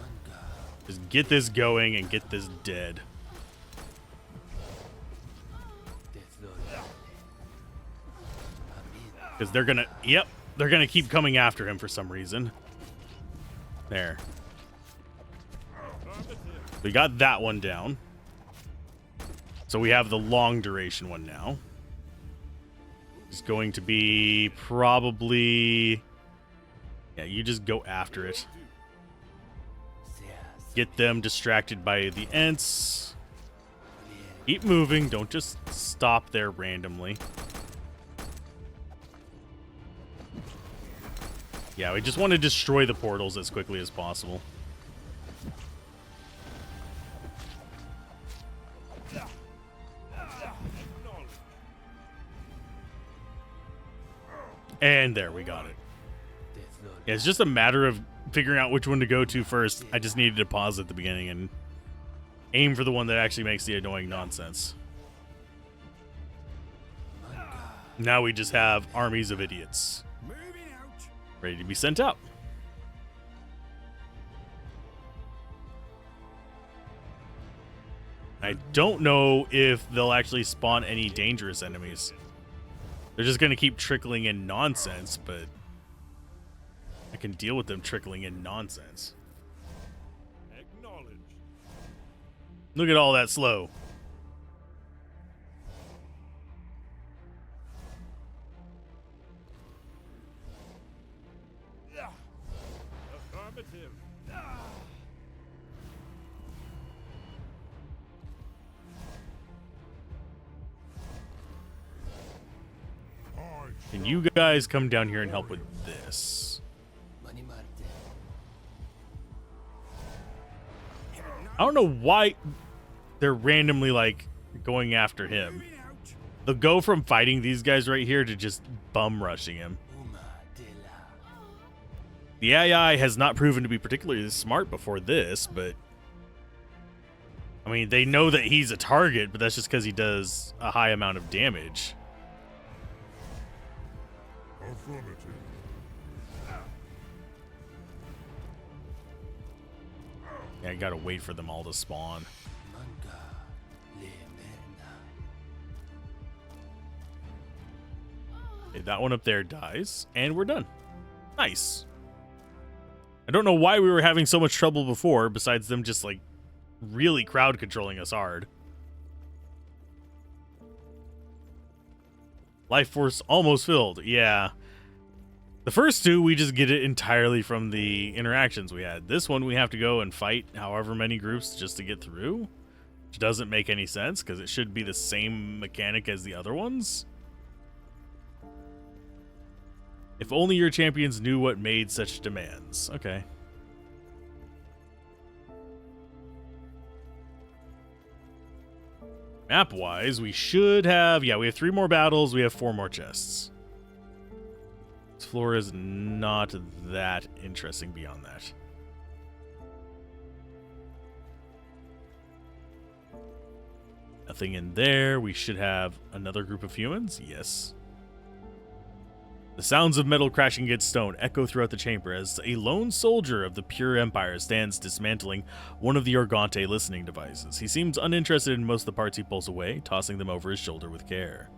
Just get this going and get this dead. Because they're gonna, yep, they're gonna keep coming after him for some reason. There. We got that one down. So we have the long duration one now. It's going to be probably... Yeah, you just go after it. Get them distracted by the Ents. Keep moving. Don't just stop there randomly. Yeah, we just want to destroy the portals as quickly as possible. And there, we got it. Yeah, it's just a matter of figuring out which one to go to first. I just needed to pause at the beginning and aim for the one that actually makes the annoying nonsense. Now we just have armies of idiots ready to be sent out. I don't know if they'll actually spawn any dangerous enemies. They're just going to keep trickling in nonsense, but I can deal with them trickling in nonsense. Acknowledged. Look at all that slow. Affirmative. Can you guys come down here and help with this? I don't know why they're randomly like going after him. They'll go from fighting these guys right here to just bum rushing him. The AI has not proven to be particularly smart before this, but I mean, they know that he's a target, but that's just because he does a high amount of damage. Yeah, I gotta wait for them all to spawn. Okay, that one up there dies, and we're done. Nice. I don't know why we were having so much trouble before, besides them just, like, really crowd controlling us hard. Life force almost filled. Yeah. The first two, we just get it entirely from the interactions we had. This one, we have to go and fight however many groups just to get through, which doesn't make any sense because it should be the same mechanic as the other ones. If only your champions knew what made such demands. Okay. Map-wise, we should have... Yeah, we have 3 more battles. We have 4 more chests. This floor is not that interesting beyond that. Nothing in there. We should have another group of humans. Yes. The sounds of metal crashing against stone echo throughout the chamber as a lone soldier of the Pure Empire stands dismantling one of the Organte listening devices. He seems uninterested in most of the parts he pulls away, tossing them over his shoulder with care.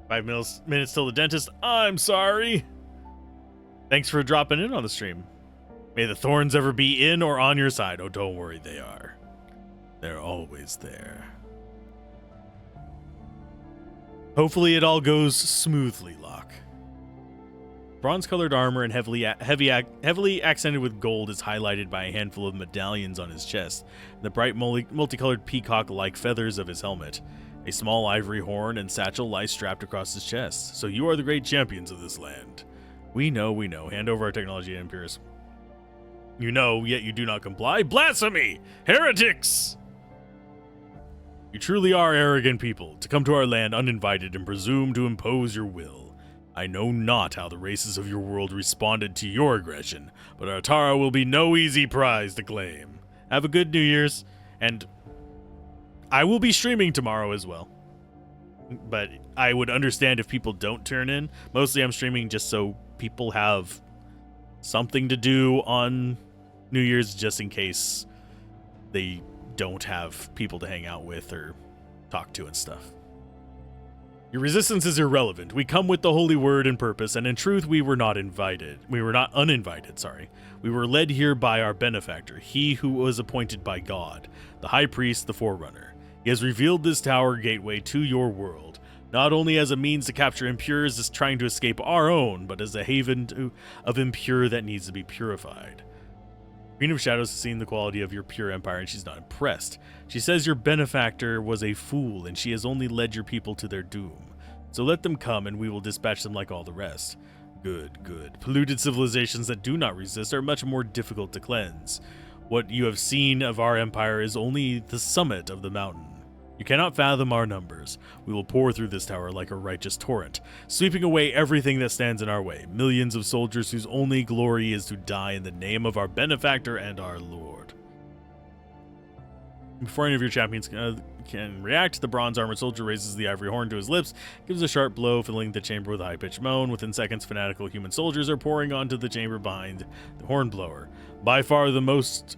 5 minutes till the dentist. I'm sorry. Thanks for dropping in on the stream. May the thorns ever be in or on your side. Oh, don't worry, they are. They're always there. Hopefully it all goes smoothly, Locke. Bronze-colored armor and heavily accented with gold is highlighted by a handful of medallions on his chest, and the bright multicolored peacock-like feathers of his helmet. A small ivory horn and satchel lie strapped across his chest. So you are the great champions of this land. We know. Hand over our technology to Imperius. You know, yet you do not comply. Blasphemy! Heretics! You truly are arrogant people, to come to our land uninvited and presume to impose your will. I know not how the races of your world responded to your aggression, but Artara will be no easy prize to claim. Have a good New Year's, and I will be streaming tomorrow as well. But I would understand if people don't turn in. Mostly I'm streaming just so people have something to do on New Year's, just in case they don't have people to hang out with or talk to and stuff. Your resistance is irrelevant. We come with the holy word and purpose, and in truth we were not invited. We were not uninvited, sorry. We were led here by our benefactor, he who was appointed by God, the high priest, the forerunner. He has revealed this tower gateway to your world, not only as a means to capture impures as trying to escape our own, but as a haven of impure that needs to be purified. Queen of Shadows has seen the quality of your pure empire, and she's not impressed. She says your benefactor was a fool, and she has only led your people to their doom. So let them come, and we will dispatch them like all the rest. Good, good. Polluted civilizations that do not resist are much more difficult to cleanse. What you have seen of our empire is only the summit of the mountain. You cannot fathom our numbers. We will pour through this tower like a righteous torrent, sweeping away everything that stands in our way. Millions of soldiers whose only glory is to die in the name of our benefactor and our lord. Before any of your champions can react, the bronze-armored soldier raises the ivory horn to his lips, gives a sharp blow, filling the chamber with a high-pitched moan. Within seconds, fanatical human soldiers are pouring onto the chamber behind the hornblower. By far the most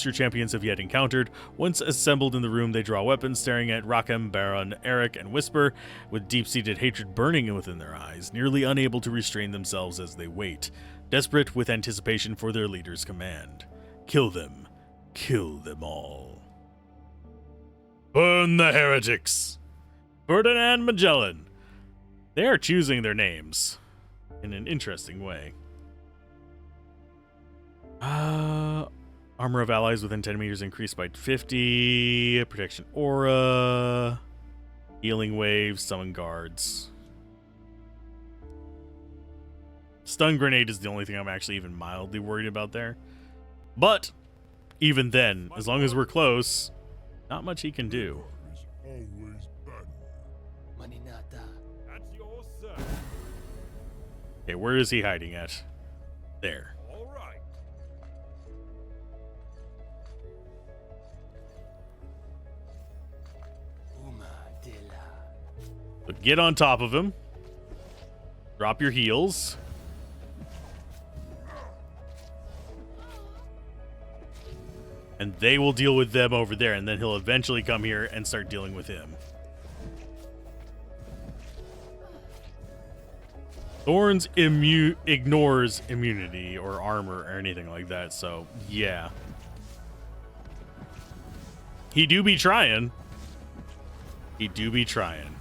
your champions have yet encountered. Once assembled in the room, they draw weapons, staring at Rakem, Baron, Eric, and Whisper, with deep-seated hatred burning within their eyes, nearly unable to restrain themselves as they wait, desperate with anticipation for their leader's command. Kill them. Kill them all. Burn the heretics! Ferdinand Magellan. They are choosing their names in an interesting way. Armor of allies within 10 meters increased by 50. Protection aura. Healing waves. Summon guards. Stun grenade is the only thing I'm actually even mildly worried about there. But even then, as long as we're close, not much he can do. Is always better. That's yours, sir. Okay, where is he hiding at? There. All right. So get on top of him. Drop your heels. They will deal with them over there, and then he'll eventually come here and start dealing with him. Thorns ignores immunity or armor or anything like that, so yeah. He do be trying. He do be trying.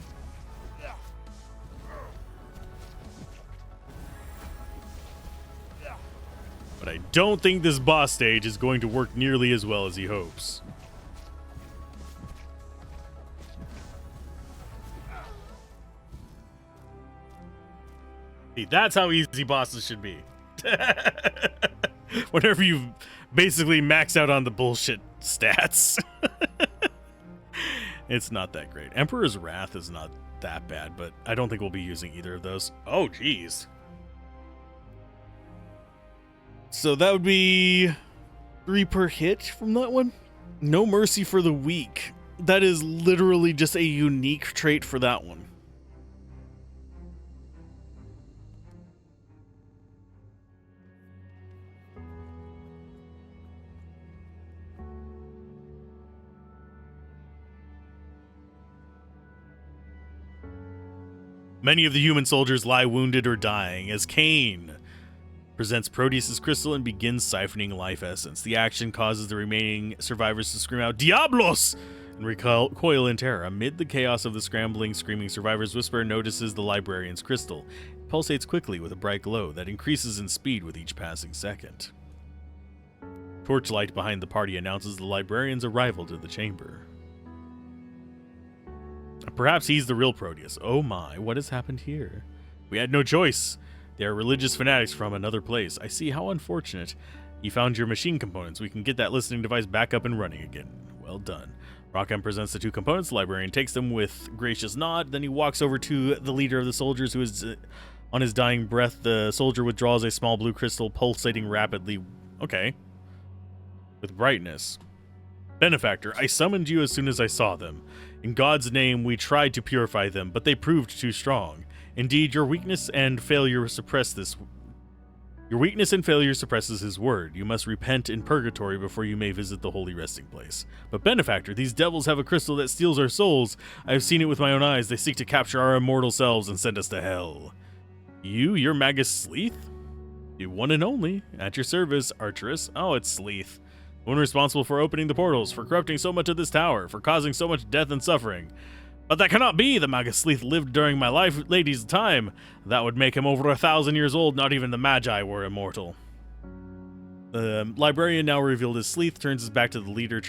But I don't think this boss stage is going to work nearly as well as he hopes. See, that's how easy bosses should be. Whenever you've basically maxed out on the bullshit stats. It's not that great. Emperor's Wrath is not that bad, but I don't think we'll be using either of those. Oh, geez. So that would be 3 per hit from that one. No mercy for the weak. That is literally just a unique trait for that one. Many of the human soldiers lie wounded or dying as Cain presents Proteus' crystal and begins siphoning life essence. The action causes the remaining survivors to scream out, "Diablos!" and recoil in terror. Amid the chaos of the scrambling, screaming survivors, Whisper notices the librarian's crystal. It pulsates quickly with a bright glow that increases in speed with each passing second. Torchlight behind the party announces the librarian's arrival to the chamber. Perhaps he's the real Proteus. Oh my, what has happened here? We had no choice. They are religious fanatics from another place. I see, how unfortunate. You found your machine components. We can get that listening device back up and running again. Well done. Rockham presents the 2 components. The librarian takes them with gracious nod. Then he walks over to the leader of the soldiers who is on his dying breath. The soldier withdraws a small blue crystal pulsating rapidly. Okay. With brightness. Benefactor, I summoned you as soon as I saw them. In God's name, we tried to purify them, but they proved too strong. Indeed, your weakness and failure suppresses his word. You must repent in purgatory before you may visit the holy resting place. But Benefactor, these devils have a crystal that steals our souls. I have seen it with my own eyes. They seek to capture our immortal selves and send us to hell. You're Magus Sleeth? The one and only. At your service, Archeress. Oh, it's Sleeth. One responsible for opening the portals, for corrupting so much of this tower, for causing so much death and suffering. But that cannot be! The Magus Sleeth lived during my lady's time. That would make him over 1,000 years old. Not even the Magi were immortal. The librarian, now revealed as Sleeth, turns his back to the leader,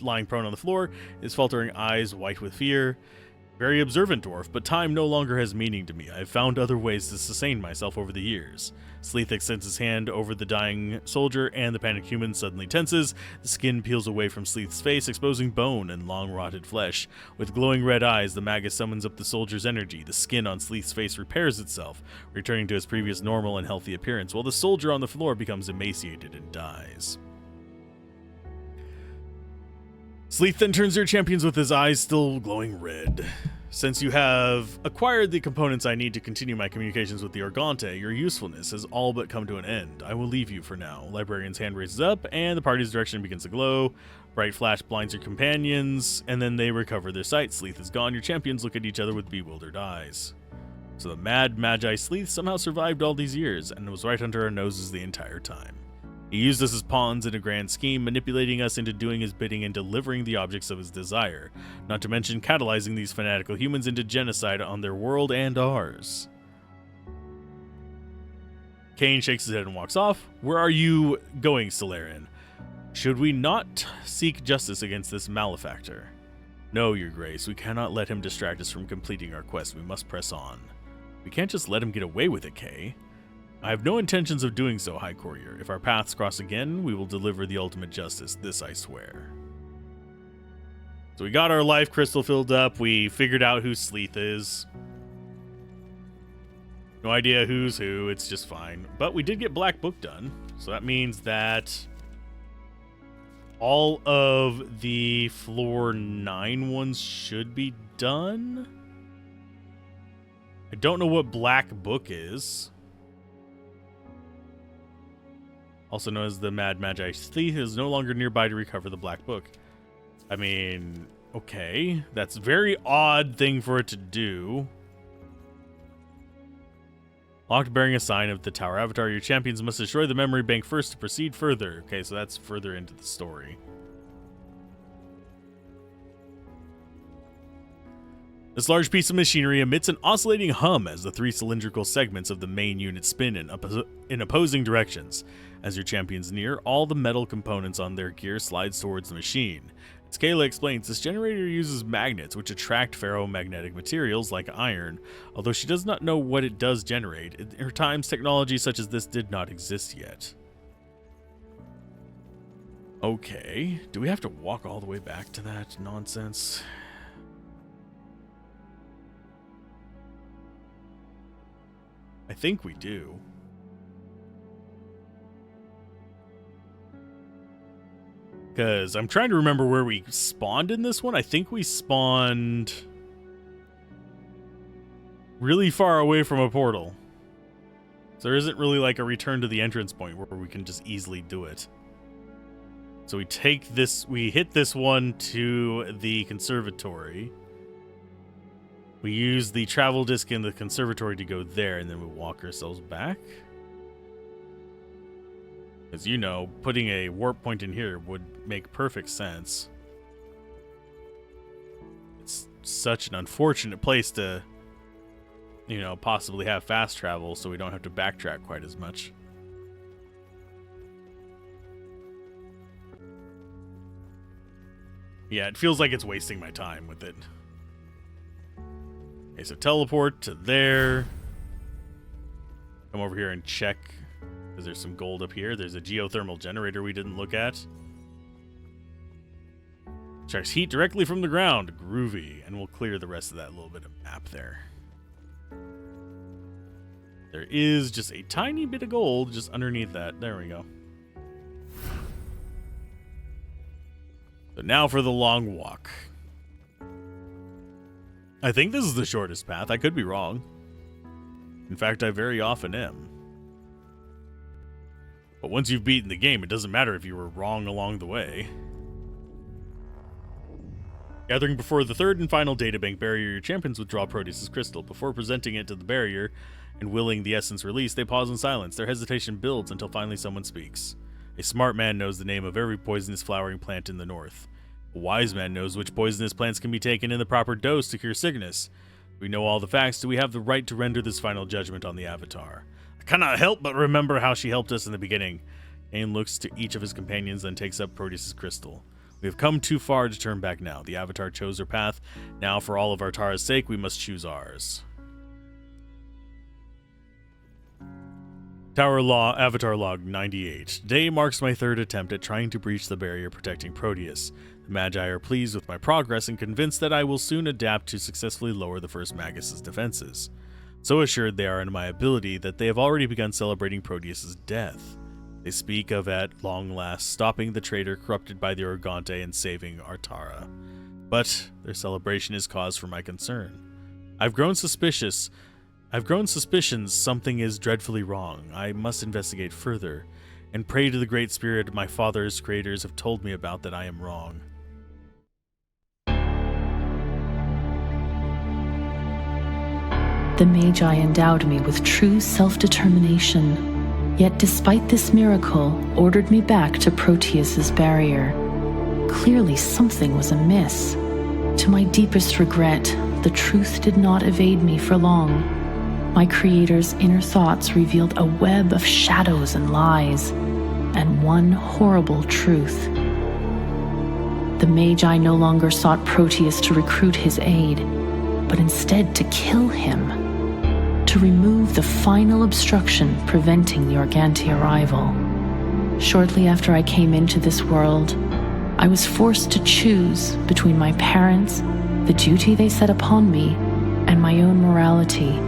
lying prone on the floor, his faltering eyes white with fear. Very observant dwarf, but time no longer has meaning to me. I've found other ways to sustain myself over the years. Sleeth extends his hand over the dying soldier, and the panicked human suddenly tenses. The skin peels away from Sleeth's face, exposing bone and long-rotted flesh. With glowing red eyes, the Magus summons up the soldier's energy. The skin on Sleeth's face repairs itself, returning to its previous normal and healthy appearance, while the soldier on the floor becomes emaciated and dies. Sleeth then turns to your champions with his eyes still glowing red. Since you have acquired the components I need to continue my communications with the Organte, your usefulness has all but come to an end. I will leave you for now. Librarian's hand raises up, and the party's direction begins to glow. Bright flash blinds your companions, and then they recover their sight. Sleeth is gone. Your champions look at each other with bewildered eyes. So the mad Magi Sleeth somehow survived all these years, and was right under our noses the entire time. He used us as pawns in a grand scheme, manipulating us into doing his bidding and delivering the objects of his desire, not to mention catalyzing these fanatical humans into genocide on their world and ours. Cain shakes his head and walks off. Where are you going, Solarian? Should we not seek justice against this malefactor? No, your grace, we cannot let him distract us from completing our quest. We must press on. We can't just let him get away with it, Kay. I have no intentions of doing so, High Courier. If our paths cross again, we will deliver the ultimate justice. This I swear. So we got our life crystal filled up. We figured out who Sleeth is. No idea who's who. It's just fine. But we did get Black Book done. So that means that all of the floor 9 ones should be done. I don't know what Black Book is. also known as the Mad Magi Thief, is no longer nearby to recover the Black Book. I mean, okay. That's a very odd thing for it to do. Locked bearing a sign of the Tower Avatar. Your champions must destroy the memory bank first to proceed further. Okay, so that's further into the story. This large piece of machinery emits an oscillating hum as the 3 cylindrical segments of the main unit spin in opposing directions. As your champions near, all the metal components on their gear slides towards the machine. As Kayla explains, this generator uses magnets which attract ferromagnetic materials like iron. Although she does not know what it does generate, in her times technology such as this did not exist yet. Okay, do we have to walk all the way back to that nonsense? I think we do. Because I'm trying to remember where we spawned in this one. I think we spawned really far away from a portal. So there isn't really like a return to the entrance point where we can just easily do it. So we take this, we hit this one to the conservatory. We use the travel disc in the conservatory to go there, and then we walk ourselves back. As you know, putting a warp point in here would make perfect sense. It's such an unfortunate place to, you know, possibly have fast travel so we don't have to backtrack quite as much. Yeah, it feels like it's wasting my time with it. Okay, so teleport to there. Come over here and check. Because there's some gold up here. There's a geothermal generator we didn't look at. Extracts heat directly from the ground. Groovy. And we'll clear the rest of that little bit of map there. There is just a tiny bit of gold just underneath that. There we go. So now for the long walk. I think this is the shortest path. I could be wrong. In fact, I very often am. But once you've beaten the game, it doesn't matter if you were wrong along the way. Gathering before the third and final databank barrier, your champions withdraw Proteus' crystal. Before presenting it to the barrier and willing the essence released, they pause in silence. Their hesitation builds until finally someone speaks. A smart man knows the name of every poisonous flowering plant in the north. A wise man knows which poisonous plants can be taken in the proper dose to cure sickness. We know all the facts. Do we have the right to render this final judgment on the Avatar? I cannot help but remember how she helped us in the beginning. Cain looks to each of his companions, then takes up Proteus' crystal. We have come too far to turn back now. The Avatar chose her path. Now, for all of Artara's sake, we must choose ours. Avatar Log 98. Today marks my third attempt at trying to breach the barrier protecting Proteus. The Magi are pleased with my progress and convinced that I will soon adapt to successfully lower the first Magus' defenses. So assured they are in my ability that they have already begun celebrating Proteus' death. They speak of at long last stopping the traitor corrupted by the Organte and saving Artara. But their celebration is cause for my concern. I've grown suspicions something is dreadfully wrong. I must investigate further, and pray to the great spirit my father's creators have told me about that I am wrong. The Magi endowed me with true self-determination, yet despite this miracle, ordered me back to Proteus's barrier. Clearly something was amiss. To my deepest regret, the truth did not evade me for long. My creator's inner thoughts revealed a web of shadows and lies, and one horrible truth. The Magi no longer sought Proteus to recruit his aid, but instead to kill him, to remove the final obstruction preventing the Organte arrival. Shortly after I came into this world, I was forced to choose between my parents, the duty they set upon me, and my own morality.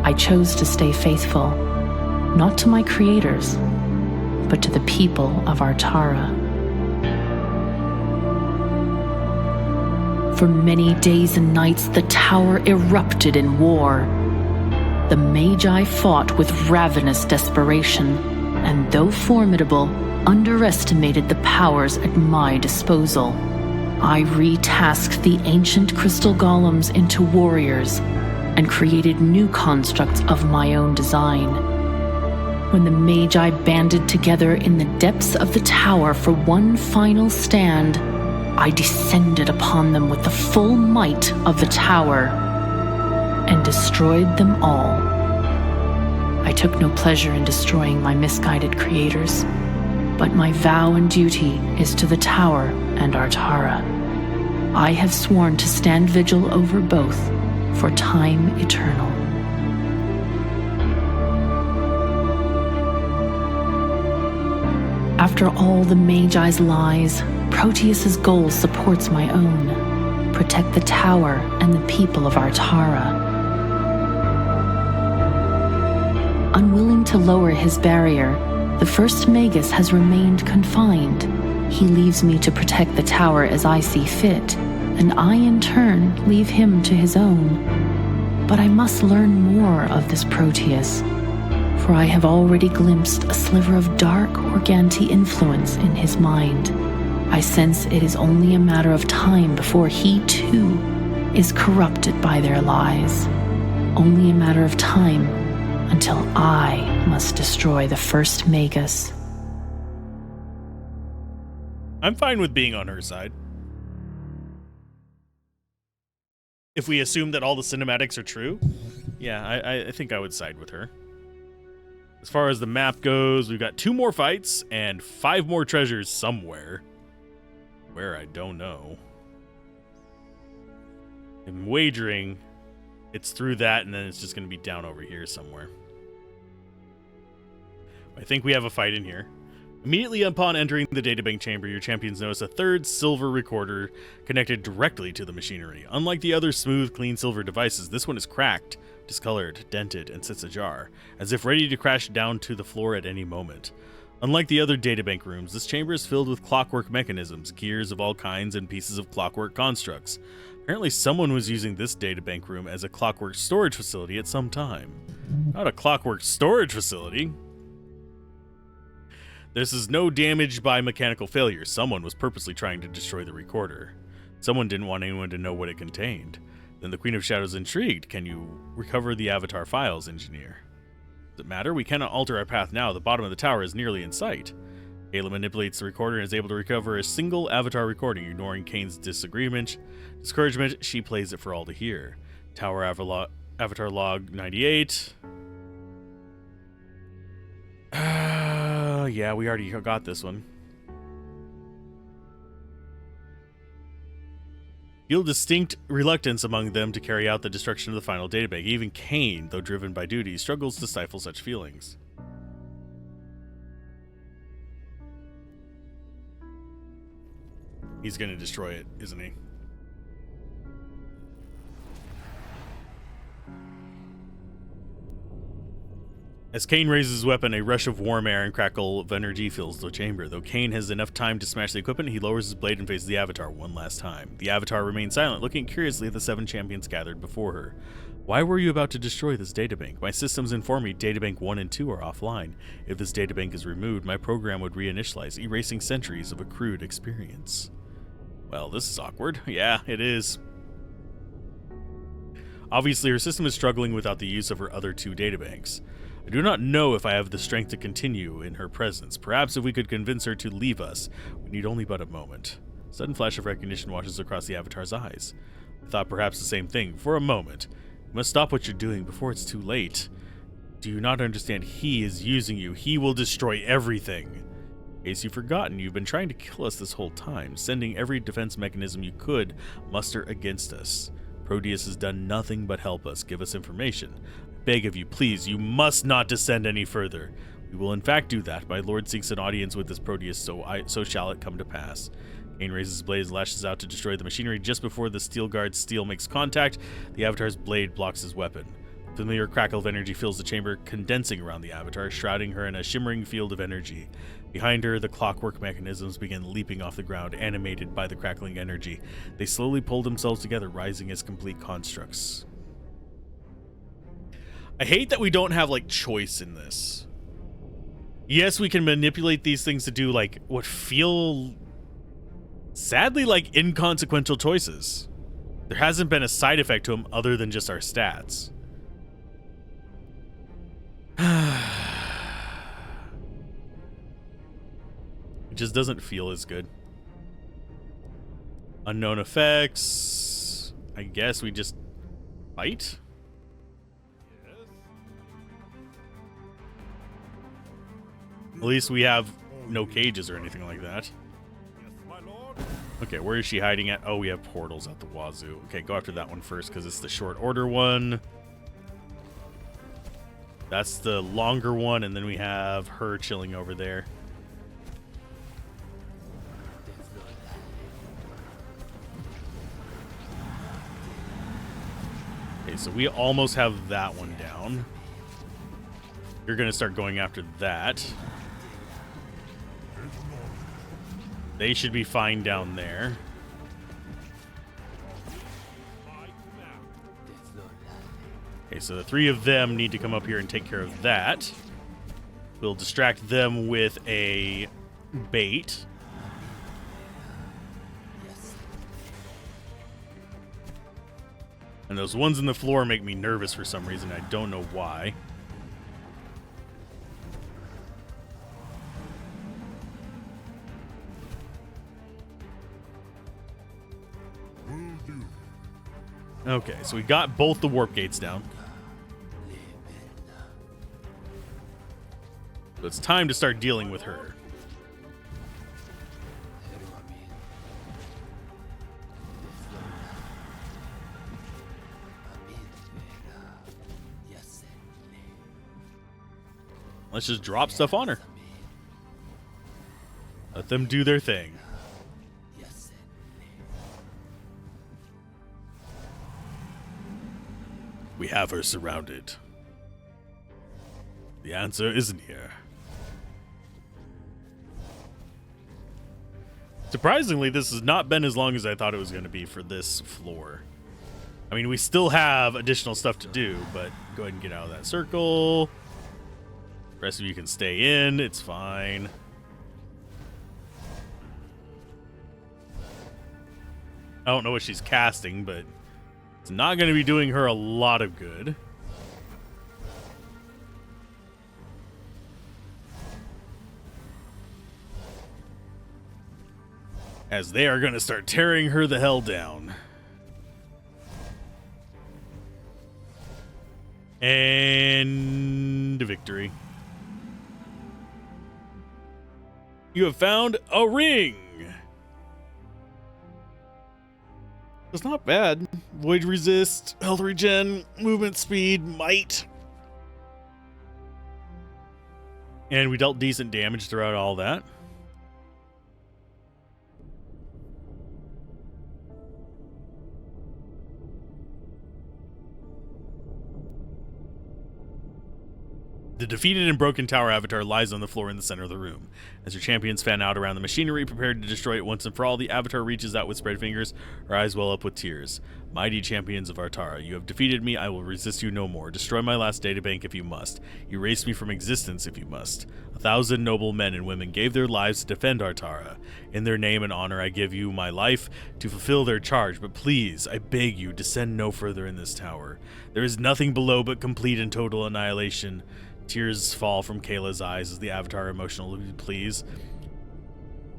I chose to stay faithful, not to my creators, but to the people of Artara. For many days and nights, the tower erupted in war. The Magi fought with ravenous desperation, and and though formidable, underestimated the powers at my disposal. I retasked the ancient crystal golems into warriors and created new constructs of my own design. When the Magi banded together in the depths of the tower for one final stand, I descended upon them with the full might of the tower and destroyed them all. I took no pleasure in destroying my misguided creators, but my vow and duty is to the tower and Artara. I have sworn to stand vigil over both for time eternal. After all the Magi's lies, Proteus's goal supports my own. Protect the tower and the people of Artara. Unwilling to lower his barrier, the first Magus has remained confined. He leaves me to protect the tower as I see fit, and I in turn leave him to his own. But I must learn more of this Proteus, for I have already glimpsed a sliver of dark Organti influence in his mind. I sense it is only a matter of time before he, too, is corrupted by their lies. Only a matter of time until I must destroy the first Magus. I'm fine with being on her side. If we assume that all the cinematics are true, yeah, I think I would side with her. As far as the map goes, we've got 2 more fights and 5 more treasures somewhere. Where, I don't know. I'm wagering it's through that, and then it's just going to be down over here somewhere. I think we have a fight in here. Immediately upon entering the databank chamber, your champions notice a third silver recorder connected directly to the machinery. Unlike the other smooth, clean silver devices, this one is cracked, discolored, dented, and sits ajar, as if ready to crash down to the floor at any moment. Unlike the other databank rooms, this chamber is filled with clockwork mechanisms, gears of all kinds, and pieces of clockwork constructs. Apparently someone was using this databank room as a clockwork storage facility at some time. Not a clockwork storage facility. This is no damage by mechanical failure. Someone was purposely trying to destroy the recorder. Someone didn't want anyone to know what it contained. Then the Queen of Shadows intrigued. Can you recover the Avatar files, engineer? Does it matter? We cannot alter our path now. The bottom of the tower is nearly in sight. Kayla manipulates the recorder and is able to recover a single Avatar recording, ignoring Kane's discouragement. She plays it for all to hear. Tower Avatar log 98. Yeah, we already got this one. Feel distinct reluctance among them to carry out the destruction of the final databank. Even Kane, though driven by duty, struggles to stifle such feelings. He's going to destroy it, isn't he? As Kane raises his weapon, a rush of warm air and crackle of energy fills the chamber. Though Kane has enough time to smash the equipment, he lowers his blade and faces the Avatar one last time. The Avatar remains silent, looking curiously at the 7 champions gathered before her. Why were you about to destroy this databank? My systems inform me databank 1 and 2 are offline. If this databank is removed, my program would reinitialize, erasing centuries of accrued experience. Well, this is awkward. Yeah, it is. Obviously, her system is struggling without the use of her other 2 databanks. I do not know if I have the strength to continue in her presence. Perhaps if we could convince her to leave us, we need only but a moment. A sudden flash of recognition washes across the Avatar's eyes. I thought perhaps the same thing. For a moment. You must stop what you're doing before it's too late. Do you not understand? He is using you. He will destroy everything. In case you've forgotten, you've been trying to kill us this whole time, sending every defense mechanism you could muster against us. Proteus has done nothing but help us, give us information. Beg of you, please, you must not descend any further. We will in fact do that. My lord seeks an audience with this Proteus, so shall it come to pass. Kane raises his blade and lashes out to destroy the machinery. Just before the steel guard's steel makes contact, the Avatar's blade blocks his weapon. A familiar crackle of energy fills the chamber, condensing around the Avatar, shrouding her in a shimmering field of energy. Behind her, the clockwork mechanisms begin leaping off the ground, animated by the crackling energy. They slowly pull themselves together, rising as complete constructs. I hate that we don't have, like, choice in this. Yes, we can manipulate these things to do like what feel sadly like inconsequential choices. There hasn't been a side effect to them other than just our stats. It just doesn't feel as good. Unknown effects. I guess we just fight? At least we have no cages or anything like that. Yes, my lord. Okay, where is she hiding at? Oh, we have portals at the wazoo. Okay, go after that one first because it's the short order one. That's the longer one, and then we have her chilling over there. Okay, so we almost have that one down. You're going to start going after that. They should be fine down there. Okay, so the three of them need to come up here and take care of that. We'll distract them with a bait. And those ones in the floor make me nervous for some reason. I don't know why. Okay, so we got both the warp gates down. So it's time to start dealing with her. Let's just drop stuff on her. Let them do their thing. We have her surrounded. The answer isn't here. Surprisingly, this has not been as long as I thought it was going to be for this floor. I mean, we still have additional stuff to do, but go ahead and get out of that circle. The rest of you can stay in. It's fine. I don't know what she's casting, but it's not going to be doing her a lot of good. As they are going to start tearing her the hell down. And victory. You have found a ring. It's not bad. Void resist, health regen, movement speed, might. And we dealt decent damage throughout all that. The defeated and broken tower avatar lies on the floor in the center of the room. As your champions fan out around the machinery, prepared to destroy it once and for all, the avatar reaches out with spread fingers, her eyes well up with tears. Mighty champions of Artara, you have defeated me, I will resist you no more. Destroy my last databank if you must. Erase me from existence if you must. 1,000 noble men and women gave their lives to defend Artara. In their name and honor, I give you my life to fulfill their charge, but please, I beg you, descend no further in this tower. There is nothing below but complete and total annihilation. Tears fall from Kayla's eyes as the avatar emotionally pleads.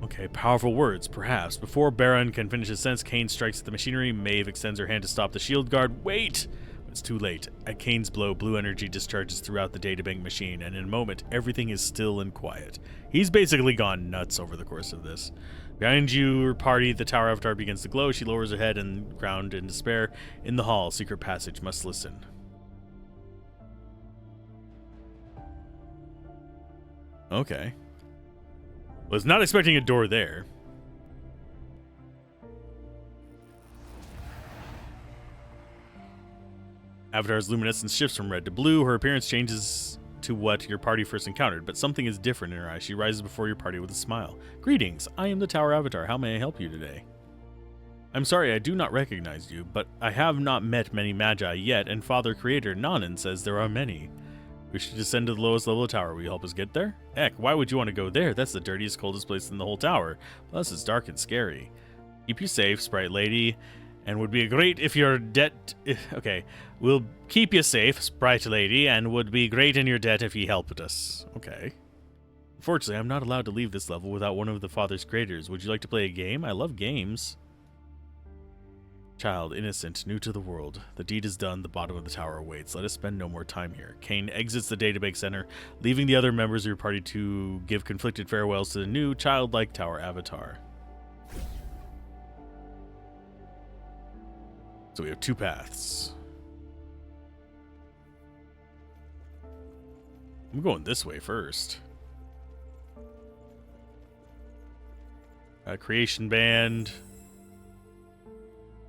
Okay, powerful words, perhaps. Before Baron can finish his sentence, Kane strikes at the machinery. Maeve extends her hand to stop the shield guard. Wait! But it's too late. At Kane's blow, blue energy discharges throughout the databank machine, and in a moment, everything is still and quiet. He's basically gone nuts over the course of this. Behind your party, the tower avatar begins to glow. She lowers her head and ground in despair. In the hall, secret passage, must listen. Okay. Was not expecting a door there. Avatar's luminescence shifts from red to blue. Her appearance changes to what your party first encountered, but something is different in her eyes. She rises before your party with a smile. Greetings, I am the Tower Avatar. How may I help you today? I'm sorry, I do not recognize you, but I have not met many magi yet, and Father Creator Nanan says there are many. We should descend to the lowest level of the tower. Will you help us get there? Heck, why would you want to go there? That's the dirtiest, coldest place in the whole tower. Plus, it's dark and scary. Keep you safe, Sprite Lady. And would be great if your debt... Okay, we'll keep you safe, Sprite Lady, and would be great in your debt if you helped us. Okay. Unfortunately, I'm not allowed to leave this level without one of the father's creators. Would you like to play a game? I love games. Child, innocent, new to the world. The deed is done. The bottom of the tower awaits. Let us spend no more time here. Kane exits the database center, leaving the other members of your party to give conflicted farewells to the new childlike tower avatar. So we have two paths. I'm going this way first. Creation band.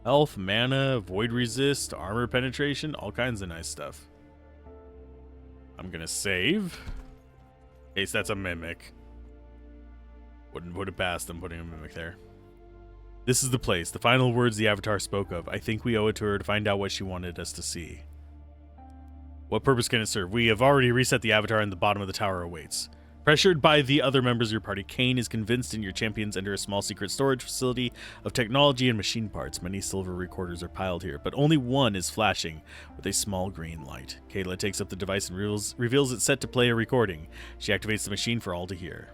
Health, mana, void resist, armor penetration, all kinds of nice stuff. I'm gonna save. In case that's a mimic. Wouldn't put it past them putting a mimic there. This is the place, the final words the Avatar spoke of. I think we owe it to her to find out what she wanted us to see. What purpose can it serve? We have already reset the Avatar and the bottom of the tower awaits. Pressured by the other members of your party, Kane is convinced and your champions enter a small secret storage facility of technology and machine parts. Many silver recorders are piled here, but only one is flashing with a small green light. Kayla takes up the device and reveals it's set to play a recording. She activates the machine for all to hear.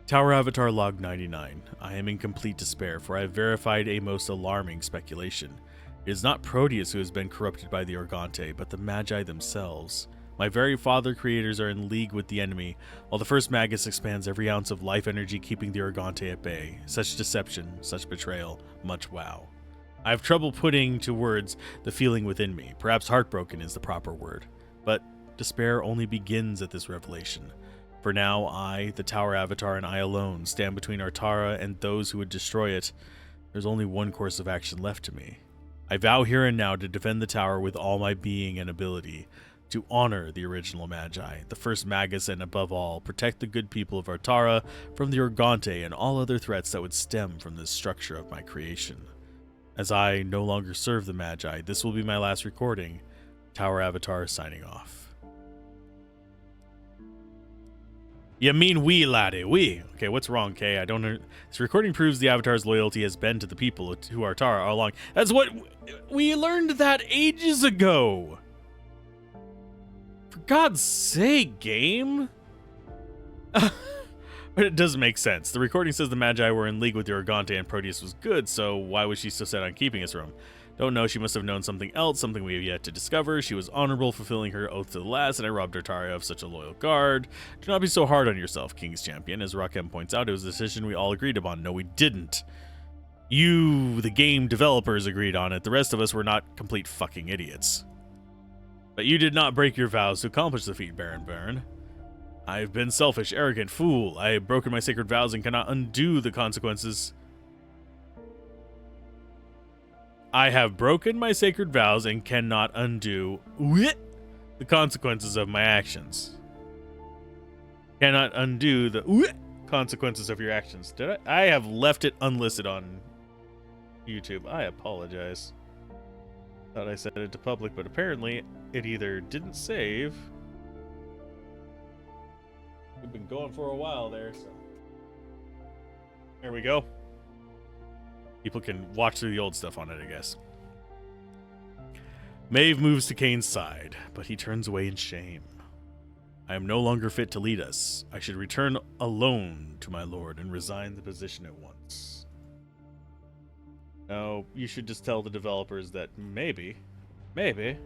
Tower Avatar Log 99. I am in complete despair, for I have verified a most alarming speculation. It is not Proteus who has been corrupted by the Organte, but the Magi themselves. My very father creators are in league with the enemy, while the first Magus expands every ounce of life energy keeping the Organte at bay. Such deception, such betrayal, much wow. I have trouble putting to words the feeling within me. Perhaps heartbroken is the proper word. But despair only begins at this revelation. For now, I, the Tower Avatar, and I alone stand between Artara and those who would destroy it. There's only one course of action left to me. I vow here and now to defend the tower with all my being and ability, to honor the original Magi, the first Magus, and above all, protect the good people of Artara from the Organte and all other threats that would stem from this structure of my creation. As I no longer serve the Magi, this will be my last recording. Tower Avatar signing off. You mean we, laddie, we. Okay, what's wrong, Kay? I don't know. This recording proves the Avatar's loyalty has been to the people who are Tara all along. That's what... We learned that ages ago. For God's sake, game. But it doesn't make sense. The recording says the Magi were in league with the Organte and Proteus was good, so why was she so set on keeping us from? Don't know, she must have known something else, something we have yet to discover. She was honorable, fulfilling her oath to the last, and I robbed Artaria of such a loyal guard. Do not be so hard on yourself, King's Champion. As Rakem points out, it was a decision we all agreed upon. No, we didn't. You, the game developers, agreed on it. The rest of us were not complete fucking idiots. But you did not break your vows to accomplish the feat, Baron. I have been selfish, arrogant, fool. I have broken my sacred vows and cannot undo the consequences. I have broken my sacred vows and cannot undo the consequences of my actions. Cannot undo the consequences of your actions. Did I? I have left it unlisted on YouTube. I apologize. Thought I set it to public, but apparently it either didn't save. We've been going for a while there, so. There we go. People can watch through the old stuff on it, I guess. Maeve moves to Kane's side, but he turns away in shame. I am no longer fit to lead us. I should return alone to my lord and resign the position at once. No, you should just tell the developers that maybe, let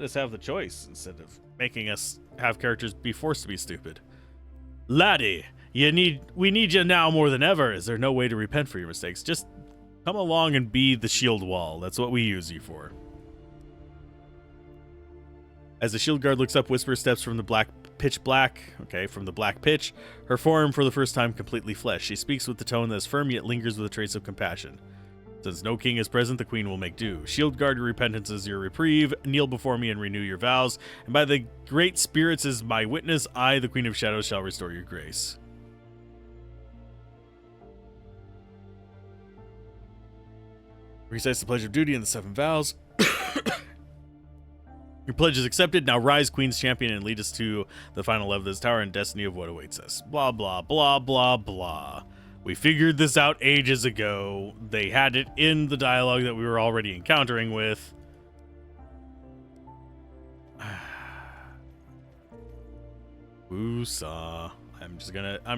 us have the choice instead of making us have characters be forced to be stupid. Laddie, we need you now more than ever. Is there no way to repent for your mistakes? Just come along and be the shield wall. That's what we use you for. As the shield guard looks up, Whisper steps from the pitch black, her form for the first time completely flesh. She speaks with the tone that is firm yet lingers with a trace of compassion. Since no king is present, the queen will make do. Shield guard, your repentance is your reprieve. Kneel before me and renew your vows. And by the great spirits as my witness, I, the Queen of Shadows, shall restore your grace. Recites the pledge of duty and the 7 vows. Your pledge is accepted. Now rise, Queen's Champion, and lead us to the final level of this tower and destiny of what awaits us. Blah, blah, blah, blah, blah. We figured this out ages ago. They had it in the dialogue that we were already encountering with. Woosah. I'm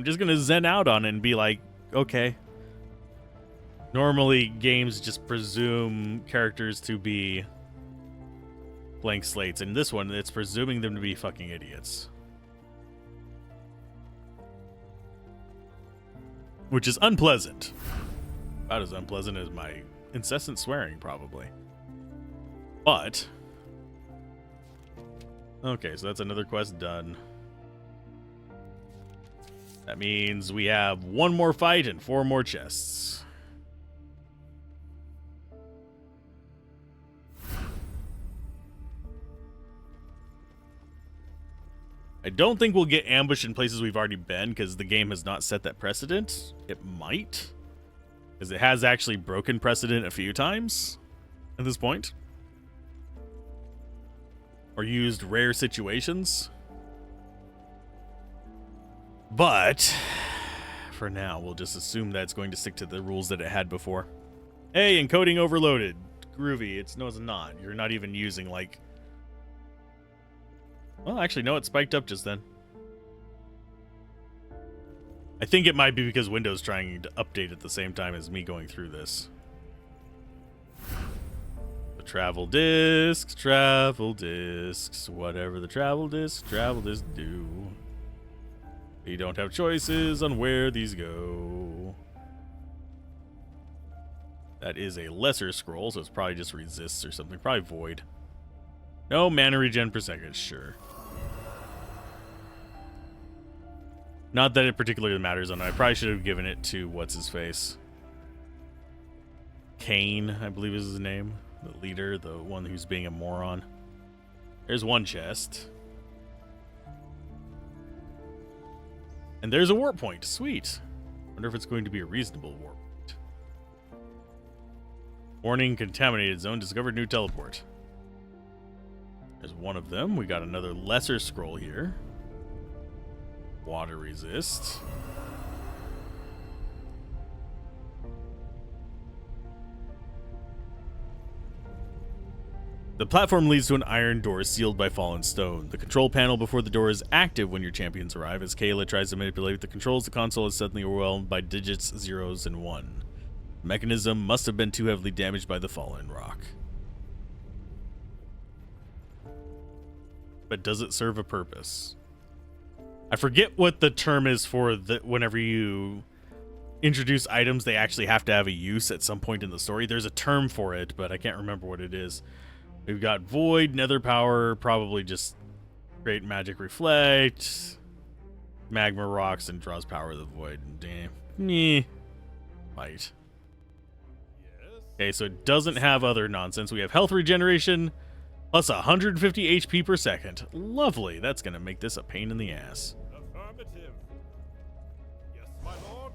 just gonna zen out on it and be like, okay. Normally games just presume characters to be blank slates. In this one, it's presuming them to be fucking idiots. Which is unpleasant. About as unpleasant as my incessant swearing, probably. But... okay, so that's another quest done. That means we have one more fight and 4 more chests. I don't think we'll get ambushed in places we've already been because the game has not set that precedent. It might, because it has actually broken precedent a few times at this point. Or used rare situations. But for now, we'll just assume that it's going to stick to the rules that it had before. Hey, encoding overloaded. Groovy. It's not. You're not even using like... well, actually, no, it spiked up just then. I think it might be because Windows trying to update at the same time as me going through this. The travel discs, whatever the travel discs do. We don't have choices on where these go. That is a lesser scroll, so it's probably just resists or something. Probably void. No, mana regen per second, sure. Not that it particularly matters on it. I probably should have given it to what's-his-face. Kane, I believe is his name. The leader, the one who's being a moron. There's one chest. And there's a warp point. Sweet. Wonder if it's going to be a reasonable warp point. Warning, contaminated zone. Discovered new teleport. There's one of them. We got another lesser scroll here. Water resist. The platform leads to an iron door sealed by fallen stone. The control panel before the door is active when your champions arrive. As Kayla tries to manipulate the controls, the console is suddenly overwhelmed by digits 0s and 1. The mechanism must have been too heavily damaged by the fallen rock. But does it serve a purpose? I forget what the term is for whenever you introduce items, they actually have to have a use at some point in the story. There's a term for it, but I can't remember what it is. We've got Void, Nether Power, probably just Great Magic Reflect, Magma Rocks, and draws power of the Void. Damn. Meh. Fight. Okay, so it doesn't have other nonsense. We have health regeneration, plus 150 HP per second. Lovely. That's going to make this a pain in the ass. Affirmative. Yes, my lord.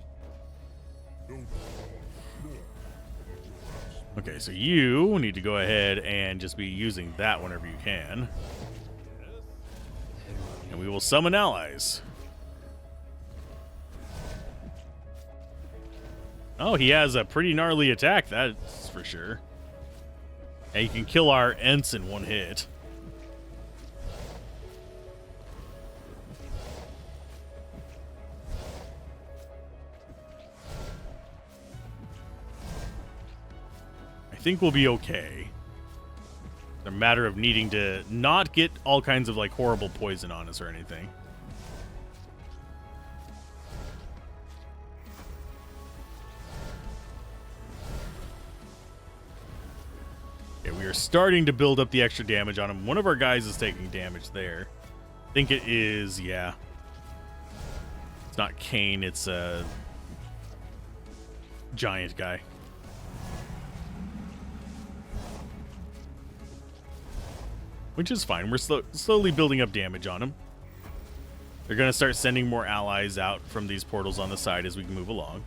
Okay, so you need to go ahead and just be using that whenever you can. And we will summon allies. Oh, he has a pretty gnarly attack, that's for sure. And you can kill our Ents in one hit. I think we'll be okay. It's a matter of needing to not get all kinds of like horrible poison on us or anything. Okay, we are starting to build up the extra damage on him. One of our guys is taking damage there. I think it is, yeah. It's not Kane, it's a giant guy. Which is fine. We're slowly building up damage on him. They're going to start sending more allies out from these portals on the side as we move along.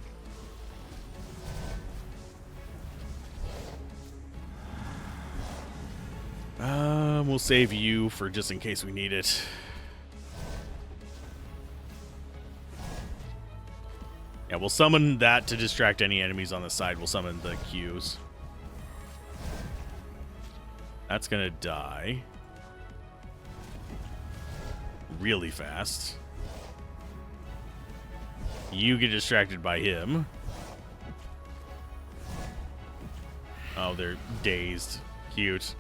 We'll save you for just in case we need it. Yeah, we'll summon that to distract any enemies on the side. We'll summon the Qs. That's gonna die really fast. You get distracted by him. Oh, they're dazed. Cute.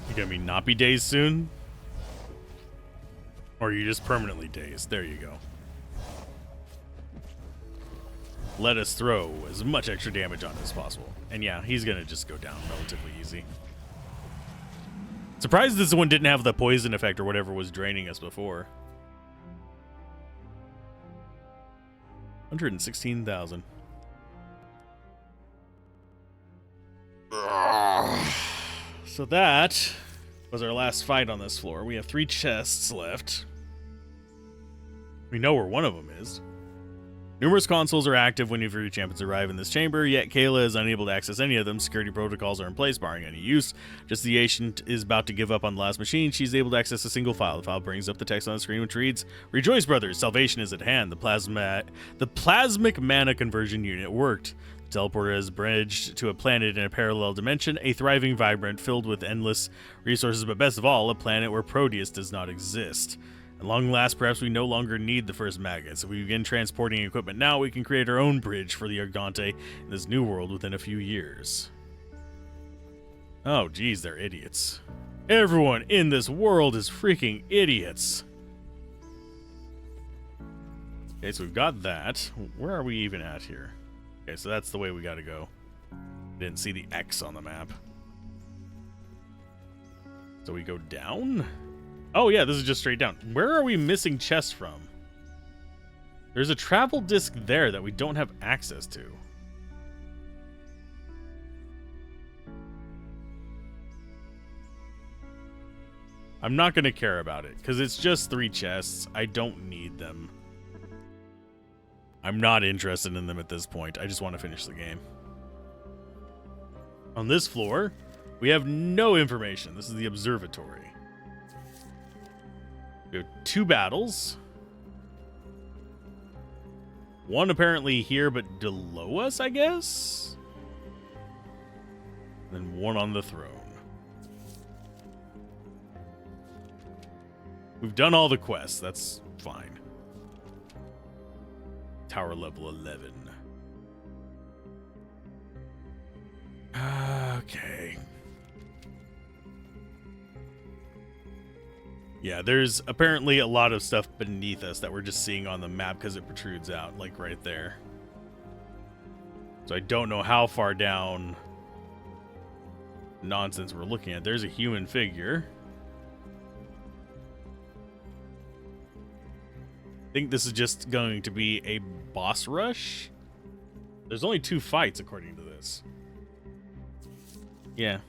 You gonna not be dazed soon? Or are you just permanently dazed? There you go. Let us throw as much extra damage on it as possible. And yeah, he's gonna just go down relatively easy. Surprised this one didn't have the poison effect or whatever was draining us before. 116,000. So that was our last fight on this floor. We have 3 chests left. We know where one of them is. Numerous consoles are active when your champions arrive in this chamber, yet Kayla is unable to access any of them. Security protocols are in place, barring any use. Just as the ancient is about to give up on the last machine, she's able to access a single file. The file brings up the text on the screen, which reads, "Rejoice, brothers! Salvation is at hand. The plasmic mana conversion unit worked. The teleporter has bridged to a planet in a parallel dimension, a thriving, vibrant, filled with endless resources, but best of all, a planet where Proteus does not exist. At long last, perhaps we no longer need the first magnets. If we begin transporting equipment now, we can create our own bridge for the Argante in this new world within a few years." Oh, geez, they're idiots. Everyone in this world is freaking idiots. Okay, so we've got that. Where are we even at here? Okay, so that's the way we gotta go. Didn't see the X on the map. So we go down? Oh yeah, this is just straight down. Where are we missing chests from? There's a travel disc there that we don't have access to. I'm not going to care about it, because it's just 3 chests. I don't need them. I'm not interested in them at this point. I just want to finish the game. On this floor, we have no information. This is the observatory. We have 2 battles. One apparently here, but below us, I guess? Then one on the throne. We've done all the quests. That's fine. Tower level 11. Okay. Yeah, there's apparently a lot of stuff beneath us that we're just seeing on the map because it protrudes out, like right there. So I don't know how far down nonsense we're looking at. There's a human figure. I think this is just going to be a boss rush. There's only 2 fights according to this. Yeah.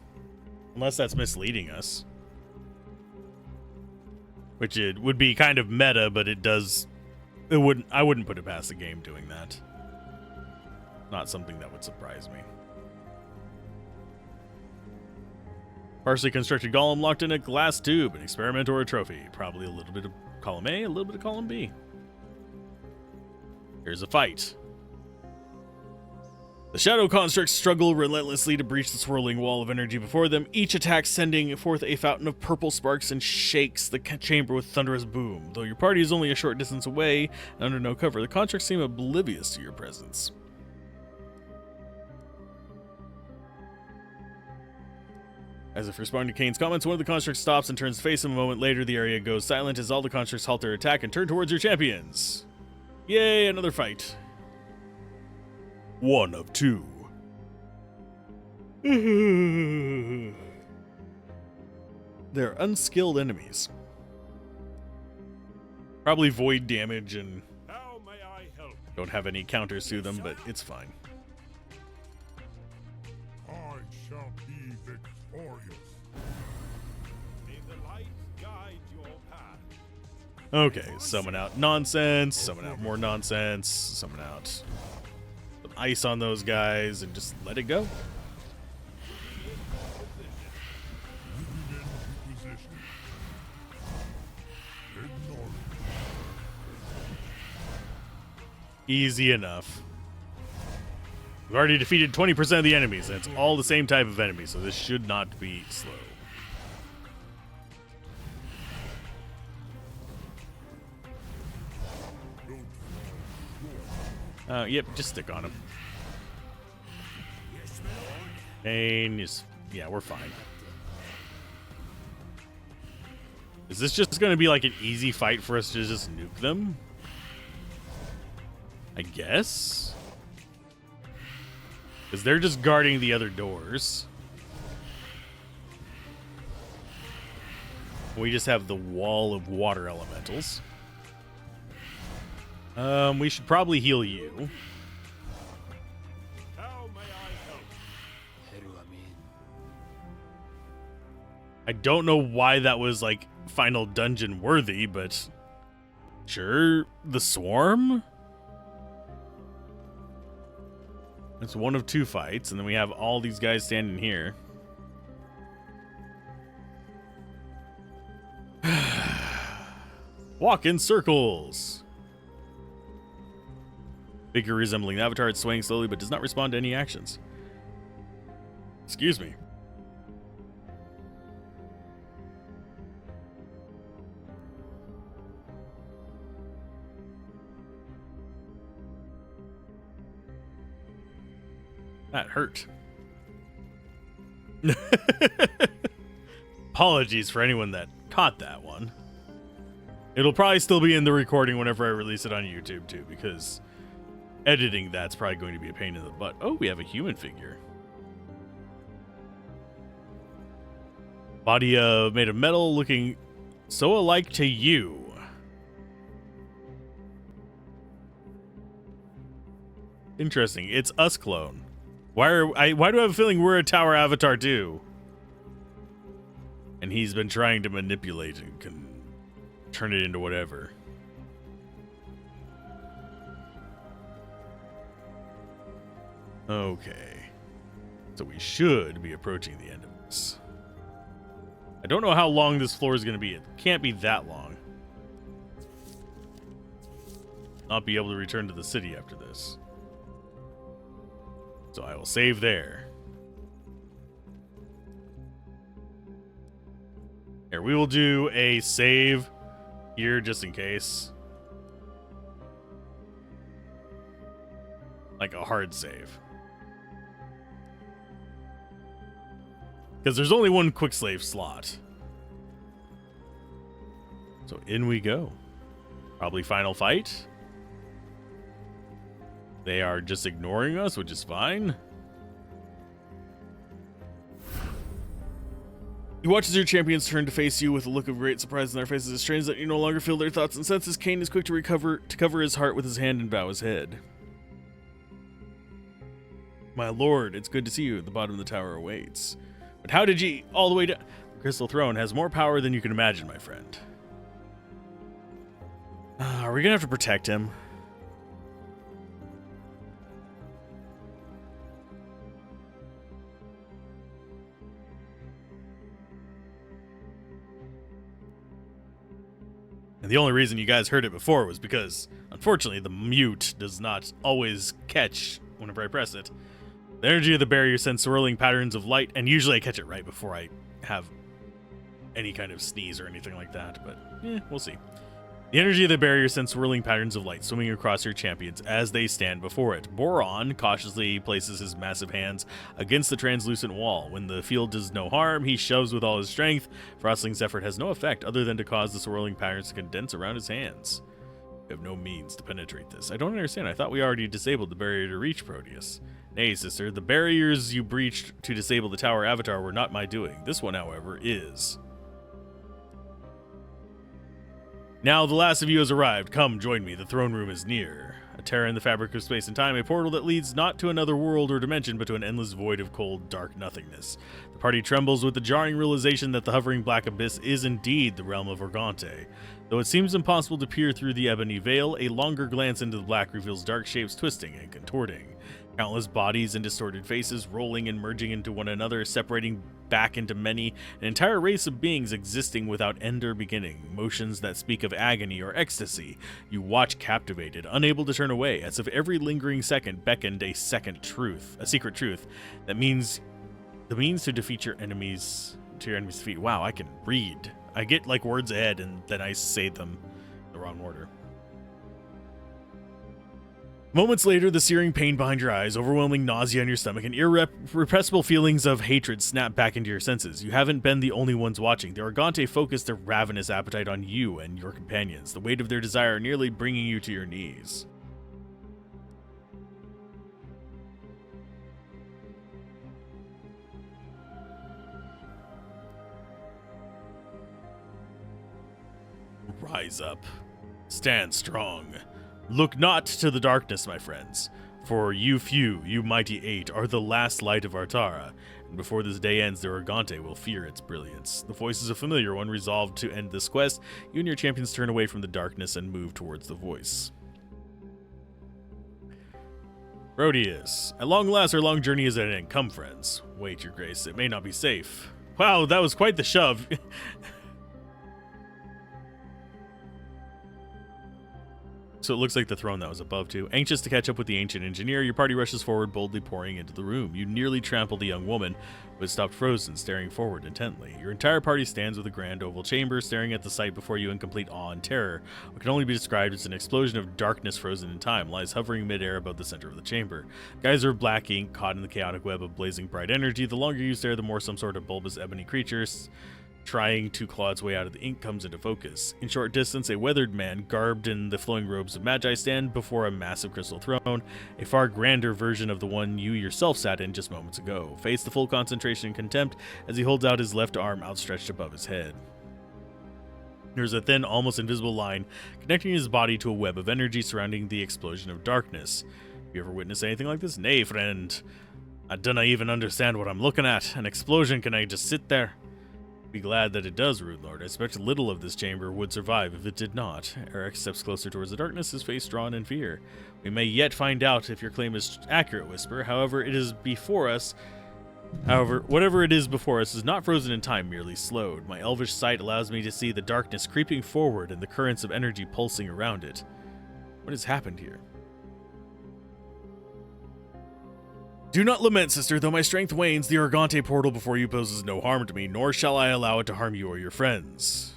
Unless that's misleading us. Which it would be kind of meta, but I wouldn't put it past the game doing that. Not something that would surprise me. Partially constructed golem locked in a glass tube, an experiment or a trophy. Probably a little bit of column A, a little bit of column B. Here's a fight. The shadow constructs struggle relentlessly to breach the swirling wall of energy before them, each attack sending forth a fountain of purple sparks and shakes the chamber with thunderous boom. Though your party is only a short distance away and under no cover, the constructs seem oblivious to your presence. As if responding to Kane's comments, one of the constructs stops and turns to face him. A moment later, the area goes silent as all the constructs halt their attack and turn towards your champions. Yay, another fight. 1 of 2. They're unskilled enemies. Probably void damage and How may I help? don't have any counters to them, but it's fine. I shall be victorious. May the light guide your path. Okay, summon out nonsense, summon out more nonsense, summon out. But ice on those guys and just let it go. Moving into position. Ignoring. Easy enough. We've already defeated 20% of the enemies, and it's all the same type of enemy, so this should not be slow. Yep, just stick on him. And yeah, we're fine. Is this just going to be like an easy fight for us to just nuke them? I guess? Because they're just guarding the other doors. We just have the wall of water elementals. We should probably heal you. How may I help? I don't know why that was like final dungeon worthy, but sure. The swarm? It's one of two fights, and then we have all these guys standing here. Walk in circles. Figure resembling the avatar, it's swaying slowly but does not respond to any actions. Excuse me. That hurt. Apologies for anyone that caught that one. It'll probably still be in the recording whenever I release it on YouTube too, because editing that's probably going to be a pain in the butt. Oh, we have a human figure. Body made of metal, looking so alike to you. Interesting. It's us clone. Why do I have a feeling we're a tower avatar too? And he's been trying to manipulate and can turn it into whatever. Okay. So we should be approaching the end of this. I don't know how long this floor is going to be. It can't be that long. Not be able to return to the city after this. So I will save there. Here, we will do a save here just in case. Like a hard save. Because there's only one quick save slot. So in we go. Probably final fight. They are just ignoring us, which is fine. You watch as your champions turn to face you with a look of great surprise in their faces. It's strange that you no longer feel their thoughts and senses. Cain is quick to cover his heart with his hand and bow his head. My lord, it's good to see you. At the bottom of the tower awaits. But how did you all the way down? The Crystal Throne has more power than you can imagine, my friend. Are we gonna have to protect him? And the only reason you guys heard it before was because, unfortunately, the mute does not always catch whenever I press it. The energy of the barrier sends swirling patterns of light, and usually I catch it right before I have any kind of sneeze or anything like that, but we'll see. The energy of the barrier sends swirling patterns of light swimming across your champions as they stand before it. Boron cautiously places his massive hands against the translucent wall. When the field does no harm, he shoves with all his strength. Frostling's effort has no effect other than to cause the swirling patterns to condense around his hands. We have no means to penetrate this. I don't understand. I thought we already disabled the barrier to reach Proteus. Nay, sister, the barriers you breached to disable the tower avatar were not my doing. This one, however, is. Now the last of you has arrived. Come, join me. The throne room is near. A tear in the fabric of space and time, a portal that leads not to another world or dimension, but to an endless void of cold, dark nothingness. The party trembles with the jarring realization that the hovering black abyss is indeed the realm of Organte. Though it seems impossible to peer through the ebony veil, a longer glance into the black reveals dark shapes twisting and contorting. Countless bodies and distorted faces rolling and merging into one another, separating back into many, an entire race of beings existing without end or beginning, motions that speak of agony or ecstasy. You watch captivated, unable to turn away, as if every lingering second beckoned a secret truth that means the means to defeat your enemies to your enemy's feet. Wow, I can read. I get like words ahead and then I say them in the wrong order. Moments later, the searing pain behind your eyes, overwhelming nausea in your stomach, and irrepressible feelings of hatred snap back into your senses. You haven't been the only ones watching. The Argante focus their ravenous appetite on you and your companions, the weight of their desire nearly bringing you to your knees. Rise up. Stand strong. Look not to the darkness, my friends, for you few, you mighty eight, are the last light of Artara, and before this day ends, the Argante will fear its brilliance. The voice is a familiar one. Resolved to end this quest, you and your champions turn away from the darkness and move towards the voice. Proteus, at long last, our long journey is at an end. Come, friends. Wait, your grace, it may not be safe. Wow, that was quite the shove. So it looks like the throne that was above too. Anxious to catch up with the ancient engineer, your party rushes forward, boldly pouring into the room. You nearly trample the young woman, but stopped frozen, staring forward intently. Your entire party stands with a grand oval chamber, staring at the sight before you in complete awe and terror. What can only be described as an explosion of darkness frozen in time lies hovering midair above the center of the chamber. Geyser of black ink caught in the chaotic web of blazing bright energy. The longer you stare, the more some sort of bulbous ebony creature trying to claw its way out of the ink comes into focus. In short distance, a weathered man, garbed in the flowing robes of magi, stand before a massive crystal throne, a far grander version of the one you yourself sat in just moments ago. Face the full concentration and contempt as he holds out his left arm outstretched above his head. There's a thin, almost invisible line connecting his body to a web of energy surrounding the explosion of darkness. Have you ever witnessed anything like this? Nay, friend. I dunna even understand what I'm looking at. An explosion, can I just sit there? Be glad that it does, Rude Lord. I expect little of this chamber would survive if it did not. Eric steps closer towards the darkness, his face drawn in fear. We may yet find out if your claim is accurate, Whisper. However, whatever it is before us is not frozen in time, merely slowed. My elvish sight allows me to see the darkness creeping forward and the currents of energy pulsing around it. What has happened here? Do not lament, sister. Though my strength wanes, the Argante portal before you poses no harm to me, nor shall I allow it to harm you or your friends.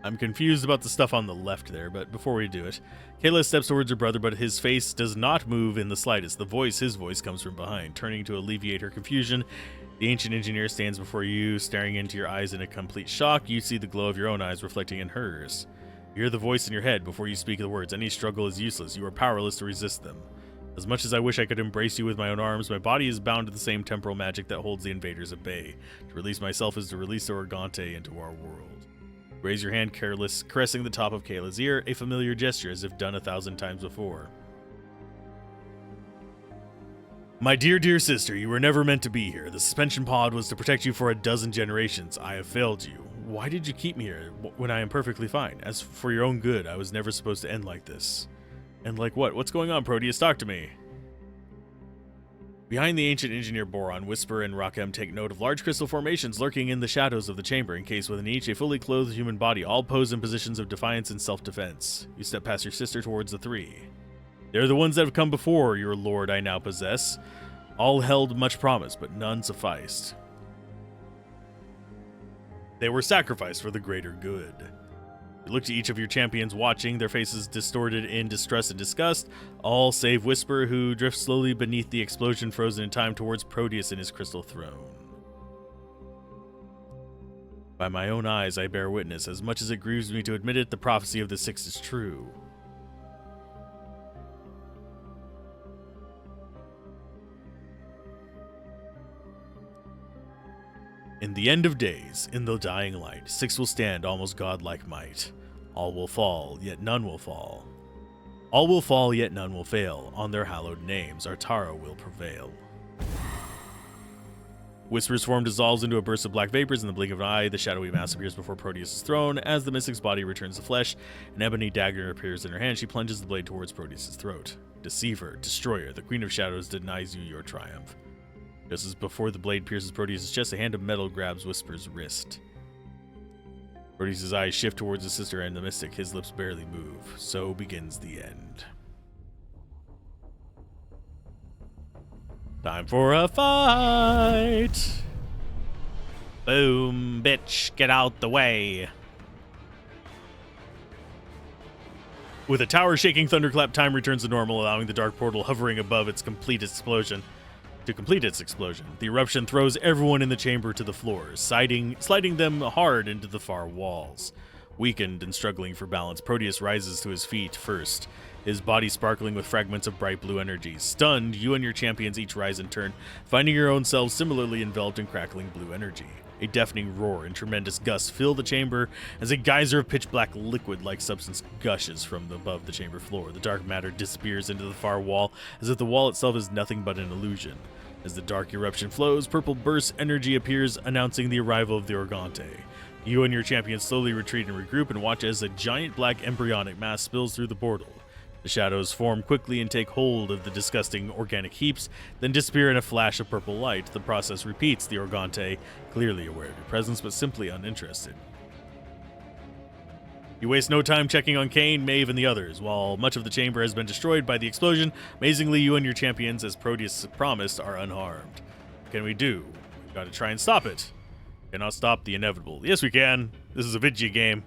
I'm confused about the stuff on the left there, but before we do it, Kayla steps towards her brother, but his face does not move in the slightest. His voice comes from behind. Turning to alleviate her confusion, the ancient engineer stands before you, staring into your eyes in a complete shock. You see the glow of your own eyes reflecting in hers. You hear the voice in your head before you speak the words. Any struggle is useless. You are powerless to resist them. As much as I wish I could embrace you with my own arms, my body is bound to the same temporal magic that holds the invaders at bay. To release myself is to release the Argante into our world. Raise your hand, caressing the top of Kayla's ear, a familiar gesture as if done 1,000 times before. My dear, dear sister, you were never meant to be here. The suspension pod was to protect you for 12 generations. I have failed you. Why did you keep me here when I am perfectly fine? As for your own good, I was never supposed to end like this. And like what? What's going on, Proteus? Talk to me. Behind the ancient engineer Boron, Whisper and Rakem take note of large crystal formations lurking in the shadows of the chamber, encased within each a fully clothed human body, all posed in positions of defiance and self-defense. You step past your sister towards the three. They're the ones that have come before, your lord I now possess. All held much promise, but none sufficed. They were sacrificed for the greater good. You look to each of your champions watching, their faces distorted in distress and disgust, all save Whisper, who drifts slowly beneath the explosion frozen in time towards Proteus in his crystal throne. By my own eyes I bear witness, as much as it grieves me to admit it, the prophecy of the Six is true. In the end of days, in the dying light, Six will stand almost godlike might. All will fall, yet none will fall. All will fall, yet none will fail. On their hallowed names, Artara will prevail. Whisper's form dissolves into a burst of black vapors in the blink of an eye. The shadowy mass appears before Proteus' throne. As the mystic's body returns to flesh, an ebony dagger appears in her hand. She plunges the blade towards Proteus' throat. Deceiver, destroyer, the Queen of Shadows denies you your triumph. Just as before the blade pierces Proteus' chest, a hand of metal grabs Whisper's wrist. Proteus' eyes shift towards his sister and the mystic. His lips barely move. So begins the end. Time for a fight! Boom, bitch, get out the way. With a tower-shaking thunderclap, time returns to normal, allowing the dark portal hovering above its complete explosion. To complete its explosion, the eruption throws everyone in the chamber to the floor, sliding them hard into the far walls. Weakened and struggling for balance, Proteus rises to his feet first, his body sparkling with fragments of bright blue energy. Stunned, you and your champions each rise in turn, finding your own selves similarly enveloped in crackling blue energy. A deafening roar and tremendous gusts fill the chamber as a geyser of pitch-black liquid-like substance gushes from above the chamber floor. The dark matter disappears into the far wall, as if the wall itself is nothing but an illusion. As the dark eruption flows, purple burst energy appears, announcing the arrival of the Organte. You and your champions slowly retreat and regroup and watch as a giant black embryonic mass spills through the portal. The shadows form quickly and take hold of the disgusting organic heaps, then disappear in a flash of purple light. The process repeats, the Organte clearly aware of your presence, but simply uninterested. You waste no time checking on Kane, Maeve, and the others. While much of the chamber has been destroyed by the explosion, amazingly you and your champions, as Proteus promised, are unharmed. What can we do? We've got to try and stop it. We cannot stop the inevitable. Yes, we can. This is a video game.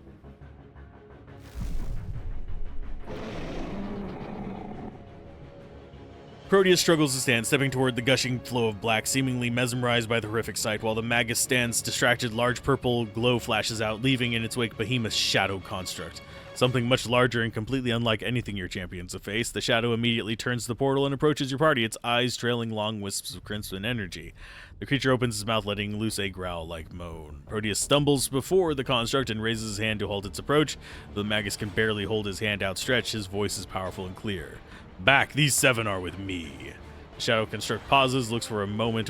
Proteus struggles to stand, stepping toward the gushing flow of black, seemingly mesmerized by the horrific sight. While the Magus stands distracted, large purple glow flashes out, leaving in its wake Behemoth's shadow construct. Something much larger and completely unlike anything your champions have faced. The shadow immediately turns the portal and approaches your party, its eyes trailing long wisps of crimson energy. The creature opens its mouth, letting loose a growl-like moan. Proteus stumbles before the construct and raises his hand to halt its approach. The Magus can barely hold his hand outstretched. His voice is powerful and clear. Back, these 7 are with me. The shadow construct pauses, looks for a moment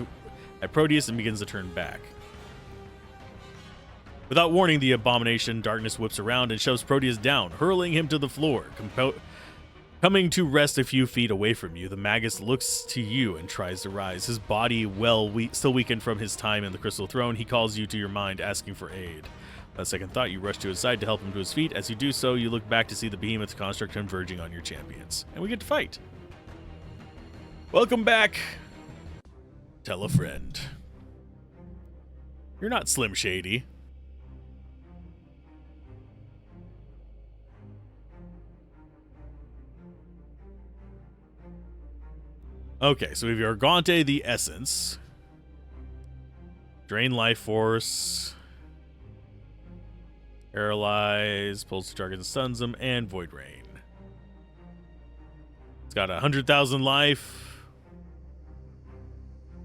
at Proteus, and begins to turn back. Without warning, the abomination darkness whips around and shoves Proteus down, hurling him to the floor. Coming to rest a few feet away from you, the Magus looks to you and tries to rise. His body still weakened from his time in the Crystal Throne. He calls you to your mind, asking for aid. Without second thought, you rush to his side to help him to his feet. As you do so, you look back to see the Behemoth construct converging on your champions. And we get to fight. Welcome back. Tell a friend. You're not Slim Shady. Okay, so we have Organte the Essence. Drain Life Force. Paralyze, pulls the target and stuns him, and Void Rain. It's got 100,000 life.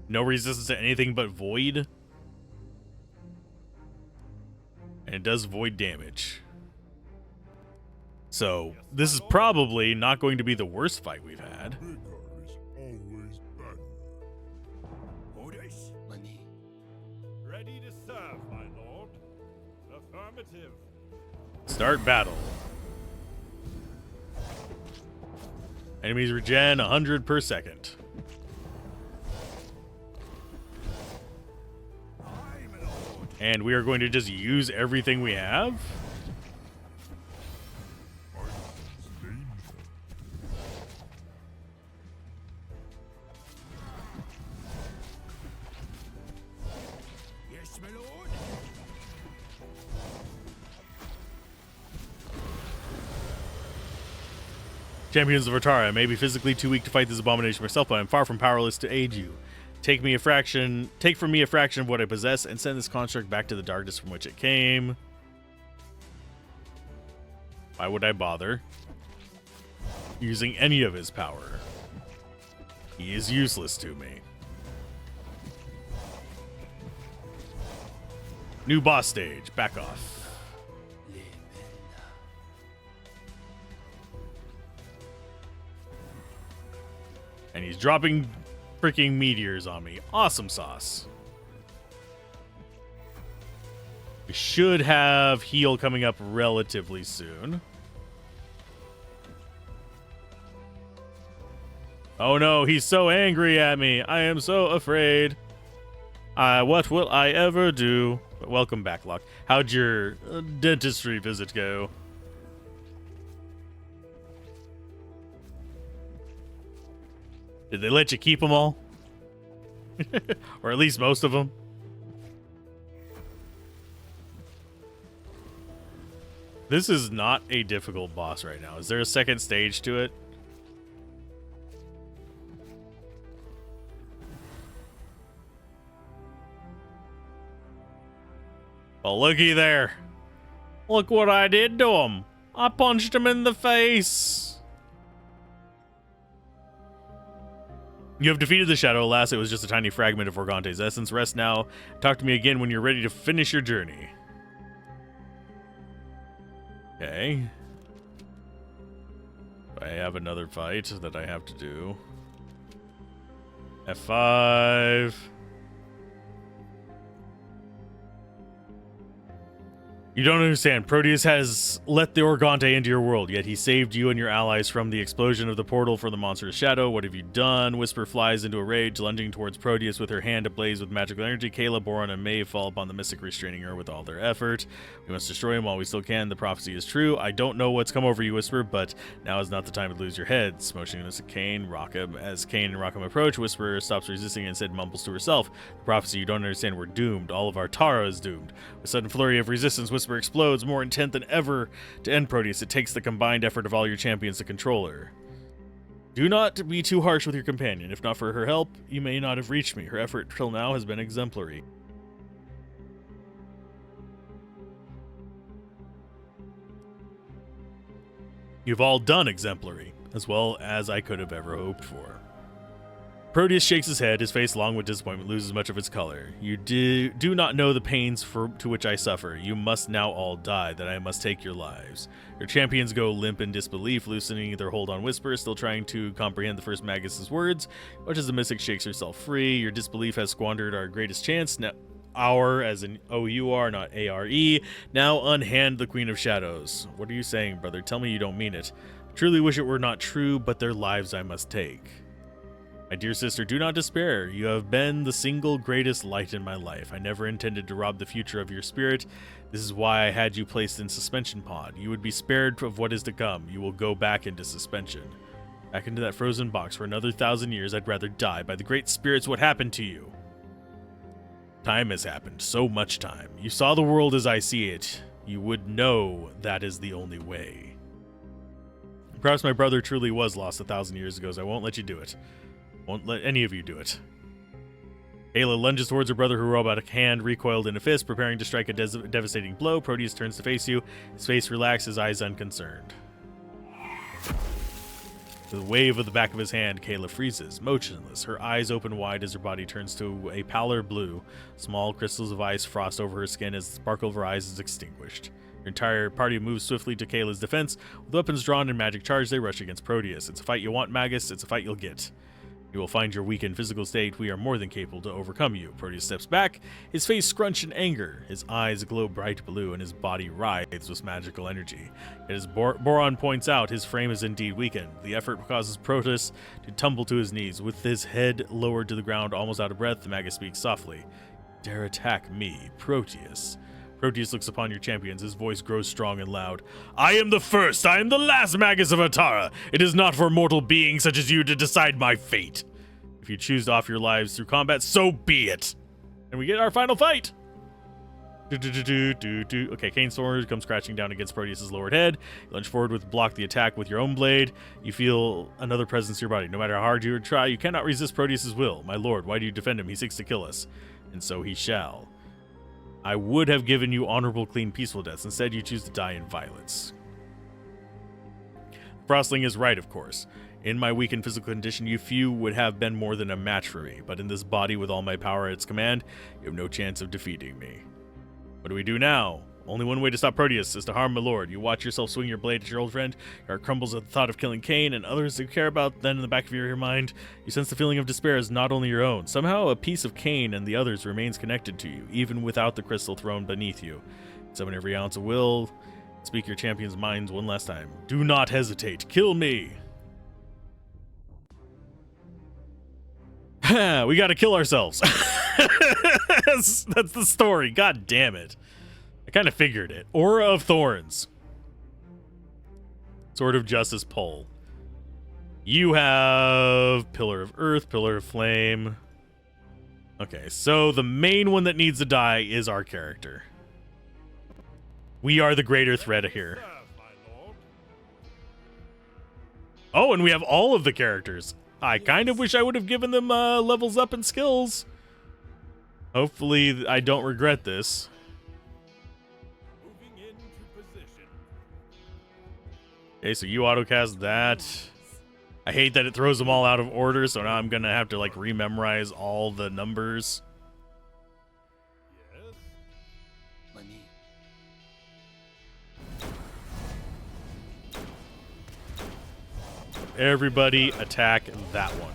No resistance to anything but Void. And it does Void damage. So, this is probably not going to be the worst fight we've had. Bigger is always better. Orders? Ready to serve, my lord. Affirmative. Start battle. Enemies regen 100 per second. And we are going to just use everything we have. Yes, my lord. Champions of Atara, I may be physically too weak to fight this abomination myself, but I'm far from powerless to aid you. Take from me a fraction of what I possess, and send this construct back to the darkness from which it came. Why would I bother using any of his power? He is useless to me. New boss stage. Back off. And he's dropping freaking meteors on me. Awesome sauce. We should have heal coming up relatively soon. Oh no, he's so angry at me. I am so afraid. What will I ever do? But welcome back, Locke. How'd your dentistry visit go? Did they let you keep them all? Or at least most of them? This is not a difficult boss right now. Is there a second stage to it? Well, looky there. Look what I did to him. I punched him in the face. You have defeated the Shadow. Alas, it was just a tiny fragment of Organte's essence. Rest now. Talk to me again when you're ready to finish your journey. Okay. I have another fight that I have to do. F5. You don't understand. Proteus has let the Organte into your world, yet he saved you and your allies from the explosion of the portal for the monster's shadow. What have you done? Whisper flies into a rage, lunging towards Proteus with her hand ablaze with magical energy. Kayla, Boron, and Maeve fall upon the mystic, restraining her with all their effort. We must destroy him while we still can. The prophecy is true. I don't know what's come over you, Whisper, but now is not the time to lose your heads. Motioning us at Kane, Rockham. As Kane and Rockham approach, Whisper stops resisting and instead mumbles to herself. The prophecy, you don't understand. We're doomed. All of our Tara is doomed. With sudden flurry of resistance, Whisper explodes, more intent than ever to end Proteus. It takes the combined effort of all your champions to control her. Do not be too harsh with your companion. If not for her help, you may not have reached me. Her effort till now has been exemplary. You've all done exemplary, as well as I could have ever hoped for. Proteus shakes his head, his face, long with disappointment, loses much of its color. You do not know the pains to which I suffer. You must now all die, that I must take your lives. Your champions go limp in disbelief, loosening their hold on Whisper, still trying to comprehend the first Magus's words. Much as the mystic shakes herself free, your disbelief has squandered our greatest chance. Now, our, as in O-U-R, not A-R-E, now unhand the Queen of Shadows. What are you saying, brother? Tell me you don't mean it. I truly wish it were not true, but their lives I must take. My dear sister, do not despair. You have been the single greatest light in my life. I never intended to rob the future of your spirit. This is why I had you placed in suspension pod. You would be spared of what is to come. You will go back into suspension. Back into that frozen box for another 1,000 years. I'd rather die. By the great spirits, what happened to you? Time has happened. So much time. You saw the world as I see it. You would know that is the only way. Perhaps my brother truly was lost 1,000 years ago, so I won't let you do it. Won't let any of you do it. Ayla lunges towards her brother, who robot hand recoiled in a fist, preparing to strike a devastating blow. Proteus turns to face you, his face relaxed, his eyes unconcerned. With a wave of the back of his hand, Kayla freezes, motionless. Her eyes open wide as her body turns to a pallor blue. Small crystals of ice frost over her skin as the sparkle of her eyes is extinguished. Your entire party moves swiftly to Kayla's defense. With weapons drawn and magic charged, they rush against Proteus. It's a fight you want, Magus. It's a fight you'll get. You will find your weakened physical state. We are more than capable to overcome you. Proteus steps back, his face scrunched in anger. His eyes glow bright blue, and his body writhes with magical energy. Yet as Boron points out, his frame is indeed weakened. The effort causes Proteus to tumble to his knees. With his head lowered to the ground, almost out of breath, the Magus speaks softly. Dare attack me, Proteus. Proteus looks upon your champions. His voice grows strong and loud. I am the first, I am the last Magus of Atara. It is not for mortal beings such as you to decide my fate. If you choose to offer your lives through combat, so be it. And we get our final fight. Okay, Kane's sword comes crashing down against Proteus' lowered head. You lunge forward with block the attack with your own blade. You feel another presence in your body. No matter how hard you try, you cannot resist Proteus' will. My lord, why do you defend him? He seeks to kill us. And so he shall. I would have given you honorable, clean, peaceful deaths. Instead, you choose to die in violence. Frostling is right, of course. In my weakened physical condition, you few would have been more than a match for me. But in this body with all my power at its command, you have no chance of defeating me. What do we do now? Only one way to stop Proteus is to harm my lord. You watch yourself swing your blade at your old friend. Your heart crumbles at the thought of killing Cain and others you care about. Then in the back of your mind, you sense the feeling of despair is not only your own. Somehow a piece of Cain and the others remains connected to you, even without the crystal throne beneath you. Summon every ounce of will. Speak your champion's minds one last time. Do not hesitate. Kill me. We gotta kill ourselves. That's the story. God damn it. I kind of figured it. Aura of Thorns. Sword of Justice Pole. You have Pillar of Earth, Pillar of Flame. Okay, so the main one that needs to die is our character. We are the greater threat here. Oh, and we have all of the characters. I kind of wish I would have given them levels up and skills. Hopefully I don't regret this. Moving into position. Okay, so you autocast that. I hate that it throws them all out of order, so now I'm gonna have to like rememorize all the numbers. Yes. Everybody attack that one.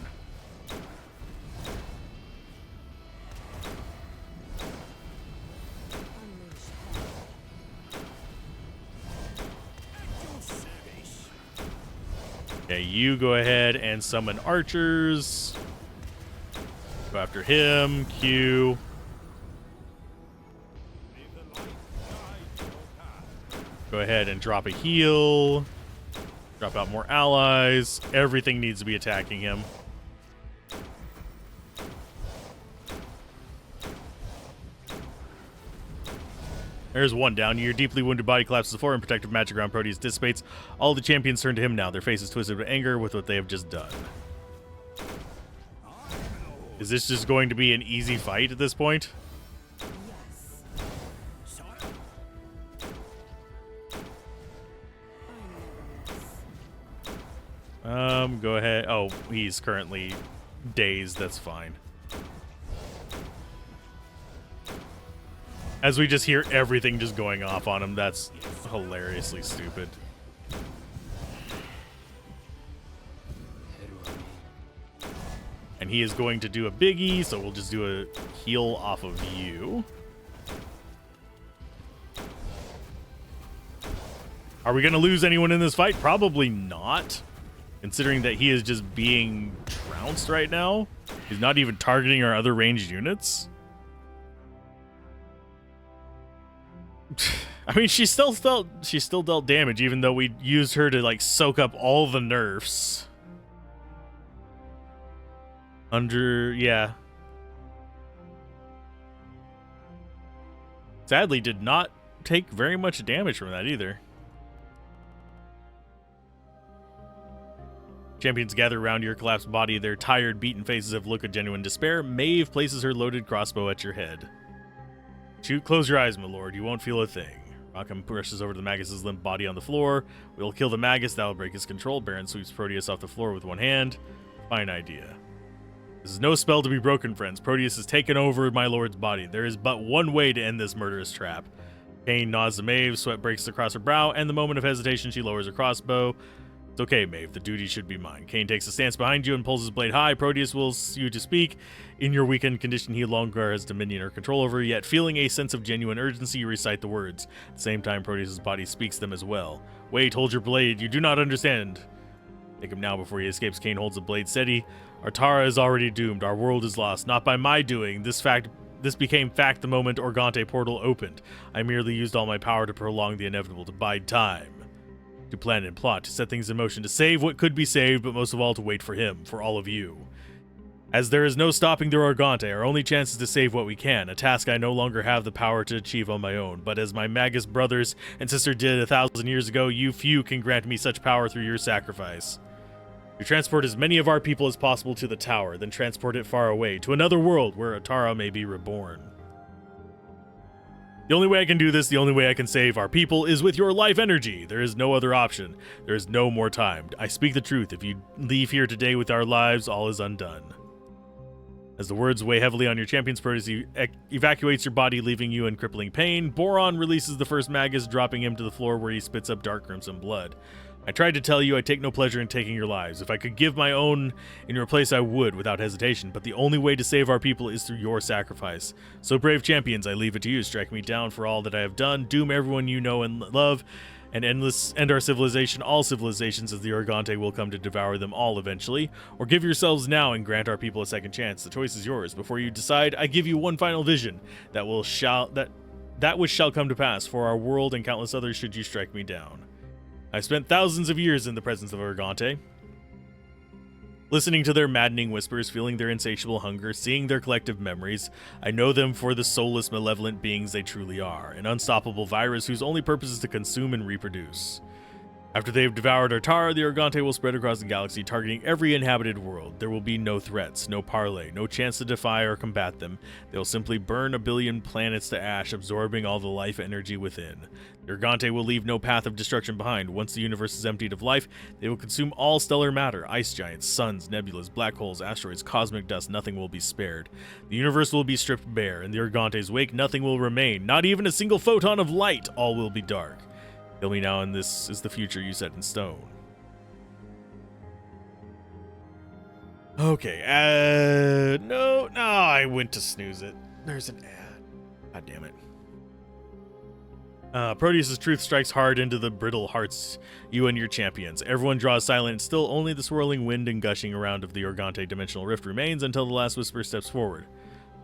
Okay, you go ahead and summon archers. Go after him. Q. May the light guide your path. Go ahead and drop a heal. Drop out more allies. Everything needs to be attacking him. There's one down. Your deeply wounded body collapses to the floor and protective magic around Proteus dissipates. All the champions turn to him now, their faces twisted with anger with what they have just done. Is this just going to be an easy fight at this point? Go ahead. Oh, he's currently dazed. That's fine. As we just hear everything just going off on him, that's hilariously stupid. And he is going to do a biggie, so we'll just do a heal off of you. Are we going to lose anyone in this fight? Probably not. Considering that he is just being trounced right now. He's not even targeting our other ranged units. I mean, she still dealt damage, even though we used her to like soak up all the nerfs. Yeah. Sadly, did not take very much damage from that either. Champions gather around your collapsed body. Their tired, beaten faces have look of genuine despair. Maeve places her loaded crossbow at your head. Shoot, close your eyes, my lord. You won't feel a thing. Rackham rushes over to the Magus' limp body on the floor. We'll kill the Magus. That'll break his control. Baron sweeps Proteus off the floor with one hand. Fine idea. This is no spell to be broken, friends. Proteus has taken over my lord's body. There is but one way to end this murderous trap. Cain nods to Maeve. Sweat breaks across her brow, and the moment of hesitation, she lowers her crossbow. It's okay, Maeve. The duty should be mine. Cain takes a stance behind you and pulls his blade high. Proteus wills you to speak. In your weakened condition, he longer has dominion or control over, yet feeling a sense of genuine urgency, you recite the words. At the same time, Proteus' body speaks them as well. Wait, hold your blade. You do not understand. Take him now before he escapes. Cain holds the blade steady. Our Tara is already doomed. Our world is lost. Not by my doing. This became fact the moment Organte portal opened. I merely used all my power to prolong the inevitable, to bide time. To plan and plot, to set things in motion, to save what could be saved, but most of all to wait for him, for all of you. As there is no stopping the Organte, our only chance is to save what we can, a task I no longer have the power to achieve on my own, but as my Magus brothers and sister did 1,000 years ago, you few can grant me such power through your sacrifice. You transport as many of our people as possible to the tower, then transport it far away, to another world where Atara may be reborn. The only way I can do this, the only way I can save our people, is with your life energy. There is no other option. There is no more time. I speak the truth. If you leave here today with our lives, all is undone. As the words weigh heavily on your champion's Proteus evacuates your body, leaving you in crippling pain, Boron releases the first Magus, dropping him to the floor where he spits up dark crimson blood. I tried to tell you I take no pleasure in taking your lives. If I could give my own in your place, I would, without hesitation, but the only way to save our people is through your sacrifice. So, brave champions, I leave it to you. Strike me down for all that I have done, doom everyone you know and love, and end our civilization, all civilizations, as the Organte will come to devour them all eventually, or give yourselves now and grant our people a second chance. The choice is yours. Before you decide, I give you one final vision that which shall come to pass for our world and countless others should you strike me down. I've spent thousands of years in the presence of Organte, listening to their maddening whispers, feeling their insatiable hunger, seeing their collective memories. I know them for the soulless, malevolent beings they truly are, an unstoppable virus whose only purpose is to consume and reproduce. After they have devoured Artara, the Organte will spread across the galaxy, targeting every inhabited world. There will be no threats, no parley, no chance to defy or combat them. They will simply burn a billion planets to ash, absorbing all the life energy within. The Organte will leave no path of destruction behind. Once the universe is emptied of life, they will consume all stellar matter, ice giants, suns, nebulas, black holes, asteroids, cosmic dust. Nothing will be spared. The universe will be stripped bare. In the Organte's wake, nothing will remain, not even a single photon of light. All will be dark. Kill me now, and this is the future you set in stone. Okay, no, I went to snooze it. There's an ad. God damn it. Proteus' truth strikes hard into the brittle hearts, you and your champions. Everyone draws silent, and still only the swirling wind and gushing around of the Organte dimensional rift remains until the last whisper steps forward.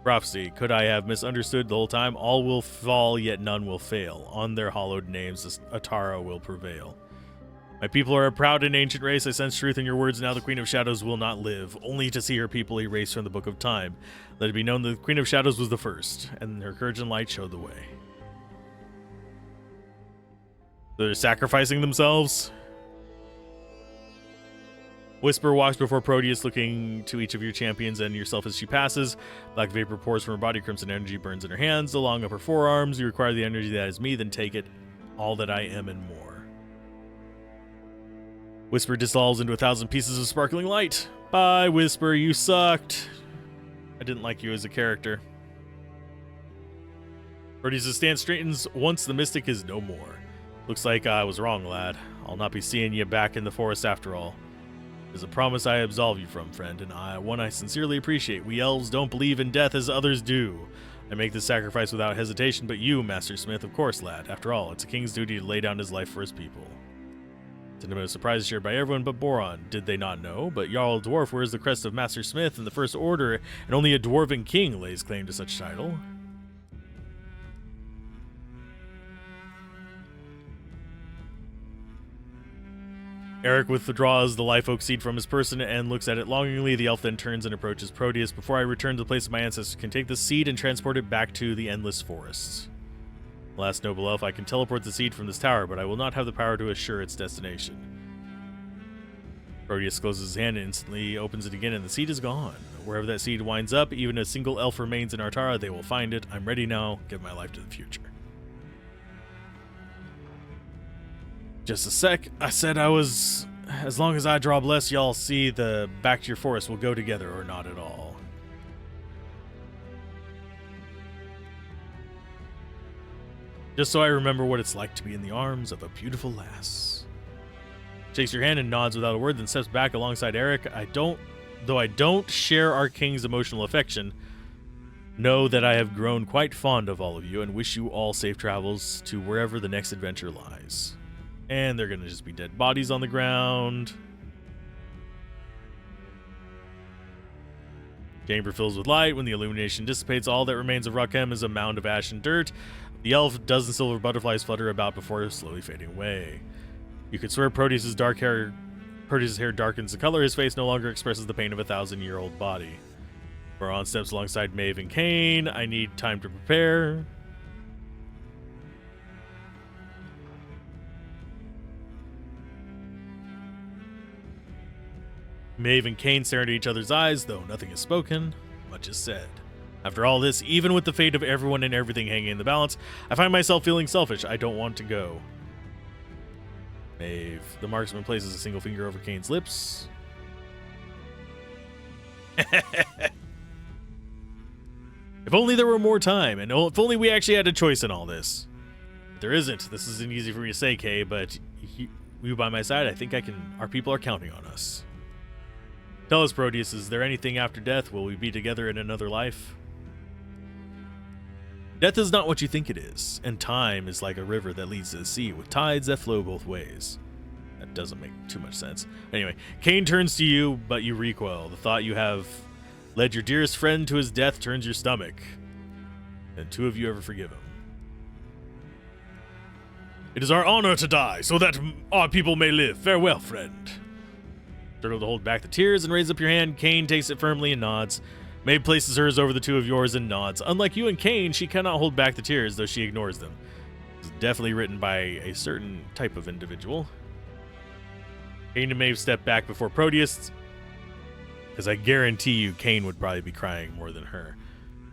Prophecy, could I have misunderstood the whole time? All will fall, yet none will fail. On their hallowed names, Atara will prevail. My people are a proud and ancient race. I sense truth in your words. Now the Queen of Shadows will not live, only to see her people erased from the Book of Time. Let it be known that the Queen of Shadows was the first, and her courage and light showed the way. They're sacrificing themselves. Whisper walks before Proteus, looking to each of your champions and yourself as she passes. Black vapor pours from her body, crimson energy burns in her hands, along up her forearms. You require the energy that is me, then take it, all that I am and more. Whisper dissolves into 1,000 pieces of sparkling light. Bye, Whisper, you sucked. I didn't like you as a character. Proteus' stance straightens once the mystic is no more. Looks like I was wrong, lad. I'll not be seeing you back in the forest after all. It is a promise I absolve you from, friend, and one I sincerely appreciate. We elves don't believe in death as others do. I make this sacrifice without hesitation, but you, Master Smith, of course, lad. After all, it's a king's duty to lay down his life for his people. It's a surprise shared by everyone but Boron. Did they not know? But Jarl Dwarf wears the crest of Master Smith in the First Order, and only a dwarven king lays claim to such title. Eric withdraws the life oak seed from his person and looks at it longingly. The elf then turns and approaches Proteus. Before I return to the place of my ancestors can take the seed and transport it back to the endless forests. Last noble elf, I can teleport the seed from this tower, but I will not have the power to assure its destination. Proteus closes his hand and instantly opens it again, and the seed is gone. Wherever that seed winds up, even a single elf remains in Artara, they will find it. I'm ready now. Give my life to the future. Just a sec. I said I was... As long as I draw bless, y'all see the back to your forest will go together or not at all. Just so I remember what it's like to be in the arms of a beautiful lass. Shakes your hand and nods without a word, then steps back alongside Eric. Though I don't share our king's emotional affection, know that I have grown quite fond of all of you and wish you all safe travels to wherever the next adventure lies. And they're going to just be dead bodies on the ground. Chamber fills with light. When the illumination dissipates, all that remains of Rakhem is a mound of ash and dirt. The elf, dozen silver butterflies flutter about before slowly fading away. You could swear Proteus' hair darkens the color. His face no longer expresses the pain of a 1,000-year-old body. Boron steps alongside Maeve and Kane. I need time to prepare. Maeve and Kane stare into each other's eyes, though nothing is spoken, much is said. After all this, even with the fate of everyone and everything hanging in the balance, I find myself feeling selfish. I don't want to go. Maeve. The marksman places a single finger over Kane's lips. If only there were more time, and if only we actually had a choice in all this. But there isn't. This isn't easy for me to say, Kay, but you by my side, I think our people are counting on us. Tell us, Proteus, is there anything after death? Will we be together in another life? Death is not what you think it is, and time is like a river that leads to the sea, with tides that flow both ways. That doesn't make too much sense. Anyway, Cain turns to you, but you recoil. The thought you have led your dearest friend to his death turns your stomach. And two of you ever forgive him. It is our honor to die, so that our people may live. Farewell, friend. Struggle to hold back the tears and raise up your hand. Cain takes it firmly and nods. Maeve places hers over the two of yours and nods. Unlike you and Cain, she cannot hold back the tears, though she ignores them. It's definitely written by a certain type of individual. Cain and Maeve step back before Proteus, because I guarantee you Cain would probably be crying more than her,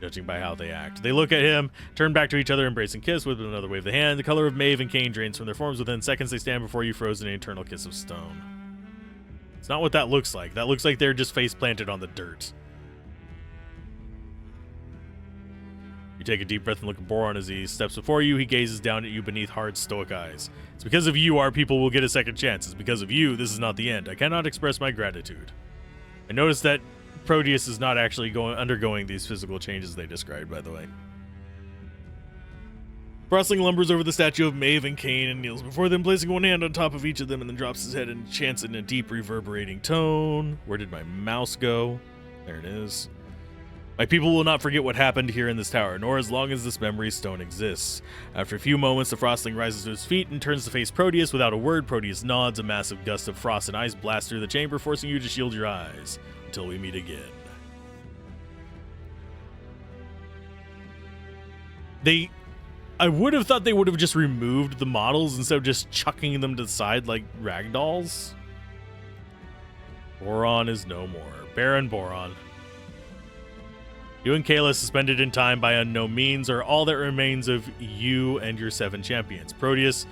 judging by how they act. They look at him, turn back to each other, embrace and kiss with another wave of the hand. The color of Maeve and Cain drains from their forms. Within seconds, they stand before you, frozen in an eternal kiss of stone. It's not what that looks like. That looks like they're just face planted on the dirt. You take a deep breath and look at Boron as he steps before you. He gazes down at you beneath hard, stoic eyes. It's because of you our people will get a second chance. It's because of you this is not the end. I cannot express my gratitude. I noticed that Proteus is not actually undergoing these physical changes they described, by the way. Frostling lumbers over the statue of Maeve and Cain and kneels before them, placing one hand on top of each of them, and then drops his head and chants in a deep, reverberating tone. Where did my mouse go? There it is. My people will not forget what happened here in this tower, nor as long as this memory stone exists. After a few moments, the Frostling rises to his feet and turns to face Proteus. Without a word, Proteus nods. A massive gust of frost and ice blasts through the chamber, forcing you to shield your eyes until we meet again. I would have thought they would have just removed the models instead of just chucking them to the side like ragdolls. Boron is no more. Baron Boron. You and Kayla, suspended in time by unknown means, are all that remains of you and your 7 champions. Proteus,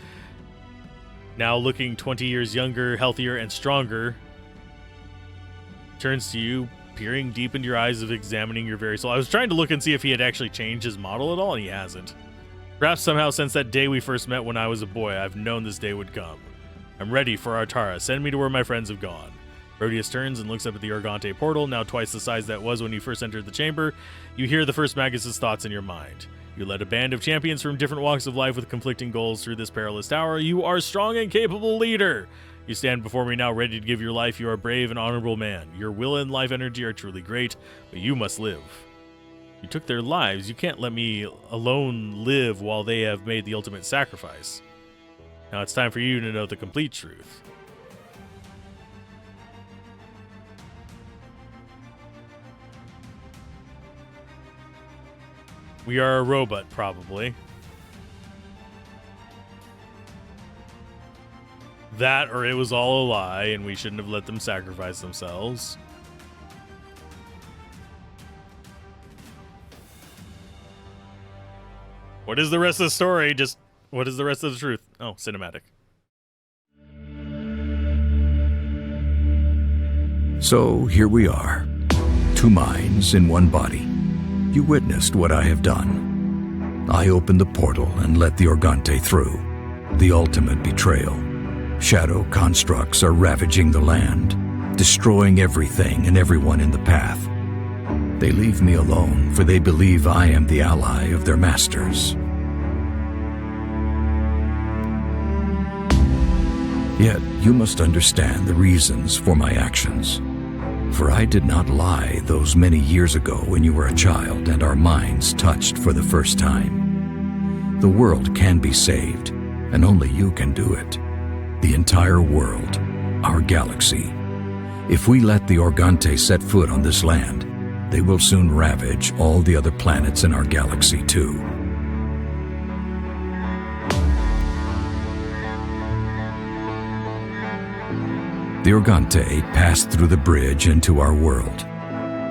now looking 20 years younger, healthier, and stronger, turns to you, peering deep into your eyes, of examining your very soul. I was trying to look and see if he had actually changed his model at all, and he hasn't. Perhaps somehow since that day we first met when I was a boy, I've known this day would come. I'm ready for Artara. Send me to where my friends have gone. Proteus turns and looks up at the Organte portal, now twice the size that was when you first entered the chamber. You hear the first Magus' thoughts in your mind. You led a band of champions from different walks of life with conflicting goals through this perilous tower. You are a strong and capable leader. You stand before me now ready to give your life. You are a brave and honorable man. Your will and life energy are truly great, but you must live. You took their lives. You can't let me alone live while they have made the ultimate sacrifice. Now it's time for you to know the complete truth. We are a robot, probably. That, or it was all a lie, and we shouldn't have let them sacrifice themselves. What is the rest of the story? Just, what is the rest of the truth? Oh, cinematic. So, here we are. 2 minds in one body. You witnessed what I have done. I opened the portal and let the Organte through. The ultimate betrayal. Shadow constructs are ravaging the land, destroying everything and everyone in the path. They leave me alone, for they believe I am the ally of their masters. Yet, you must understand the reasons for my actions. For I did not lie those many years ago when you were a child and our minds touched for the first time. The world can be saved, and only you can do it. The entire world, our galaxy. If we let the Organte set foot on this land, they will soon ravage all the other planets in our galaxy too. The Organte passed through the bridge into our world,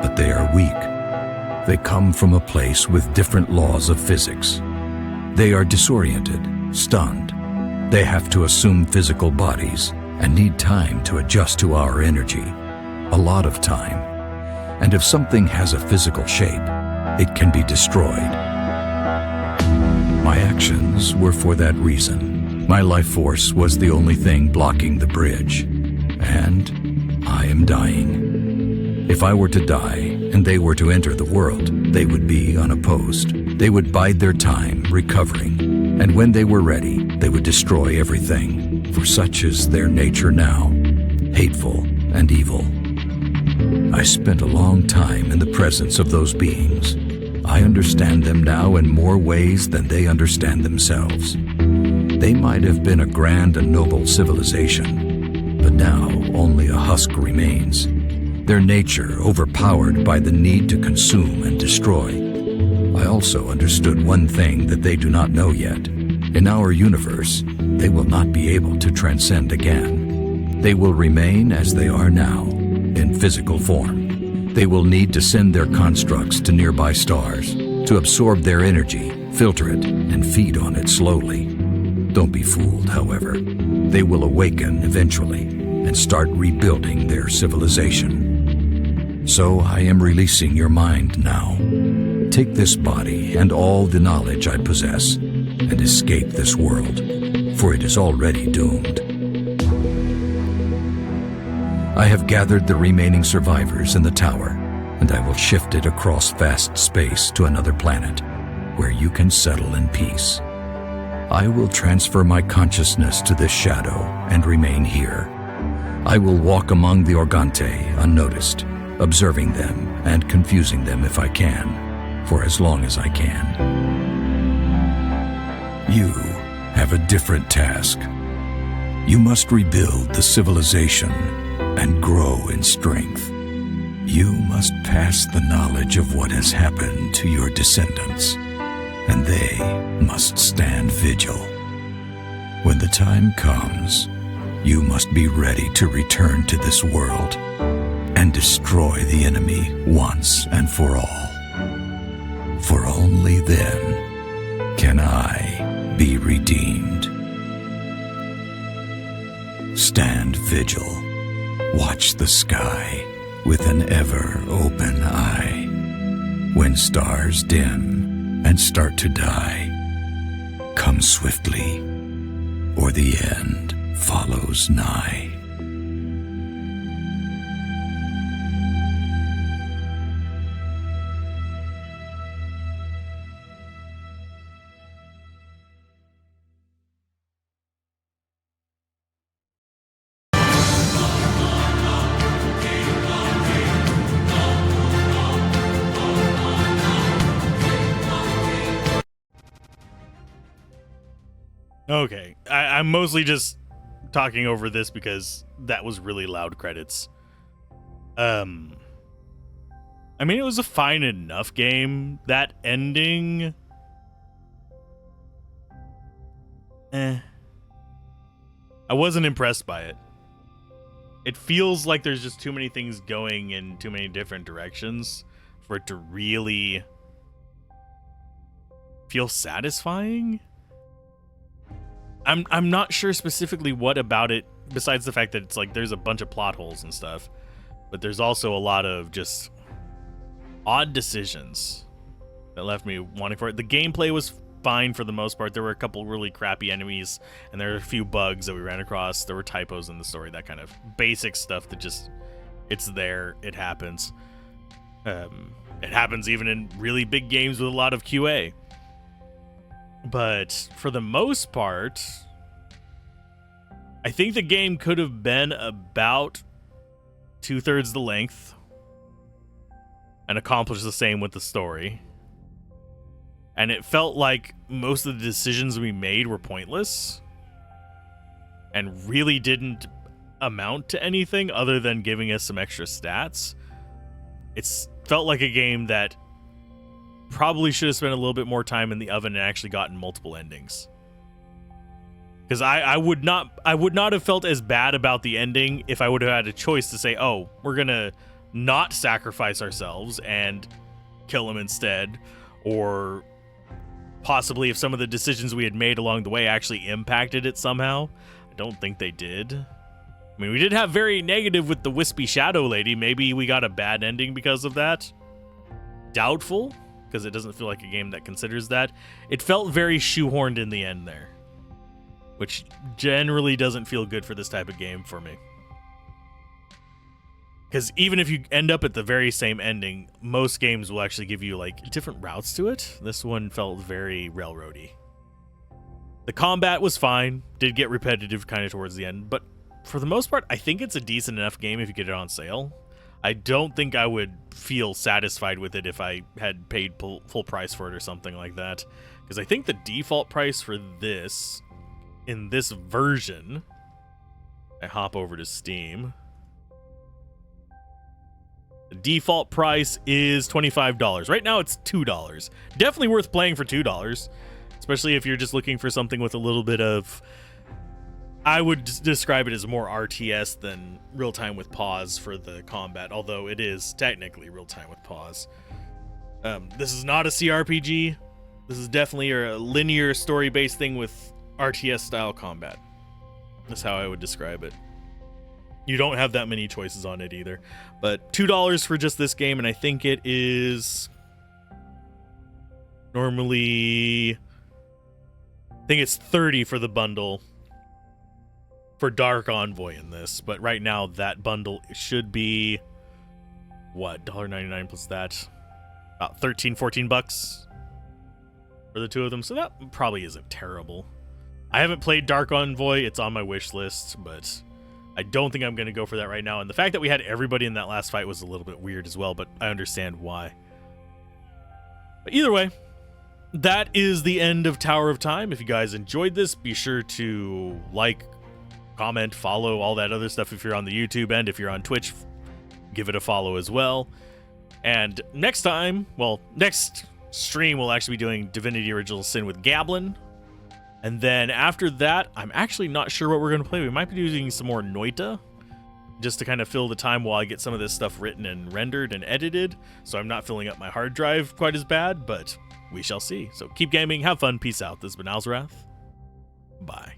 but they are weak. They come from a place with different laws of physics. They are disoriented, stunned. They have to assume physical bodies and need time to adjust to our energy. A lot of time. And if something has a physical shape, it can be destroyed. My actions were for that reason. My life force was the only thing blocking the bridge. And I am dying. If I were to die and they were to enter the world, they would be unopposed. They would bide their time recovering. And when they were ready, they would destroy everything. For such is their nature now, hateful and evil. I spent a long time in the presence of those beings. I understand them now in more ways than they understand themselves. They might have been a grand and noble civilization, but now only a husk remains. Their nature overpowered by the need to consume and destroy. I also understood one thing that they do not know yet. In our universe, they will not be able to transcend again. They will remain as they are now, in physical form. They will need to send their constructs to nearby stars, to absorb their energy, filter it, and feed on it slowly. Don't be fooled, however. They will awaken eventually and start rebuilding their civilization. So I am releasing your mind now. Take this body and all the knowledge I possess and escape this world, for it is already doomed. I have gathered the remaining survivors in the tower, and I will shift it across vast space to another planet, where you can settle in peace. I will transfer my consciousness to this shadow and remain here. I will walk among the Organte unnoticed, observing them and confusing them if I can, for as long as I can. You have a different task. You must rebuild the civilization and grow in strength. You must pass the knowledge of what has happened to your descendants, and they must stand vigil. When the time comes, you must be ready to return to this world and destroy the enemy once and for all. For only then can I be redeemed. Stand vigil. Watch the sky with an ever-open eye. When stars dim and start to die, come swiftly, or the end follows nigh. Okay, I'm mostly just talking over this because that was really loud credits. I mean, it was a fine enough game. That ending, I wasn't impressed by it. It feels like there's just too many things going in too many different directions for it to really feel satisfying. I'm not sure specifically what about it, besides the fact that it's like there's a bunch of plot holes and stuff, but there's also a lot of just odd decisions that left me wanting for it. The gameplay was fine for the most part. There were a couple really crappy enemies, and there were a few bugs that we ran across. There were typos in the story, that kind of basic stuff that just, it's there, it happens. It happens even in really big games with a lot of QA. But for the most part, I think the game could have been about 2/3 the length and accomplished the same with the story. And it felt like most of the decisions we made were pointless and really didn't amount to anything other than giving us some extra stats. It's felt like a game that probably should have spent a little bit more time in the oven and actually gotten multiple endings. Because I would not have felt as bad about the ending if I would have had a choice to say, oh, we're gonna not sacrifice ourselves and kill him instead, or possibly if some of the decisions we had made along the way actually impacted it somehow. I don't think they did. I mean, we did have very negative with the wispy shadow lady. Maybe we got a bad ending because of that. Doubtful. because it doesn't feel like a game that considers that. It felt very shoehorned in the end there, which generally doesn't feel good for this type of game for me. Because even if you end up at the very same ending, most games will actually give you like different routes to it. This one felt very railroady. The combat was fine, did get repetitive kind of towards the end, but for the most part, I think it's a decent enough game if you get it on sale. I don't think I would feel satisfied with it if I had paid full price for it or something like that. Because I think the default price for this, in this version, I hop over to Steam. The default price is $25. Right now it's $2. Definitely worth playing for $2, especially if you're just looking for something with a little bit of, I would describe it as more RTS than real-time with pause for the combat, although it is technically real-time with pause. This is not a CRPG. This is definitely a linear story-based thing with RTS-style combat. That's how I would describe it. You don't have that many choices on it either. But $2 for just this game, and I think it is normally, I think it's $30 for the bundle for Dark Envoy in this. But right now that bundle should be, what, $1.99 plus that? About $13-14 for the two of them. So that probably isn't terrible. I haven't played Dark Envoy. It's on my wish list, but I don't think I'm going to go for that right now. And the fact that we had everybody in that last fight was a little bit weird as well, but I understand why. But either way, that is the end of Tower of Time. If you guys enjoyed this, be sure to like, comment, follow, all that other stuff if you're on the YouTube end. If you're on Twitch, give it a follow as well. And next time, well, next stream, we'll actually be doing Divinity Original Sin with Gablin. And then after that, I'm actually not sure what we're going to play. We might be using some more Noita, just to kind of fill the time while I get some of this stuff written and rendered and edited, so I'm not filling up my hard drive quite as bad, but we shall see. So keep gaming, have fun, peace out. This has been Alzorath. Bye.